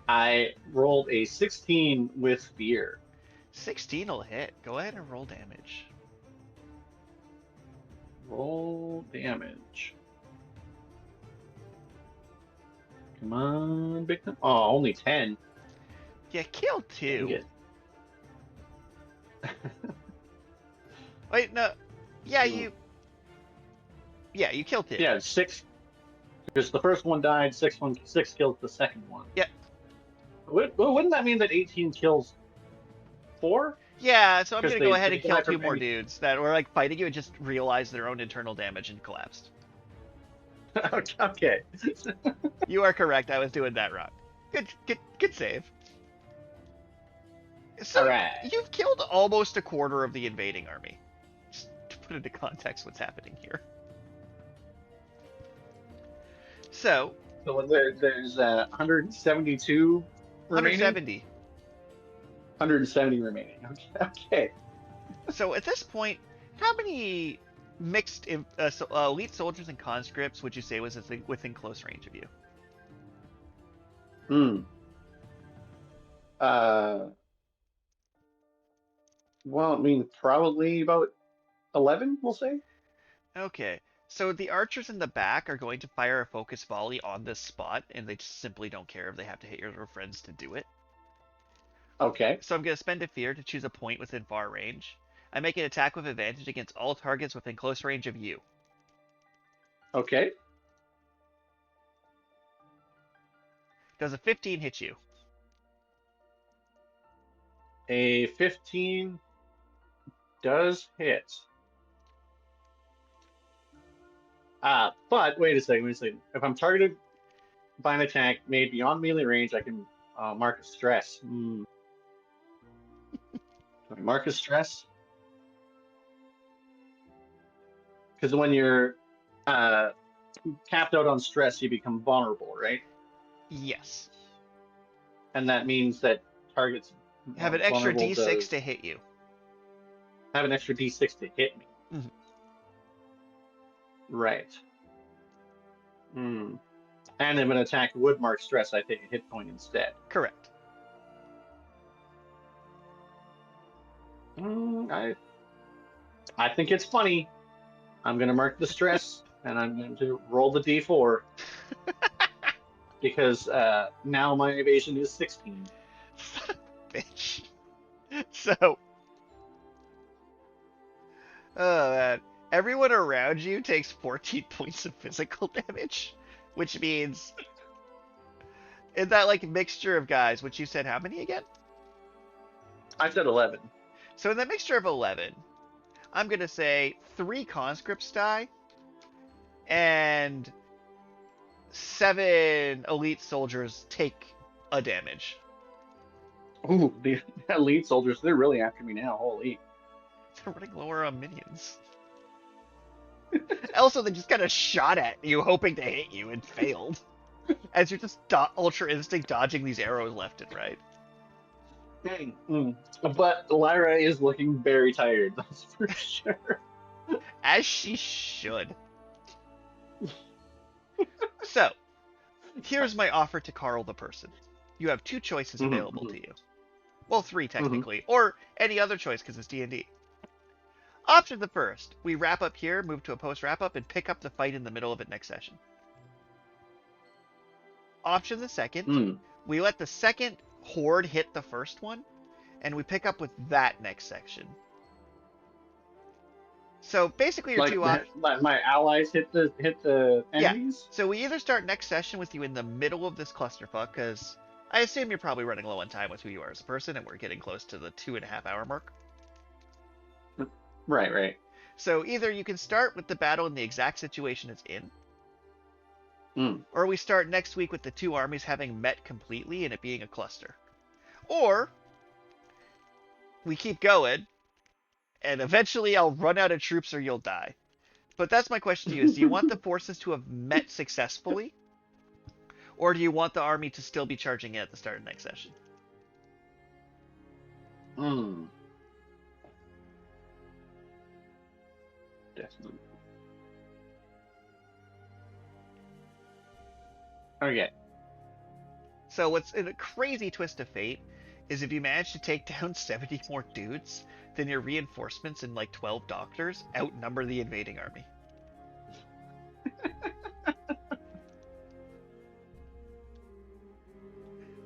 I rolled a 16 with fear. 16 will hit. Go ahead and roll damage. Roll damage. Come on, big time. Oh, only 10. Yeah, killed 2. Wait, no. Yeah, you killed 2. Yeah, 6. Because the first one died, 6 killed the second one. Yeah. Wouldn't that mean that 18 kills 4? Yeah, so I'm going to go ahead and kill die 2 from more any- dudes that were like fighting you and just realized their own internal damage and collapsed. Okay. You are correct. I was doing that wrong. Good save. So Alright. you've killed almost a quarter of the invading army. Just to put into context what's happening here. So there's 172 remaining? 170. 170 remaining. Okay. So at this point, how many mixed elite soldiers and conscripts would you say was within close range of you? Well, I mean, probably about 11, we'll say. Okay. So the archers in the back are going to fire a focus volley on this spot, and they just simply don't care if they have to hit your friends to do it. Okay. So I'm going to spend a fear to choose a point within far range. I make an attack with advantage against all targets within close range of you. Okay. Does a 15 hit you? A 15 does hit. But wait a second. If I'm targeted by an attack made beyond melee range, I can mark a stress. Can I mark a stress? Because when you're capped out on stress, you become vulnerable, right? Yes. And that means that targets Have an extra vulnerable d6 to hit you. have an extra d6 to hit me. Mhm. Right. And if an attack would mark stress, I take a hit point instead. Correct. I think it's funny. I'm going to mark the stress, and I'm going to roll the d4. Because now my evasion is 16. Bitch. So, oh man, everyone around you takes 14 points of physical damage, which means in that like mixture of guys, which you said how many again? I said 11. So in that mixture of 11, I'm gonna say 3 conscripts die, and 7 elite soldiers take a damage. Ooh, the elite soldiers, they're really after me now. Holy. They're running lower on minions. Also, they just kind of shot at you, hoping to hit you, and failed. As you're just Ultra Instinct dodging these arrows left and right. But Lyra is looking very tired, that's for sure. As she should. So, here's my offer to Carl the person. You have 2 choices available to you. Well, 3 technically, or any other choice because it's D&D. Option the first, we wrap up here, move to a post-wrap-up, and pick up the fight in the middle of it next session. Option the second, we let the second horde hit the first one, and we pick up with that next section. So basically your 2 options... My allies hit the enemies? Yeah, so we either start next session with you in the middle of this clusterfuck, because I assume you're probably running low on time with who you are as a person, and we're getting close to the 2.5 hour mark. Right. So either you can start with the battle in the exact situation it's in, or we start next week with the 2 armies having met completely and it being a cluster. Or we keep going, and eventually I'll run out of troops or you'll die. But that's my question to you: is do you want the forces to have met successfully, or do you want the army to still be charging in at the start of next session? Hmm. Definitely. Okay. So what's in a crazy twist of fate is if you manage to take down 70 more dudes, then your reinforcements and like 12 doctors outnumber the invading army.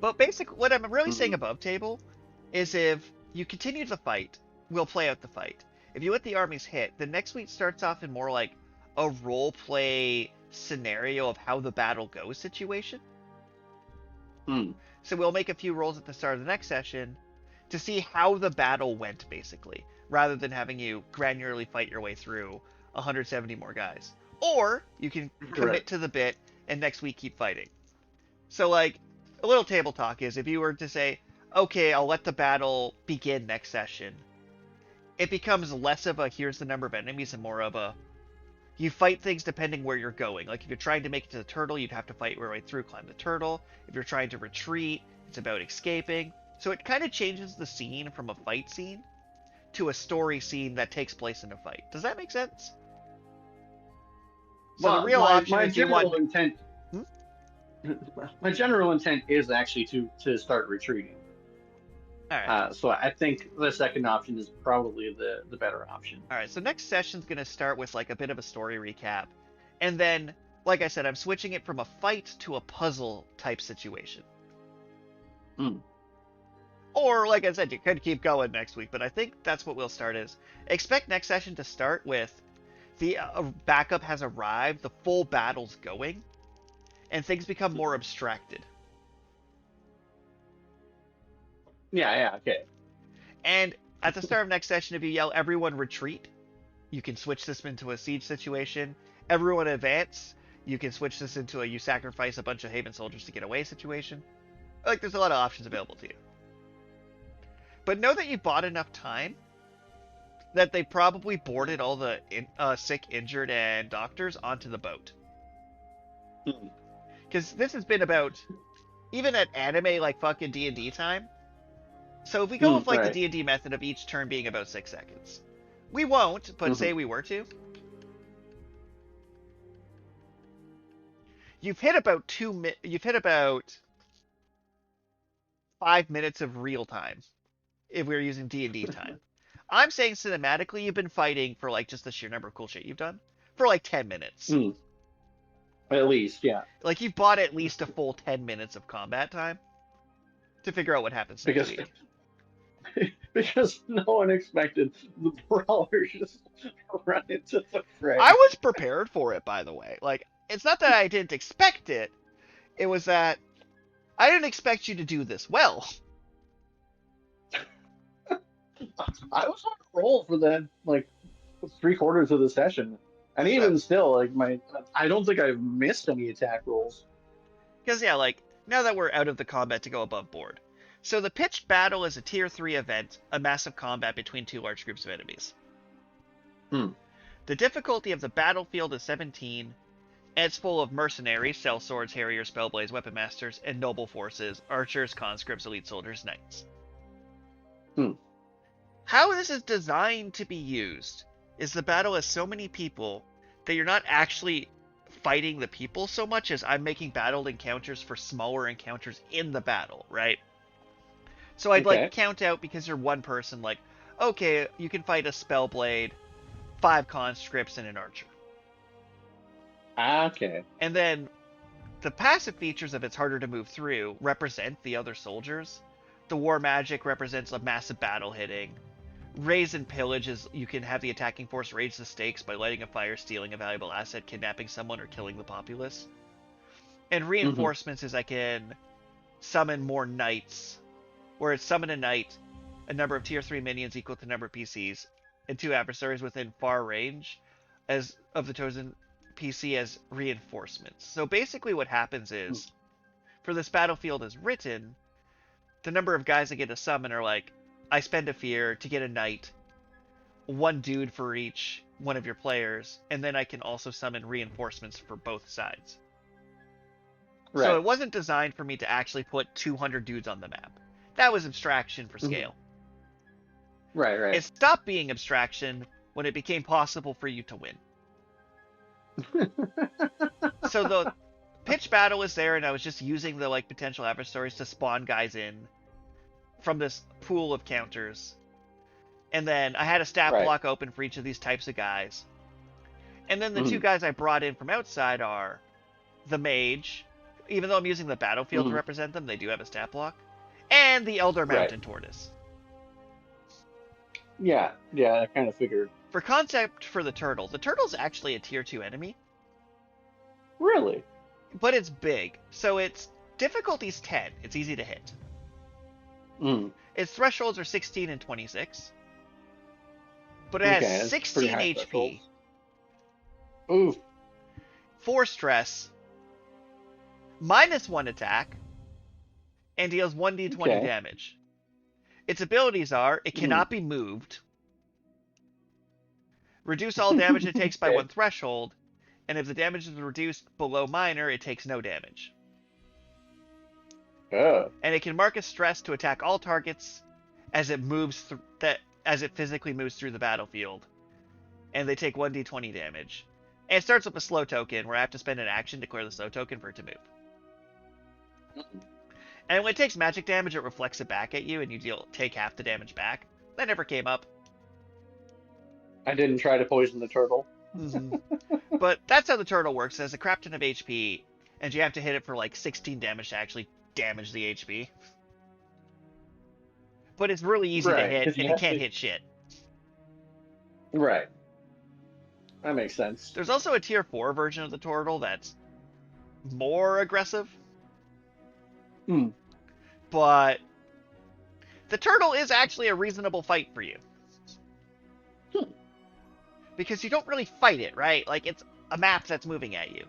But basically, what I'm really saying above table is if you continue the fight, we'll play out the fight. If you let the armies hit, the next week starts off in more like a role play scenario of how the battle goes situation. So we'll make a few rolls at the start of the next session to see how the battle went, basically, rather than having you granularly fight your way through 170 more guys. Or you can commit to the bit and next week keep fighting. So, like, a little table talk is if you were to say, okay, I'll let the battle begin next session, it becomes less of a here's the number of enemies and more of a you fight things depending where you're going. Like, if you're trying to make it to the turtle, you'd have to fight your way through, climb the turtle. If you're trying to retreat, it's about escaping. So it kind of changes the scene from a fight scene to a story scene that takes place in a fight. Does that make sense? So well, the real option is intent. My general intent is actually to start retreating. All right. So I think the second option is probably the better option. All right, so next session's going to start with like a bit of a story recap. And then, like I said, I'm switching it from a fight to a puzzle type situation. Or, like I said, you could keep going next week, but I think that's what we'll start is. Expect next session to start with the backup has arrived, the full battle's going, and things become more abstracted. Yeah, okay. And at the start of next session, if you yell, everyone retreat, you can switch this into a siege situation. Everyone advance, you can switch this into a you sacrifice a bunch of Haven soldiers to get away situation. Like, there's a lot of options available to you. But know that you bought enough time that they probably boarded all the sick, injured, and doctors onto the boat. Because this has been about, even at anime like fucking D&D time. So if we go with like the D&D method of each turn being about 6 seconds. We won't, but say we were to. You've hit about 5 minutes of real time if we were using D&D time. I'm saying cinematically you've been fighting for like just the sheer number of cool shit you've done for like 10 minutes. At least, yeah. Like you've bought at least a full 10 minutes of combat time to figure out what happens next week. Because no one expected the brawlers just run into the fray. I was prepared for it, by the way. Like, it's not that I didn't expect it. It was that I didn't expect you to do this well. I was on a roll for that, like, 3/4 of the session. And even still, like, I don't think I've missed any attack rolls. Because, yeah, like, now that we're out of the combat to go above board. So the pitched battle is a tier 3 event, a massive combat between 2 large groups of enemies. The difficulty of the battlefield is 17, and it's full of mercenaries, sellswords, harriers, spellblades, weapon masters, and noble forces, archers, conscripts, elite soldiers, knights. How this is designed to be used is the battle has so many people that you're not actually fighting the people so much as I'm making battle encounters for smaller encounters in the battle, right? So I'd like count out, because you're one person, like, okay, you can fight a spellblade, 5 conscripts, and an archer. Okay. And then the passive features of it's harder to move through represent the other soldiers. The war magic represents a massive battle hitting. Raise and pillage is you can have the attacking force raise the stakes by lighting a fire, stealing a valuable asset, kidnapping someone, or killing the populace. And reinforcements is I can summon more knights, where it's summon a knight, a number of tier 3 minions equal to the number of PCs, and 2 adversaries within far range as of the chosen PC as reinforcements. So basically what happens is, for this battlefield as written, the number of guys that get a summon are like, I spend a fear to get a knight, 1 dude for each one of your players, and then I can also summon reinforcements for both sides. Right. So it wasn't designed for me to actually put 200 dudes on the map. That was abstraction for scale. Right. It stopped being abstraction when it became possible for you to win. So the pitch battle was there, and I was just using the like potential adversaries to spawn guys in from this pool of counters. And then I had a stat block open for each of these types of guys. And then the two guys I brought in from outside are the mage, even though I'm using the battlefield to represent them, they do have a stat block, and the elder mountain tortoise. Yeah, I kind of figured. For concept for the turtle's actually a tier 2 enemy. Really? But it's big, so its difficulty's 10. It's easy to hit. Its thresholds are 16 and 26. But it has 16 HP. Oof. 4 stress. -1 attack. And deals 1d20 damage. Its abilities are, it cannot be moved. Reduce all damage it takes by 1 threshold. And if the damage is reduced below minor, it takes no damage. Oh. And it can mark a stress to attack all targets as it moves as it physically moves through the battlefield. And they take 1d20 damage. And it starts with a slow token where I have to spend an action to clear the slow token for it to move. And when it takes magic damage, it reflects it back at you and you take half the damage back. That never came up. I didn't try to poison the turtle. But that's how the turtle works. It has a crap ton of HP, and you have to hit it for like 16 damage to actually damage the HP. But it's really easy to hit, and it can't hit shit. Right. That makes sense. There's also a tier 4 version of the turtle that's more aggressive. But the turtle is actually a reasonable fight for you. Because you don't really fight it, right? Like, it's a map that's moving at you.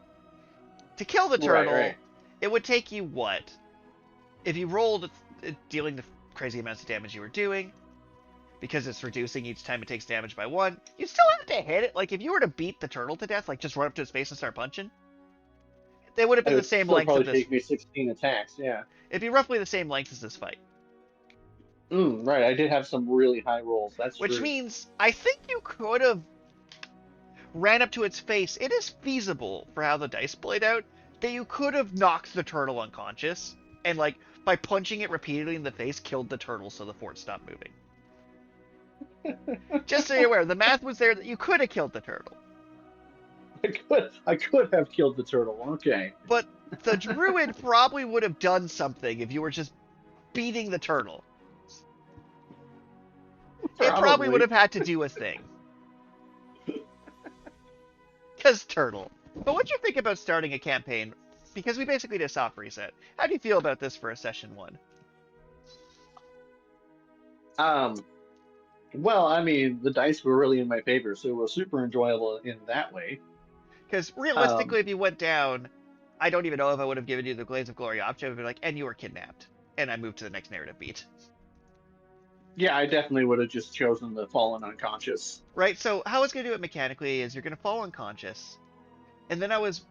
To kill the turtle, it would take you what? If you rolled dealing the crazy amounts of damage you were doing, because it's reducing each time it takes damage by 1, you still have to hit it. Like, if you were to beat the turtle to death, like, just run up to its face and start punching, they would have been the same length of this. It would take me 16 attacks, yeah. It'd be roughly the same length as this fight. Right, I did have some really high rolls, that's true. Which means, I think you could have ran up to its face. It is feasible, for how the dice played out, that you could have knocked the turtle unconscious, and, like, by punching it repeatedly in the face, killed the turtle so the fort stopped moving. Just so you're aware, the math was there that you could have killed the turtle. I could have killed the turtle, okay. But the druid probably would have done something if you were just beating the turtle. It probably would have had to do a thing. Because turtle. But what do you think about starting a campaign? Because we basically did a soft reset. How do you feel about this for a session 1? Well, I mean, the dice were really in my favor, so it was super enjoyable in that way. Because realistically, if you went down, I don't even know if I would have given you the Glades of Glory option. I would be like, and you were kidnapped. And I moved to the next narrative beat. Yeah, I definitely would have just chosen the fallen unconscious. Right, so how I was going to do it mechanically is you're going to fall unconscious. And then I was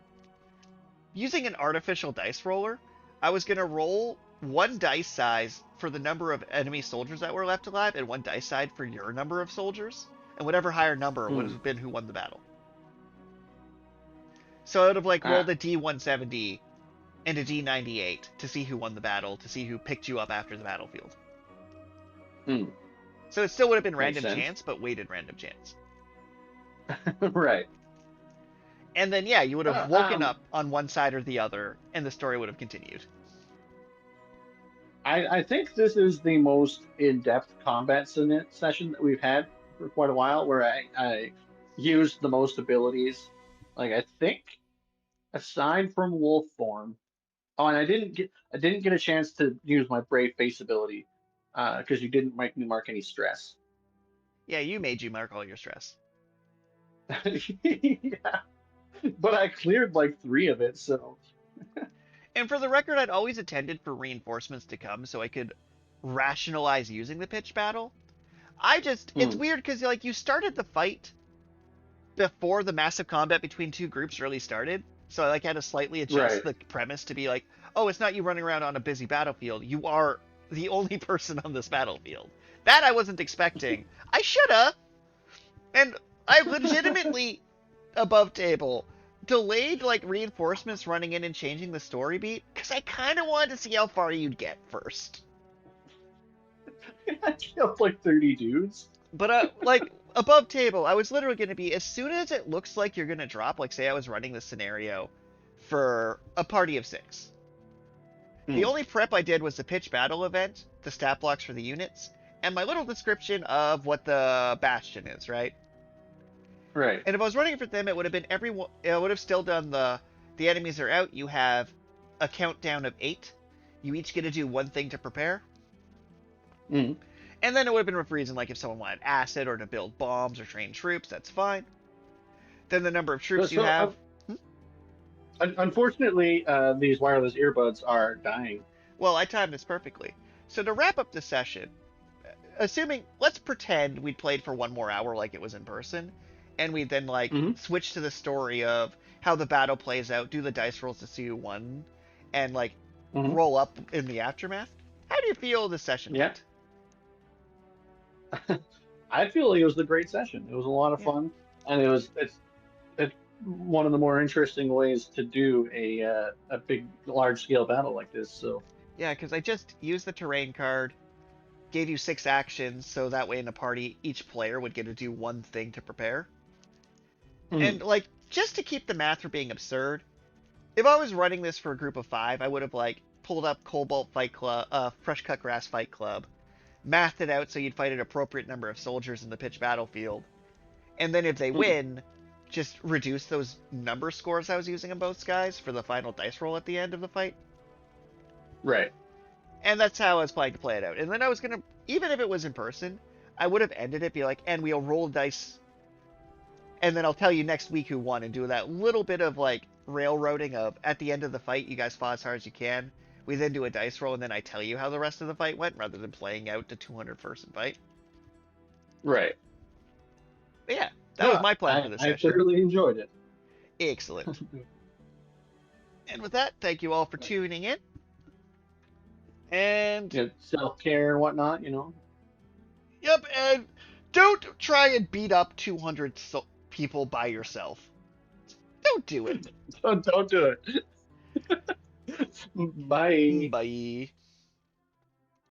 using an artificial dice roller. I was going to roll 1 dice size for the number of enemy soldiers that were left alive, and 1 dice side for your number of soldiers. And whatever higher number would have been who won the battle. So I would have like rolled a D170 and a D98 to see who won the battle, to see who picked you up after the battlefield. So it still would have been random chance, but weighted random chance. Right. And then, yeah, you would have woken up on one side or the other, and the story would have continued. I think this is the most in-depth combat session that we've had for quite a while, where I used the most abilities. Like, I think, aside from wolf form, and I didn't get a chance to use my brave face ability, because you didn't make me mark any stress. Yeah, you made you mark all your stress. Yeah. But I cleared like 3 of it, so. And for the record, I'd always intended for reinforcements to come so I could rationalize using the pitch battle. It's weird because like you started the fight before the massive combat between two groups really started, so I like had to slightly adjust Right. the premise to be like, oh, it's not you running around on a busy battlefield. You are the only person on this battlefield. That I wasn't expecting. I shoulda, and I legitimately above table delayed like reinforcements running in and changing the story beat because I kind of wanted to see how far you'd get first. I killed like 30 dudes. But like above table, I was literally going to be as soon as it looks like you're going to drop. Like say I was running this scenario for a party of 6. The only prep I did was the pitch battle event, the stat blocks for the units, and my little description of what the bastion is, right? Right. And if I was running it for them, it would have been everyone. It would have still done the enemies are out. You have a countdown of 8. You each get to do one thing to prepare. Mm. And then it would have been with reason, like if someone wanted acid or to build bombs or train troops, that's fine. Then the number of troops you have. Unfortunately, these wireless earbuds are dying. Well, I timed this perfectly. So to wrap up the session, assuming, let's pretend we'd played for 1 more hour like it was in person, and we'd then like switch to the story of how the battle plays out, do the dice rolls to see who won, and like roll up in the aftermath. How do you feel the session went? I feel like it was a great session. It was a lot of fun, and it's one of the more interesting ways to do a big, large scale battle like this. So yeah, because I just used the terrain card, gave you 6 actions, so that way in a party each player would get to do one thing to prepare. And like just to keep the math from being absurd, if I was running this for a group of 5, I would have like pulled up Cobalt Fight Club, Fresh Cut Grass Fight Club, mathed it out so you'd fight an appropriate number of soldiers in the pitch battlefield, and then if they win, just reduce those number scores I was using on both guys for the final dice roll at the end of the fight. Right. And that's how I was planning to play it out. And then I was gonna, even if it was in person, I would have ended it, be like, and we'll roll dice, and then I'll tell you next week who won, and do that little bit of like railroading of at the end of the fight, you guys fought as hard as you can. We then do a dice roll, and then I tell you how the rest of the fight went, rather than playing out the 200-person fight. Right. But yeah, that was my plan for this session. I thoroughly enjoyed it. Excellent. And with that, thank you all for tuning in. And self-care and whatnot, Yep, and don't try and beat up 200 people by yourself. Don't do it. Don't do it. Bye. Bye.